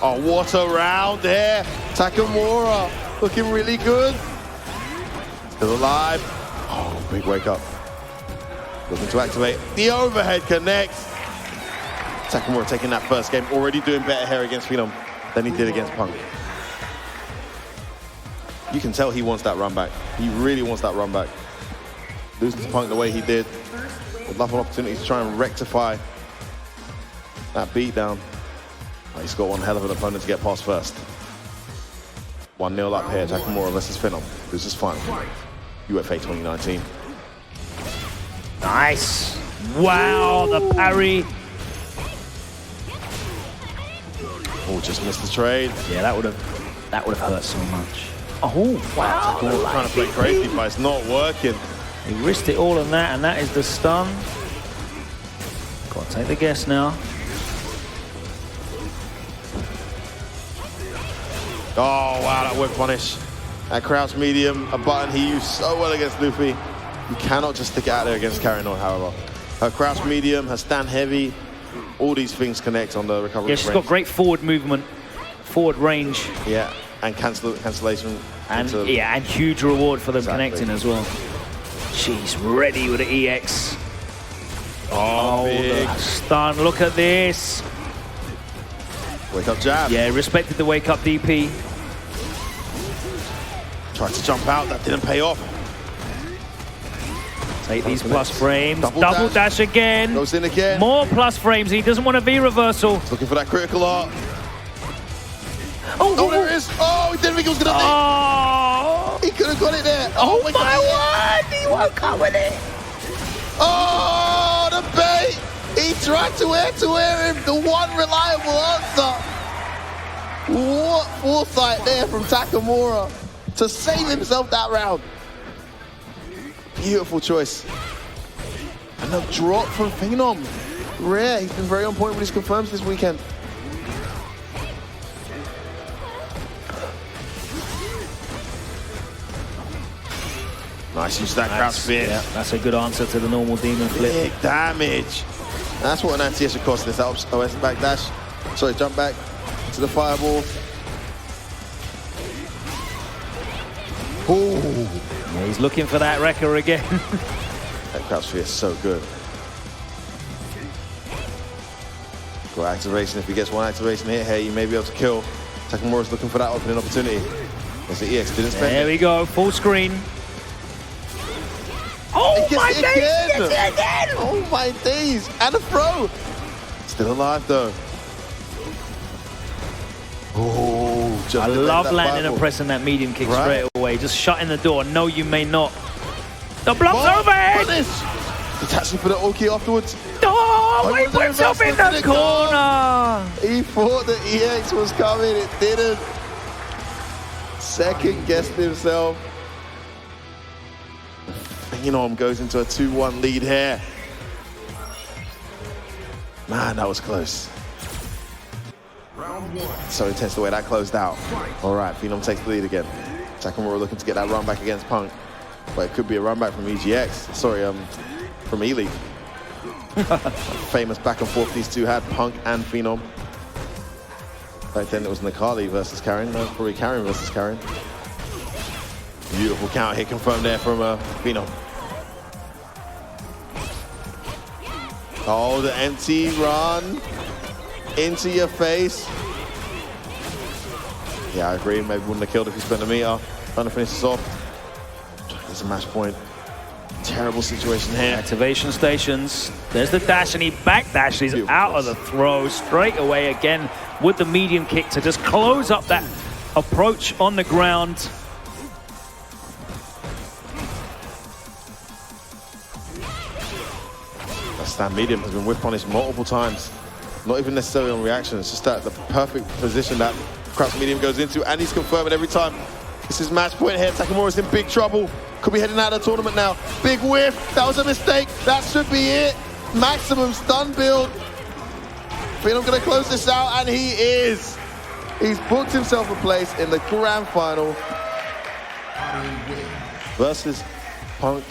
Oh, what a round here. Takamura looking really good. Still alive. Oh, big wake up. Looking to activate the overhead connect. Takamura taking that first game, already doing better here against Phenom than he did against Punk. You can tell he wants that run back. He really wants that run back. Losing to Punk the way he did. Would love an opportunity to try and rectify that beatdown. He's got one hell of an opponent to get past first. 1-0 up here, Takamura versus Phenom. This is final. UFA 2019. Nice. Wow, the parry. Oh, just missed the trade. Yeah, that would have hurt so much. Oh, wow. Takamura trying to play crazy, but it's not working. He risked it all on that, and that is the stun. Got to take the guess now. Oh, wow, that whip punish. That crouch medium, a button he used so well against Luffy. You cannot just stick it out there against Karin, however. Her crouch medium, her stand heavy, all these things connect on the recovery. Yeah, she's got great forward movement forward range. Yeah, and cancellation. And yeah, and huge reward for them connecting as well. She's ready with the EX. Oh, big the stun. Look at this. Wake up jab. Yeah, respected the wake up DP. Tried to jump out, that didn't pay off. Take these plus frames. Double dash again. Goes in again. More plus frames. He doesn't want a V reversal. He's looking for that critical art. Oh, there it is. Oh, he didn't think it was going to be. He could have got it there. Oh my word. He woke up with it. Oh, the bait. He tried to air him. The one reliable answer. What foresight there from Takamura to save himself that round. Beautiful choice. And a drop from Phenom. Rare. He's been very on point with his confirms this weekend. Nice use of that crouch fist. Yeah, that's a good answer to the normal demon flip. Big damage. That's what an anti-air should cost this. OS back dash. Sorry, jump back to the fireball. Ooh. Yeah, he's looking for that wrecker again. That crouch fist is so good. Got activation. If he gets one activation hit here, you may be able to kill. Takamura's looking for that opening opportunity. As the EX didn't spend There we go, full screen. Oh my days! Again! Oh my days! And a throw! Still alive though. Oh, just I love landing and pressing that medium kick straight away. Just shutting the door. No, you may not. The block's overhead! Detaching for the Oki afterwards. Oh, he puts himself in the corner! He thought the EX was coming, it didn't. Second guessed himself. Phenom goes into a 2-1 lead here. Man, that was close. Round one. So intense the way that closed out. All right, Phenom takes the lead again. Takamura looking to get that run back against Punk. But it could be a run back from EGX. Sorry, from Elite. Famous back and forth these two had, Punk and Phenom. Back then it was Nikali versus Karin. No, probably Karin versus Karin. Beautiful counter hit confirmed there from Phenom. Oh, the empty run into your face. Yeah, I agree. Maybe wouldn't have killed if he spent a meter trying to finish this off. There's a match point. Terrible situation here. Activation stations. There's the dash, and he backdashes out of the throw straight away again with the medium kick to just close up that approach on the ground. That stand medium has been whip punished multiple times. Not even necessarily on reaction. It's just that the perfect position that crouch medium goes into, and he's confirming every time. This is match point here. Takamura's in big trouble. Could be heading out of the tournament now. Big whiff. That was a mistake. That should be it. Maximum stun build. Phenom going to close this out, and he is. He's booked himself a place in the grand final versus Punk.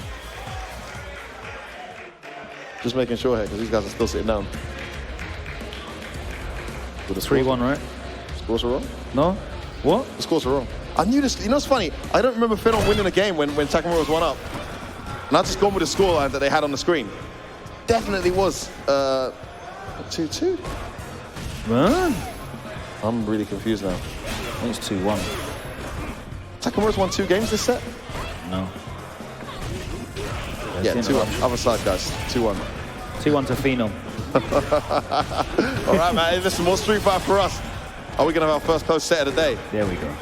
Just making sure here, because these guys are still sitting down. 3-1, right? Scores are wrong? No? What? The scores are wrong. I knew this. You know what's funny? I don't remember Phenom winning a game when Takamura was 1-up. And I've just gone with the scoreline that they had on the screen. Definitely was 2-2. Man. I'm really confused now. I think it's 2-1. Takamura's won 2 games this set? No. Yeah, 2-1. Other side, guys. 2-1. 2-1 to Phenom. All right, man. Listen, more Street Fighter for us. Are we going to have our first close set of the day? There we go.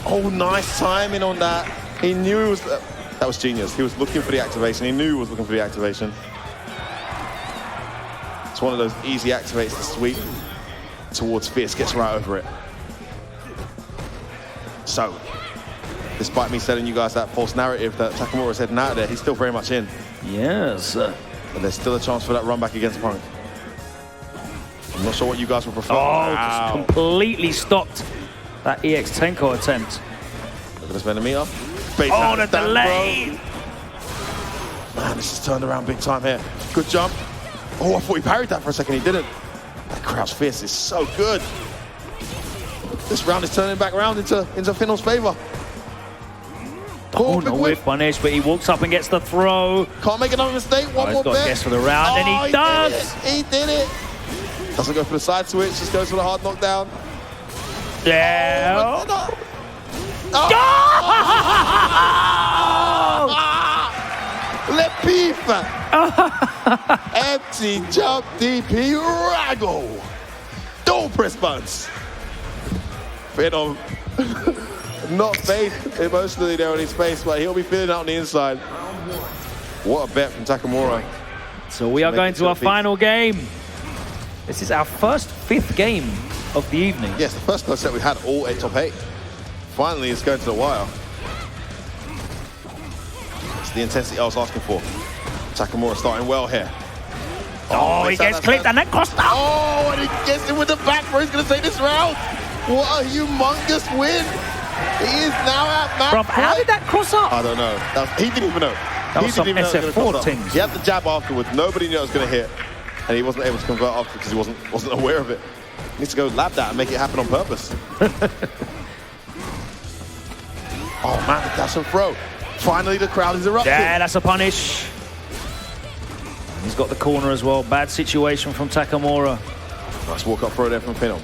Oh, nice timing on that. He knew it was... that was genius. He was looking for the activation. He knew he was looking for the activation. It's one of those easy activates to sweep towards Fierce. Gets right over it. So, despite me selling you guys that false narrative that Takamura is heading out of there, he's still very much in. Yes. But there's still a chance for that run back against Punk. I'm not sure what you guys would prefer. Oh, wow. Just completely stopped that EX Tenko attempt. Look at this meter. Oh, the delay! Man, this has turned around big time here. Good jump. Oh, I thought he parried that for a second. He didn't. That crouch fierce is so good. This round is turning back around into Phenom's favor. Oh, no whiff punish, but he walks up and gets the throw. Can't make another mistake. One more He's got bet. a guess for the round, and he does. He did it. Doesn't go for the side switch, just goes for the hard knockdown. Yeah. Le Pif! Empty jump DP Raggle! Don't press buttons! Phenom not faced emotionally there on his face, but he'll be feeling out on the inside. What a bet from Takamura. So we are going to our final game. This is our first 5th game of the evening. Yes, the first set we had all 8 top 8. Finally, it's going to the wire. It's the intensity I was asking for. Takamura starting well here. Oh, he gets clipped and then crossed up. Oh, and he gets him with the back throw. He's going to take this round. What a humongous win. He is now at match Bro, how did that cross up? I don't know. He didn't even know. That was some SFV things. He had the jab afterwards. Nobody knew it was going to hit. And he wasn't able to convert after because he wasn't aware of it. He needs to go lab that and make it happen on purpose. Oh man, the dash and throw. Finally, the crowd is erupting. Yeah, that's a punish. He's got the corner as well. Bad situation from Takamura. Nice walk up throw there from Phenom.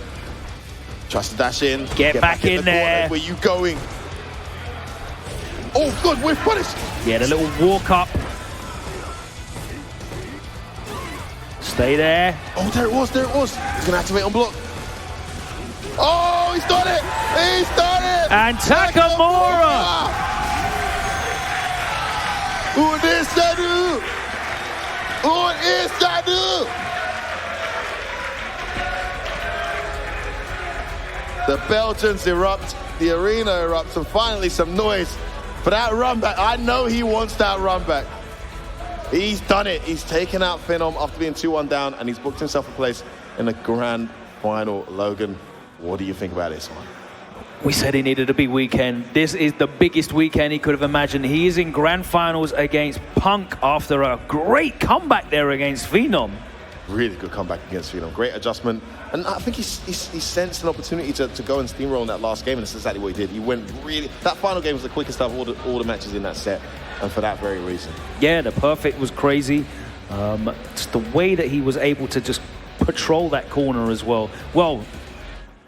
Tries to dash in. Get back in there. Where you going? Oh, good whiff punish. Yeah, the little walk up. Stay there. Oh, there it was, there it was. He's gonna activate on block. Oh, he's done it! He's done it! And Takamura! What is that? What is that? The Belgians erupt, the arena erupts, and finally some noise for that run back. I know he wants that run back. He's done it. He's taken out Phenom after being 2-1 down, and he's booked himself a place in the grand final. Logan, what do you think about this one? We said he needed a big weekend. This is the biggest weekend he could have imagined. He is in grand finals against Punk after a great comeback there against Phenom. Really good comeback against Phenom. Great adjustment. And I think he sensed an opportunity to go and steamroll in that last game, and that's exactly what he did. He went really... That final game was the quickest out of all the matches in that set, and for that very reason. Yeah, the perfect was crazy. Just the way that he was able to just patrol that corner as well. Well,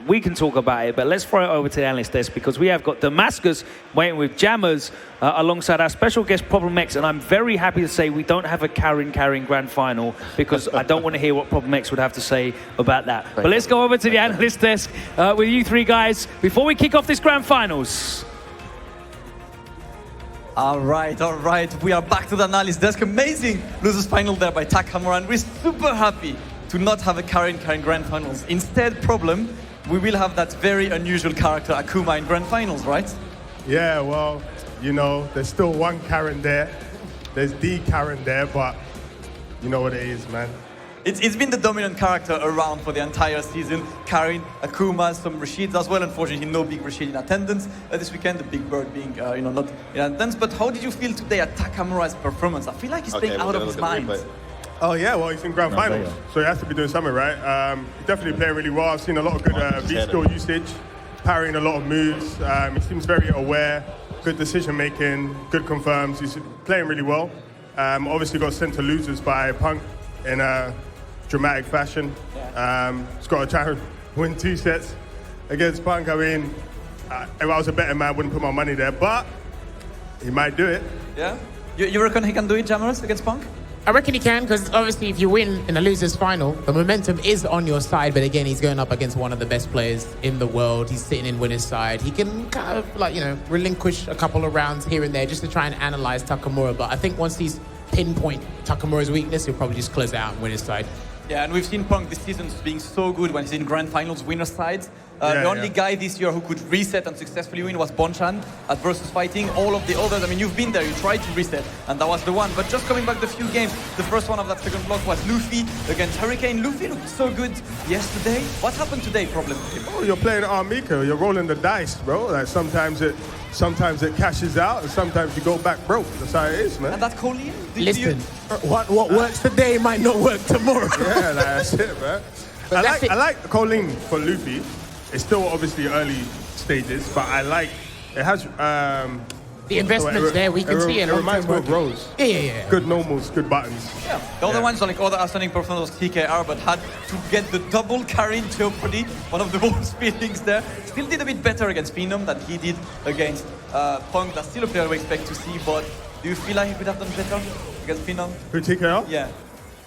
we can talk about it, but let's throw it over to the analyst desk because we have got Damascus waiting with Jammers alongside our special guest Problem X, and I'm very happy to say we don't have a Karin grand final because I don't want to hear what Problem X would have to say about that. But let's go over to the analyst desk with you three guys before we kick off this grand finals. All right. We are back to the analyst desk. Amazing losers final there by Takamura, and we're super happy to not have a Karin grand finals. Instead, Problem, we will have that very unusual character, Akuma, in grand finals, right? Yeah, well, you know, there's still one Karin there. There's the Karin there, but you know what it is, man. It's been the dominant character around for the entire season. Karin, Akuma, some Rashids as well. Unfortunately, no big Rashid in attendance this weekend. The big bird being, not in attendance. But how did you feel today at Takamura's performance? I feel like he's playing out of his mind. Oh yeah, well he's in grand finals, so he has to be doing something, right? He's definitely playing really well. I've seen a lot of good V-skill usage, parrying a lot of moves. He seems very aware, good decision making, good confirms. He's playing really well. Obviously got sent to losers by Punk in a dramatic fashion. He's got to try and win 2 sets against Punk. I mean, if I was a betting man, I wouldn't put my money there, but he might do it. Yeah? You reckon he can do it, Jammers, against Punk? I reckon he can, because obviously if you win in a loser's final, the momentum is on your side, but again, he's going up against one of the best players in the world. He's sitting in winner's side. He can kind of, relinquish a couple of rounds here and there just to try and analyze Takamura, but I think once he's pinpoint Takamura's weakness, he'll probably just close it out and win his side. Yeah, and we've seen Punk this season being so good when he's in grand finals winner's side. The only guy this year who could reset and successfully win was Bonchan at Versus Fighting. All of the others, I mean, you've been there, you tried to reset, and that was the one. But just coming back the few games, the first one of that second block was Luffy against Hurricane. Luffy looked so good yesterday. What happened today, Problem? Oh, you're playing Mika, you're rolling the dice, bro. Like sometimes it cashes out, and sometimes you go back broke. That's how it is, man. And that Colin? Listen, what works today might not work tomorrow. Yeah, that's it, man. I like Colin for Luffy. It's still obviously early stages, but I like it has The investment's there. We can see it. It reminds me of Rose. Yeah. Good normals, good buttons. Yeah. The other ones are like other outstanding performers TKR, but had to get the double Karin jeopardy. One of the worst feelings there. Still did a bit better against Phenom than he did against Punk. That's still a player we expect to see, but do you feel like he could have done better against Phenom? Who, TKR? Yeah.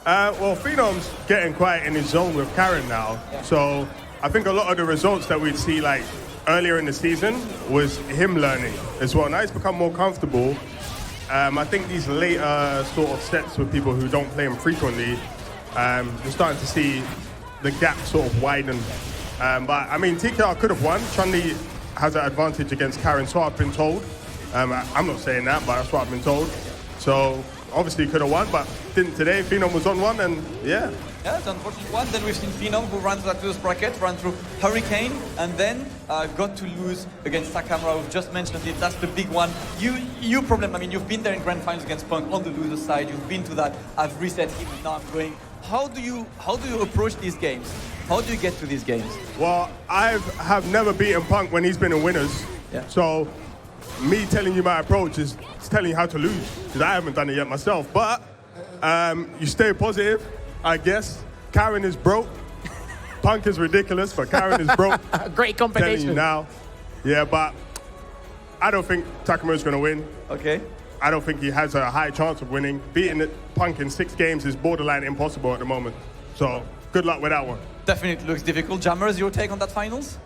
Well, Phenom's getting quite in his zone with Karin now. Yeah. So I think a lot of the results that we'd see like earlier in the season was him learning as well. Now he's become more comfortable. I think these later sort of sets with people who don't play him frequently, you're starting to see the gap sort of widen. But I mean, TKR could have won. Chun-Li has an advantage against Karin, so I've been told. I'm not saying that, but that's what I've been told. So obviously he could have won, but didn't today. Phenom was on one, and yeah. Yeah, it's unfortunate one. Then we've seen Phenom, who ran through that lose bracket, ran through Hurricane, and then got to lose against Takamura. We've just mentioned it. That's the big one. You problem. I mean, you've been there in grand finals against Punk on the loser side. You've been to that. I've reset him, and now I'm going. How do you approach these games? How do you get to these games? Well, I have never beaten Punk when he's been in winners. Yeah. So me telling you my approach is telling you how to lose, because I haven't done it yet myself. But you stay positive, I guess. Karin is broke. Punk is ridiculous, but Karin is broke. Great Telling combination. you now. Yeah, but I don't think Takamura's going to win. Okay. I don't think he has a high chance of winning. Beating Punk in 6 games is borderline impossible at the moment. So good luck with that one. Definitely looks difficult. Jammers, your take on that finals?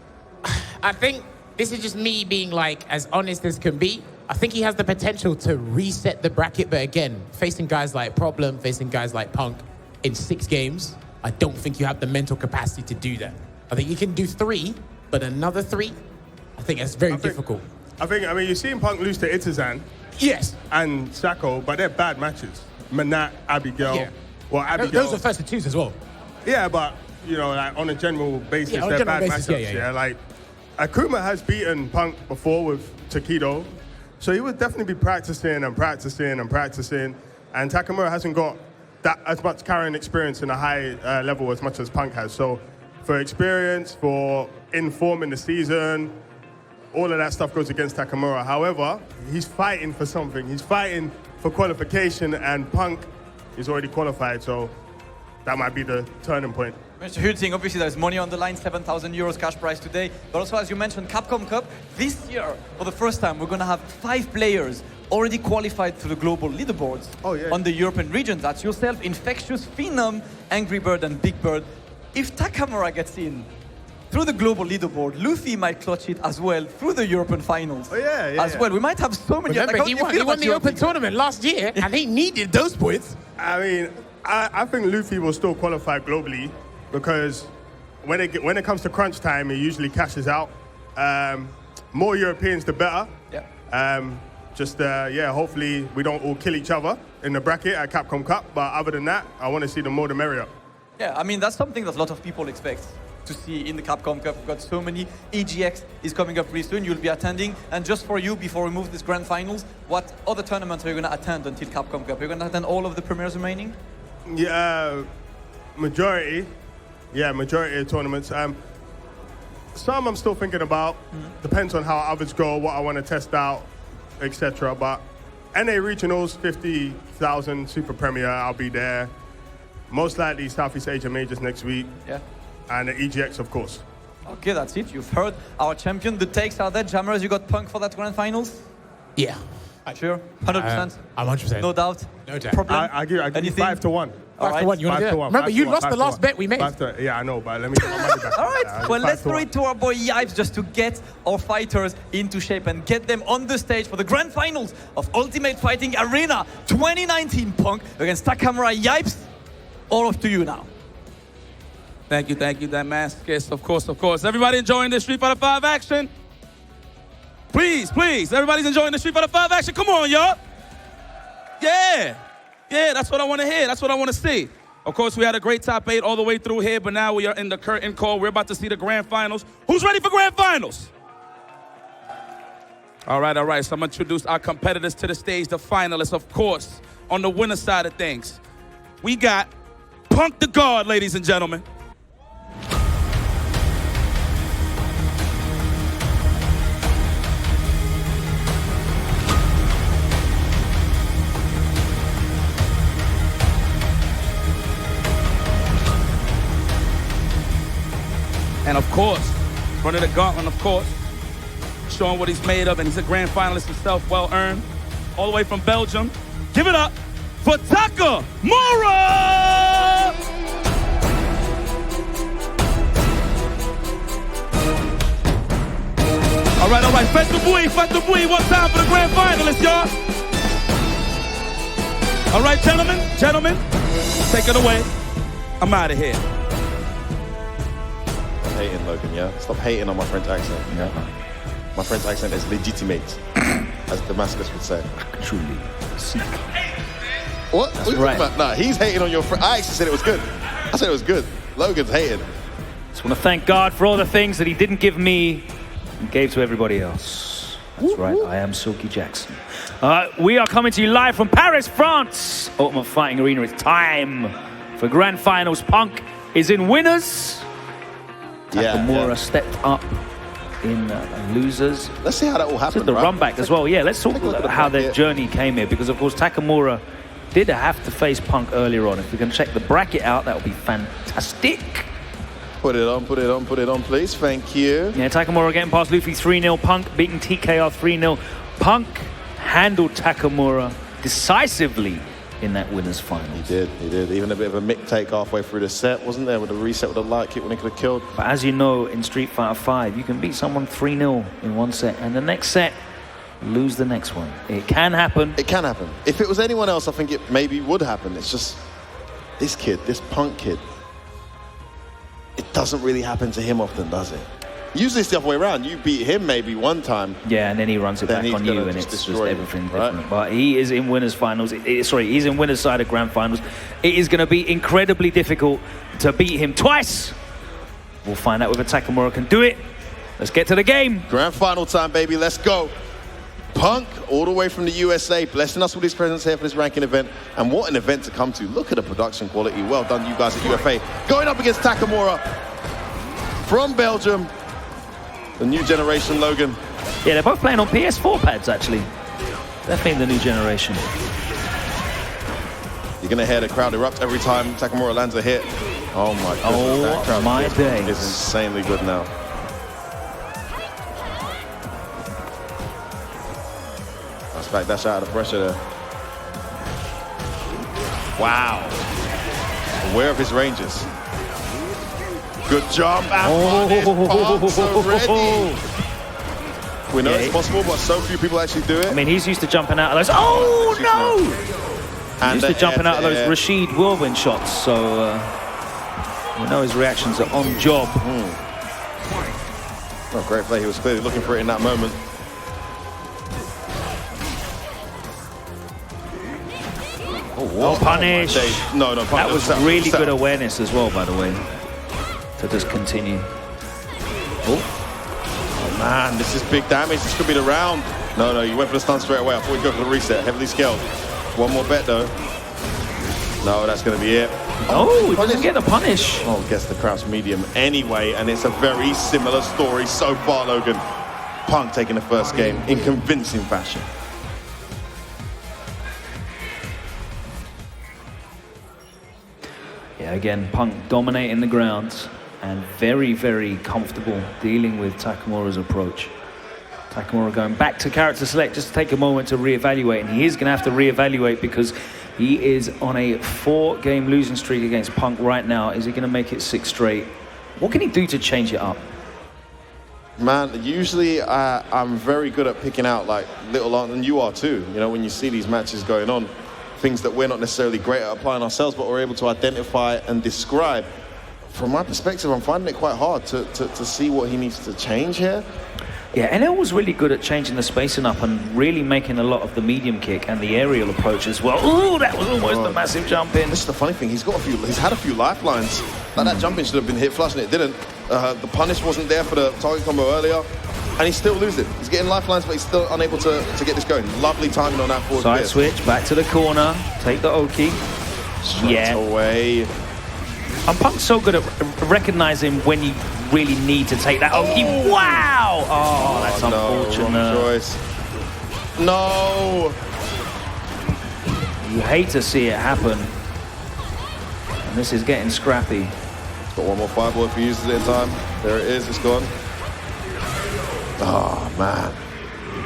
I think this is just me being like as honest as can be. I think he has the potential to reset the bracket, but again, facing guys like Problem, facing guys like Punk in 6 games, I don't think you have the mental capacity to do that. I think you can do 3, but another 3, I think that's very difficult. I mean, you've seen Punk lose to Itazan. Yes. And Sacco, but they're bad matches. Manat, Abigail. Yeah. Well, Abigail. Those are first to 2s as well. Yeah, but, you know, like on a general basis, on a they're general bad basis, matchups. yeah. Like, Akuma has beaten Punk before with Takido, so he would definitely be practicing and practicing and practicing. And Takamura hasn't got that as much Karin experience in a high level as much as Punk has. So for experience, for in form in the season, all of that stuff goes against Takamura. However, he's fighting for something. He's fighting for qualification, and Punk is already qualified, so that might be the turning point. It's a huge thing. Obviously, there's money on the line, 7,000 euros cash prize today. But also, as you mentioned, Capcom Cup, this year, for the first time, we're going to have 5 players already qualified to the global leaderboards on the European region. That's yourself, Infectious, Phenom, Angry Bird, and Big Bird. If Takamura gets in through the global leaderboard, Luffy might clutch it as well through the European finals as well. We might have so many. Remember, he won the Open Tournament last year, and he needed those points. I mean, I think Luffy will still qualify globally, because when it comes to crunch time, he usually cashes out. More Europeans, the better. Yeah. Hopefully we don't all kill each other in the bracket at Capcom Cup. But other than that, I want to see the more the merrier. Yeah, I mean, that's something that a lot of people expect to see in the Capcom Cup. We've got so many. EGX is coming up pretty soon. You'll be attending. And just for you, before we move this grand finals, what other tournaments are you going to attend until Capcom Cup? You're going to attend all of the premieres remaining? Yeah, majority. Yeah, majority of tournaments. Some I'm still thinking about. Depends on how others go, what I want to test out, etc. But NA Regionals, 50,000 Super Premier, I'll be there. Most likely Southeast Asia Majors next week. Yeah. And the EGX, of course. Okay, that's it. You've heard our champion. The takes are there. Jammers, you got Punk for that grand finals? Yeah. Sure? 100%? I'm 100%. No doubt? No doubt. Problem? I give you 5 to 1. 5 to 1. You want to do that? Remember, you lost the last bet we made. Yeah, I know, but let me get my money back. All right, well, let's throw it to our boy Yipes just to get our fighters into shape and get them on the stage for the grand finals of Ultimate Fighting Arena 2019. Punk against Takamura. Yipes, all up to you now. Thank you, that mask. Yes, of course. Everybody enjoying the Street Fighter 5 action? Please, everybody's enjoying the Street Fighter 5 action. Come on, y'all. Yeah, that's what I want to hear. That's what I want to see. Of course, we had a great top 8 all the way through here, but now we are in the curtain call. We're about to see the grand finals. Who's ready for grand finals? All right. So I'm going to introduce our competitors to the stage, the finalists, of course, on the winner side of things. We got Punk the God, ladies and gentlemen. course. Front of the gauntlet, of course. Showing what he's made of, and he's a grand finalist himself, well earned. All the way from Belgium. Give it up for Takamura! All right. Faites du bruit, one time for the grand finalists, y'all. All right, gentlemen, take it away. I'm out of here. Hating, Logan, yeah? Stop hating on my French accent. Yeah. My French accent is legitimate, as Damascus would say. Chun-Li. What? That's what right. About? Nah, he's hating on your French. I actually said it was good. I said it was good. Logan's hating. Just want to thank God for all the things that he didn't give me and gave to everybody else. That's right, I am Silky Jackson. We are coming to you live from Paris, France. Ultimate Fighting Arena. It's time for Grand Finals. Punk is in winners. Takamura stepped up in losers. Let's see how that all happened. The run back as well. Yeah, let's talk about how their journey came here, because of course Takamura did have to face Punk earlier on. If we can check the bracket out, that would be fantastic. Put it on, please. Thank you. Yeah, Takamura getting past Luffy 3-0. Punk beating TKR 3-0. Punk handled Takamura decisively in that winners final. He did. Even a bit of a mick take halfway through the set, wasn't there? With a reset with a light kick when he could have killed. But as you know, in Street Fighter 5, you can beat someone 3-0 in one set, and the next set, lose the next one. It can happen. It can happen. If it was anyone else, I think it maybe would happen. It's just this kid, this Punk kid. It doesn't really happen to him often, does it? Usually it's the other way around. You beat him maybe one time. Yeah, and then he runs it back on you, and it's just everything different. But he is in winners finals. He's in winners side of grand finals. It is going to be incredibly difficult to beat him twice. We'll find out whether Takamura can do it. Let's get to the game. Grand final time, baby. Let's go. Punk, all the way from the USA, blessing us with his presence here for this ranking event. And what an event to come to. Look at the production quality. Well done, you guys at UFA. Going up against Takamura from Belgium. The new generation, Logan. Yeah, they're both playing on PS4 pads, actually. Definitely the new generation. You're going to hear the crowd erupt every time Takamura lands a hit. Oh, my goodness. That crowd my days. is insanely good now. Nice back dash out of the pressure there. Wow. Aware of his ranges. Good jump, and Punk's already. We know it's possible, but so few people actually do it. I mean, he's used to jumping out of those. Oh, no! He's used to jumping out of those Rashid whirlwind shots, so we know his reactions are on job. Oh, great play. He was clearly looking for it in that moment. Oh, punish. No, that was really good awareness as well, by the way. To just continue. Oh, man, this is big damage. This could be the round. No, you went for the stun straight away. I thought we'd go for the reset. Heavily scaled. One more bet, though. No, that's going to be it. Oh, he doesn't get the punish. Oh, gets the crouch medium anyway, and it's a very similar story so far, Logan. Punk taking the first game in convincing fashion. Yeah, again, Punk dominating the ground and very, very comfortable dealing with Takamura's approach. Takamura going back to character select just to take a moment to reevaluate, and he is going to have to reevaluate because he is on a 4-game losing streak against Punk right now. Is he going to make it 6 straight? What can he do to change it up? Man, usually I'm very good at picking out like little, and you are too, you know, when you see these matches going on, things that we're not necessarily great at applying ourselves, but we're able to identify and describe. From my perspective, I'm finding it quite hard to see what he needs to change here. Yeah, NL was really good at changing the spacing up and really making a lot of the medium kick and the aerial approach as well. Ooh, that was almost a massive jump in. This is the funny thing, he's had a few lifelines. Like that jump in should have been hit flush and it didn't. The punish wasn't there for the target combo earlier. And he's still losing. He's getting lifelines, but he's still unable to get this going. Lovely timing on that forward side switch, back to the corner, take the Oki. Straight away. And Punk's so good at recognizing when you really need to take that Oki. Wow! Oh, that's unfortunate. Wrong choice. No! You hate to see it happen. And this is getting scrappy. Got one more fireball if he uses it in time. There it is, it's gone. Oh, man.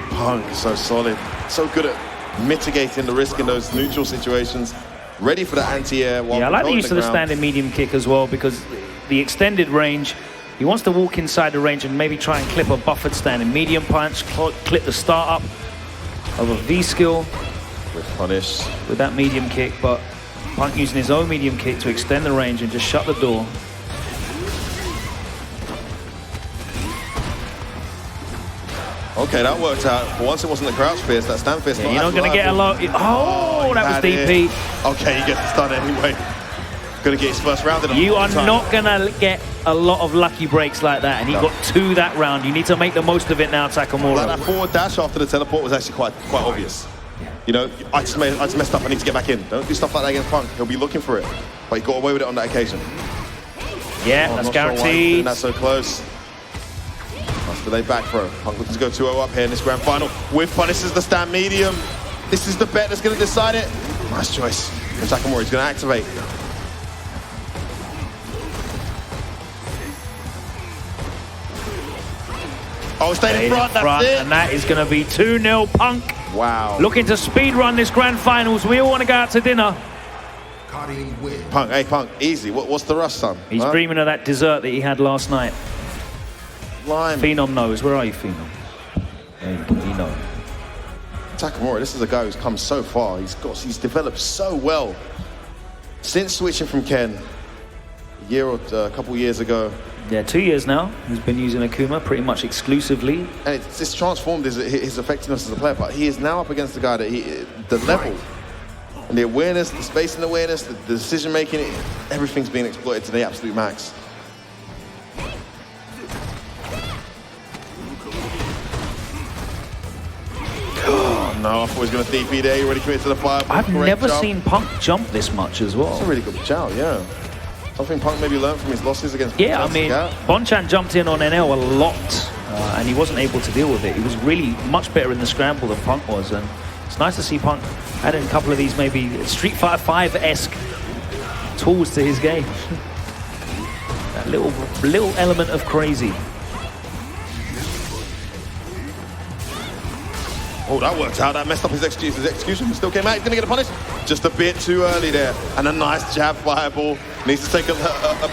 Punk is so solid. So good at mitigating the risk in those neutral situations. Ready for the anti-air. Yeah, I like the use of the standing medium kick as well, because the extended range, he wants to walk inside the range and maybe try and clip a buffered standing medium punch, clip the start up of a V skill with punish with that medium kick, but Punk using his own medium kick to extend the range and just shut the door. Okay, that worked out. For once it wasn't the crouch fist, that stand fist. Yeah, you're not going to get a low. Oh, that was DP. Okay, he gets the stun anyway. Going to get his first round in. You are not going to get a lot of lucky breaks like that, and he got 2 that round. You need to make the most of it now, Takamura. Like that forward dash after the teleport was actually quite obvious. You know, I just messed up. I need to get back in. Don't do stuff like that against Punk. He'll be looking for it, but he got away with it on that occasion. Yeah, that's guaranteed. That's so close. That's the late back throw. Punk looking to go 2-0 up here in this grand final. With punishes the stand medium. This is the bet that's going to decide it. Nice choice. And Takamura is going to activate. Oh, stayed in front, that's it. And that is going to be 2-0 Punk. Wow. Looking to speed run this grand finals. We all want to go out to dinner. Punk, hey Punk, easy. What's the rush, son? He's dreaming of that dessert that he had last night. Lime. Phenom knows. Where are you, Phenom? He knows. Takamura, this is a guy who's come so far. He's developed so well since switching from Ken a couple years ago. Yeah, 2 years now. He's been using Akuma pretty much exclusively. And it's transformed his effectiveness as a player, but he is now up against the guy that the level and the awareness, the spacing awareness, the decision making, everything's being exploited to the absolute max. Oh no, I thought he was going to DP there. He already committed to the fire. I've never seen Punk jump this much as well. That's a really good chow, yeah. Something Punk maybe learned from his losses against Yeah, I mean, Bonchan jumped in on NL a lot, and he wasn't able to deal with it. He was really much better in the scramble than Punk was, and it's nice to see Punk adding a couple of these maybe Street Fighter 5-esque tools to his game. That little element of crazy. Oh, that worked out. That messed up his execution. Still came out. He's going to get a punish. Just a bit too early there. And a nice jab fireball. Needs to take a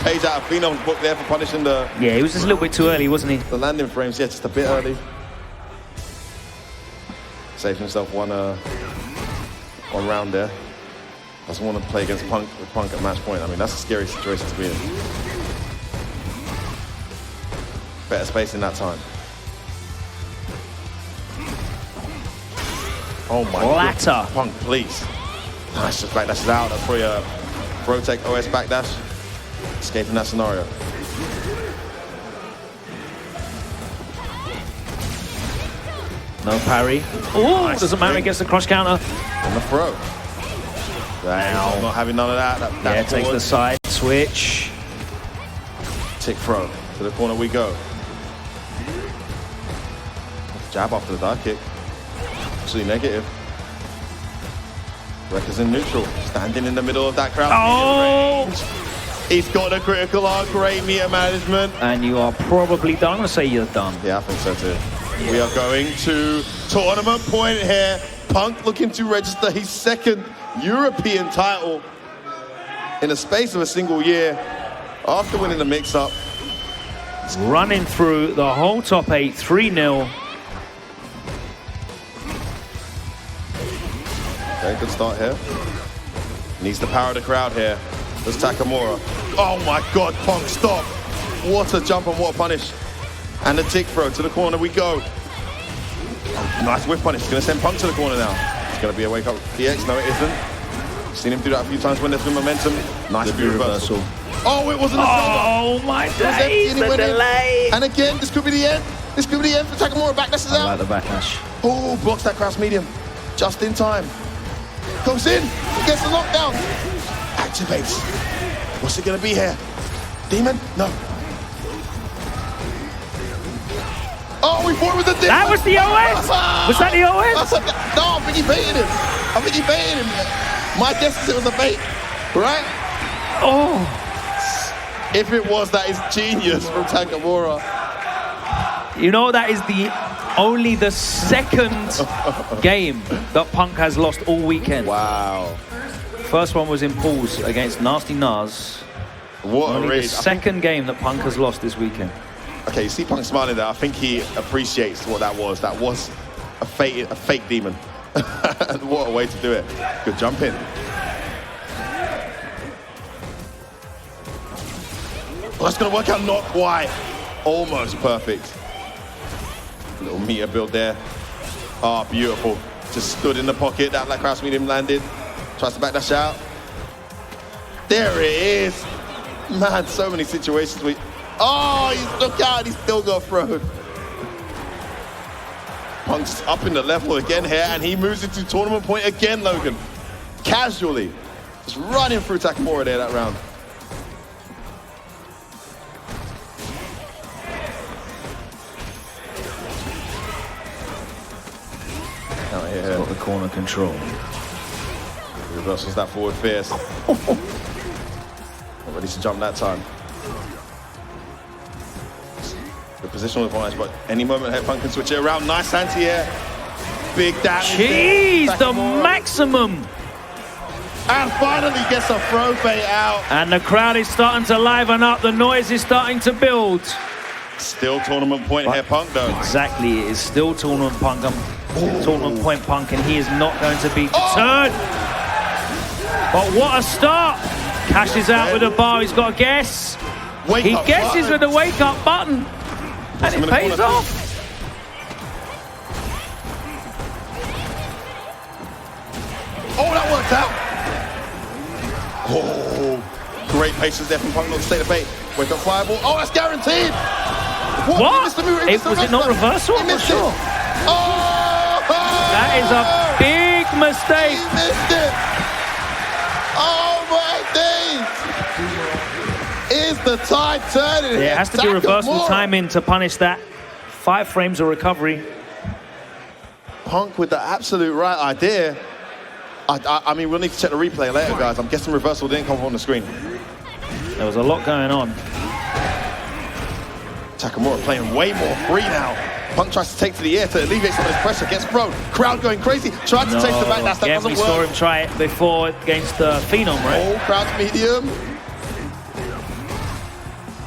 page out of Phenom's book there for punishing the... Yeah, he was just a little bit too early, wasn't he? The landing frames, yeah, just a bit early. Saved himself one round there. Doesn't want to play against Punk with Punk at match point. I mean, that's a scary situation to be in. Better space in that time. Oh my God. Punk, please. Nice, just backdashes out. That's probably a Protect OS backdash. Escaping that scenario. No parry. Oh, nice. Doesn't matter, he gets the cross counter. On the throw. Wow. Not having none of that. Yeah, takes the side switch. Tick throw. To the corner we go. Jab after the dive kick. Actually negative. Wrecker's in neutral. Standing in the middle of that crowd. Oh! He's got a critical arc. Great meter management. And you are probably done. I'm going to say you're done. Yeah, I think so too. We are going to tournament point here. Punk looking to register his second European title in the space of a single year after winning the mix-up. Running through the whole top 8, 3-0. Okay, good start here. Needs the power of the crowd here. There's Takamura. Oh my God, Punk, stop. What a jump and what a punish. And the tick throw to the corner we go. Oh, nice whiff punish. It's going to send Punk to the corner now. It's going to be a wake up DX. No, it isn't. Seen him do that a few times when there's been momentum. Nice view reversal. Oh, it wasn't a Oh my days, the delay. And again, this could be the end. This could be the end for Takamura. Backdash is out. I like the backlash. Oh, blocks that crouch medium. Just in time. Goes in. Gets the knockdown. Activates. What's it going to be here? Demon? No. Oh, we thought it was a demon. That was the OS? Was that the OS? No, I think he baited him. My guess is it was a bait. Right? Oh. If it was, that is genius from Takamura. You know, that is only the second game that Punk has lost all weekend. Wow. First one was in pools against Nasty Nas. What a Only raid. the second game that Punk has lost this weekend. Okay, you see Punk smiling there. I think he appreciates what that was. That was a fake demon. What a way to do it. Good jump in. Well, that's going to work out, not quite. Almost perfect. Little meter build there. Ah, beautiful. Just stood in the pocket. That black cross medium landed. Tries to back dash out. There it is. Man, so many situations where... Oh, he's look out. He's still got thrown. Punk's up in the level again here, and he moves into tournament point again, Logan. Casually. Just running through Takamura there that round. Out here. Got the corner control. Reversals that forward fierce. Not ready to jump that time. The positional advantage, but any moment here, Punk can switch it around. Nice anti-air. Big damage. Jeez, the maximum. And finally gets a throw bait out. And the crowd is starting to liven up. The noise is starting to build. Still tournament point here, Punk, though. Exactly, it is still tournament Punk. Tournament point Punk, and he is not going to be deterred. But what a start. Cashes out with a bar. He's got a guess. He guesses with the wake-up button. And it pays off. Oh, that worked out. Oh, great patience there from Punk not to stay the bait. Wake up fireball. Oh, that's guaranteed. What? He missed the move. Was it not reversal? I'm not sure. Oh! That is a big mistake. He missed it. Oh, my days. Is the tide turning? Yeah, it has to be reversible timing to punish that. 5 frames of recovery. Punk with the absolute right idea. I mean, we'll need to check the replay later, guys. I'm guessing reversal didn't come up on the screen. There was a lot going on. Takamura playing way more free now. Punk tries to take to the air to alleviate some of his pressure. Gets thrown. Crowd going crazy. Tried to chase the back. That doesn't we work. saw him try it before against Phenom, right? Oh, crowd's medium.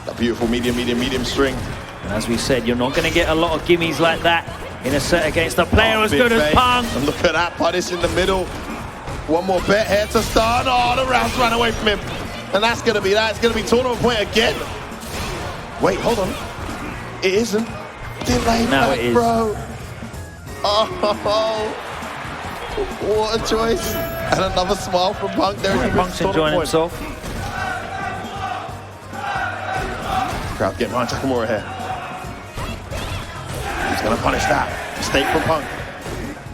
That beautiful medium string. And as we said, you're not going to get a lot of gimmies like that in a set against a player as good as Punk. And look at that punish in the middle. One more bet here to start. Oh, the rounds ran away from him. And that's going to be that. It's going to be tournament point again. Wait, hold on. It isn't. Delay back, bro. Oh, what a choice. And another smile from Punk. There he Punk's enjoying himself. Crowd getting behind Takamura here. He's going to punish that. Mistake from Punk.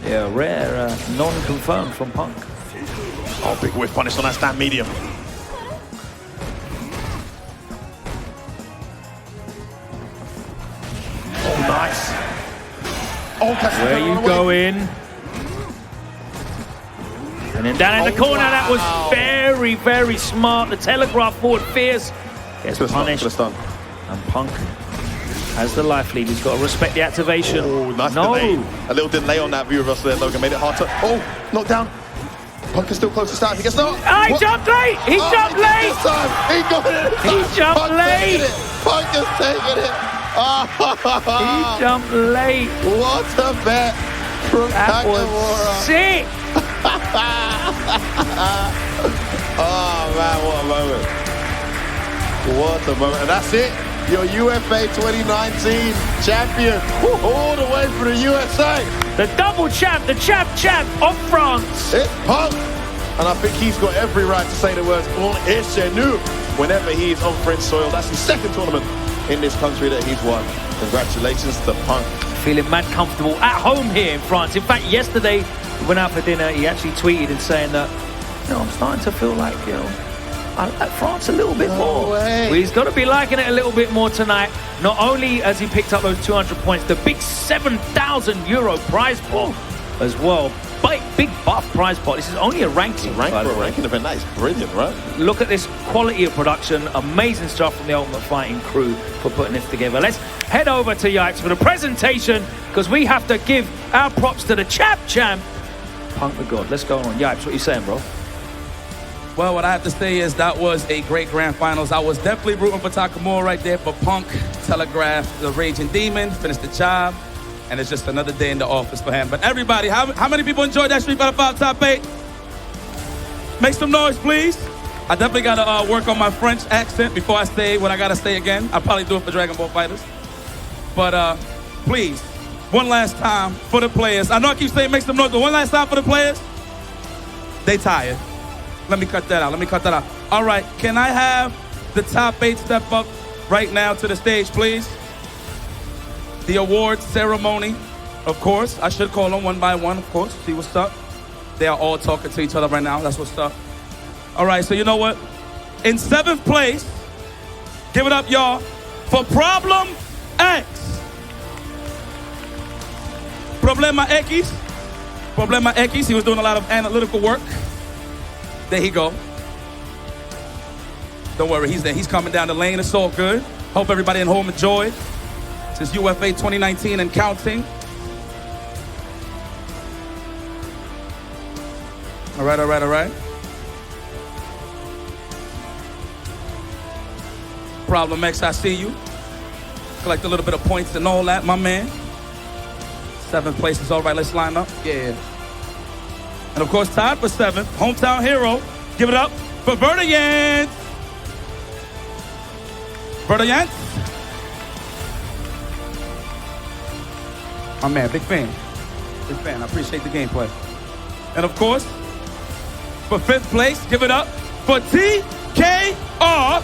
Yeah, rare non-confirmed from Punk. Oh, big whiff punish on that stand medium. Oh, nice. Oh, where you going? And then down in the corner, that was very, very smart. The telegraph forward fierce gets punished. And Punk has the life lead. He's got to respect the activation. Oh, nice delay. A little delay on that view reversal there, Logan. Made it hard to... Oh, knocked down. Punk is still close to start. He gets no... He jumped late! He jumped late! He got it! He jumped late! Punk has taken it! He jumped late! What a bet from Takamura! That was sick! Oh, man, what a moment. What a moment. And that's it. Your UFA 2019 champion. All the way from the USA. The double champ, the champ of France. It's Punk. And I think he's got every right to say the words "on est chez nous" whenever he's on French soil. That's the second tournament in this country that he's won. Congratulations to Punk. Feeling mad comfortable at home here in France. In fact, yesterday we went out for dinner. He actually tweeted and saying that, I'm starting to feel like, I like France a little bit more. Well, he's got to be liking it a little bit more tonight. Not only has he picked up those 200 points, the big €7,000 prize pool as well. big buff prize pot. This is only a ranking. Rank by for the a way. ranking event, that is brilliant, right? Look at this quality of production. Amazing stuff from the Ultimate Fighting crew for putting this together. Let's head over to Yipes for the presentation, because we have to give our props to the champ, Punk the God. Let's go on. Yipes, what you saying, bro? Well, what I have to say is that was a great grand finals. I was definitely rooting for Takamura right there, but Punk telegraphed the Raging Demon, finished the job, and it's just another day in the office for him. But everybody, how many people enjoyed that Street Fighter 5 Top 8? Make some noise, please. I definitely got to work on my French accent before I say what I got to say again. I'll probably do it for Dragon Ball Fighters. But please, one last time for the players. I know I keep saying make some noise, but one last time for the players. They tired. Let me cut that out. All right, can I have the top 8 step up right now to the stage, please? The awards ceremony, of course. I should call them one by one, of course. See what's up. They are all talking to each other right now. That's what's up. All right, so you know what? In 7th place, give it up, y'all, for Problem X. Problema X. He was doing a lot of analytical work. There he go. Don't worry, he's there. He's coming down the lane. It's all good. Hope everybody at home enjoyed. This is UFA 2019 and counting. All right. Problem X, I see you. Collect a little bit of points and all that, my man. 7th place is all right. Let's line up. Yeah. And of course, tied for 7th, hometown hero. Give it up for Verdoyance. My man, big fan. I appreciate the gameplay. And of course, for 5th place, give it up for TKR.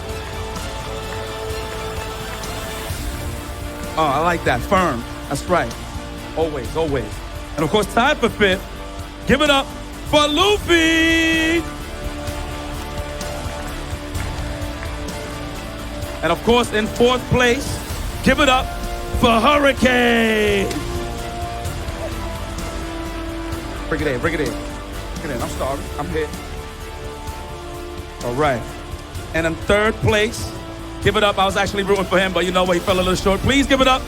Oh, I like that. Firm. That's right. Always. And of course, tied for 5th, give it up for Luffy. And of course, in 4th place, give it up for Hurricane. Bring it in. I'm sorry. I'm here. All right. And in 3rd place, give it up. I was actually rooting for him, but you know what? He fell a little short. Please give it up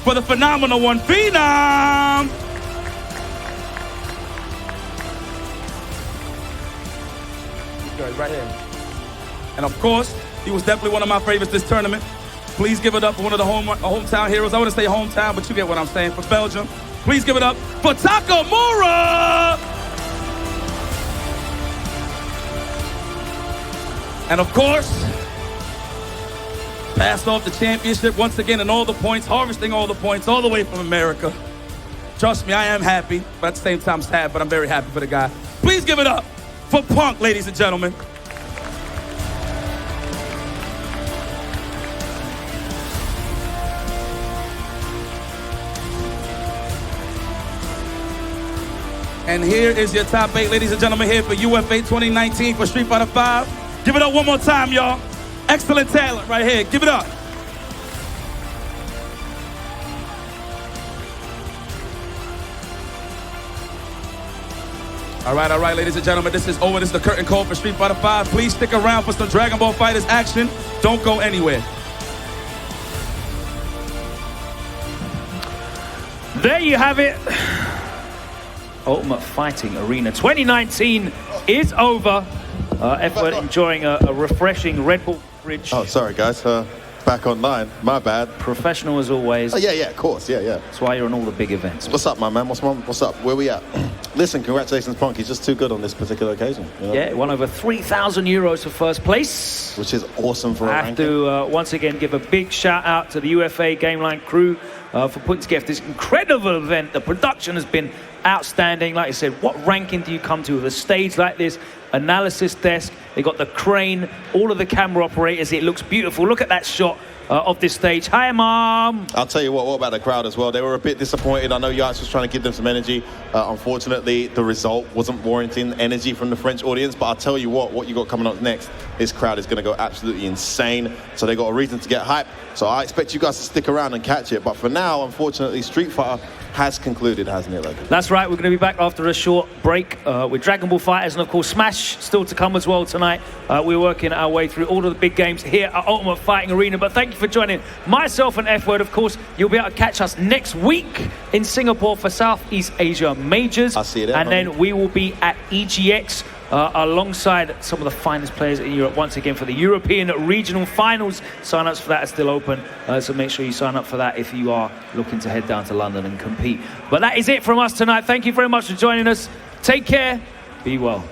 for the phenomenal one, Phenom. Right here. And of course, he was definitely one of my favorites this tournament. Please give it up for one of the hometown heroes. I want to say hometown, but you get what I'm saying. For Belgium, please give it up for Takamura. And of course, passed off the championship once again and all the points, harvesting all the points all the way from America. Trust me, I am happy, but at the same time sad, but I'm very happy for the guy. Please give it up for Punk, ladies and gentlemen. And here is your top 8, ladies and gentlemen, here for UFA 2019 for Street Fighter 5. Give it up one more time, y'all. Excellent talent right here. Give it up. All right, ladies and gentlemen, this is over. This is the curtain call for Street Fighter 5. Please stick around for some Dragon Ball Fighters action. Don't go anywhere. There you have it. Ultimate Fighting Arena 2019 is over. Everyone enjoying a refreshing Red Bull Bridge. Oh, sorry, guys. Back online. My bad. Professional as always. Oh, yeah, of course. Yeah. That's why you're on all the big events. What's up, my man? What's up? Where we at? Listen, congratulations, Punk. He's just too good on this particular occasion. You know? Yeah, won over 3,000 euros for 1st place. Which is awesome for a ranking. I have to once again give a big shout out to the UFA Game Line crew for putting together this incredible event. The production has been outstanding. Like I said, what ranking do you come to with a stage like this? Analysis desk, they got the crane, all of the camera operators. It looks beautiful. Look at that shot of this stage. Hi, Mom. I'll tell you what about the crowd as well. They were a bit disappointed. I know Yachts was trying to give them some energy. Unfortunately, the result wasn't warranting energy from the French audience. But I'll tell you what you got coming up next. This crowd is going to go absolutely insane. So they got a reason to get hyped. So I expect you guys to stick around and catch it. But for now, unfortunately, Street Fighter has concluded, hasn't it, Logan? That's right. We're going to be back after a short break with Dragon Ball Fighters and, of course, Smash still to come as well tonight. We're working our way through all of the big games here at Ultimate Fighting Arena. But thank you for joining myself and F-Word. Of course, you'll be able to catch us next week in Singapore for Southeast Asia Majors. I'll see you there, and homie. then we will be at EGX alongside some of the finest players in Europe once again for the European Regional Finals. Sign-ups for that are still open, so make sure you sign up for that if you are looking to head down to London and compete. But that is it from us tonight. Thank you very much for joining us. Take care. Be well.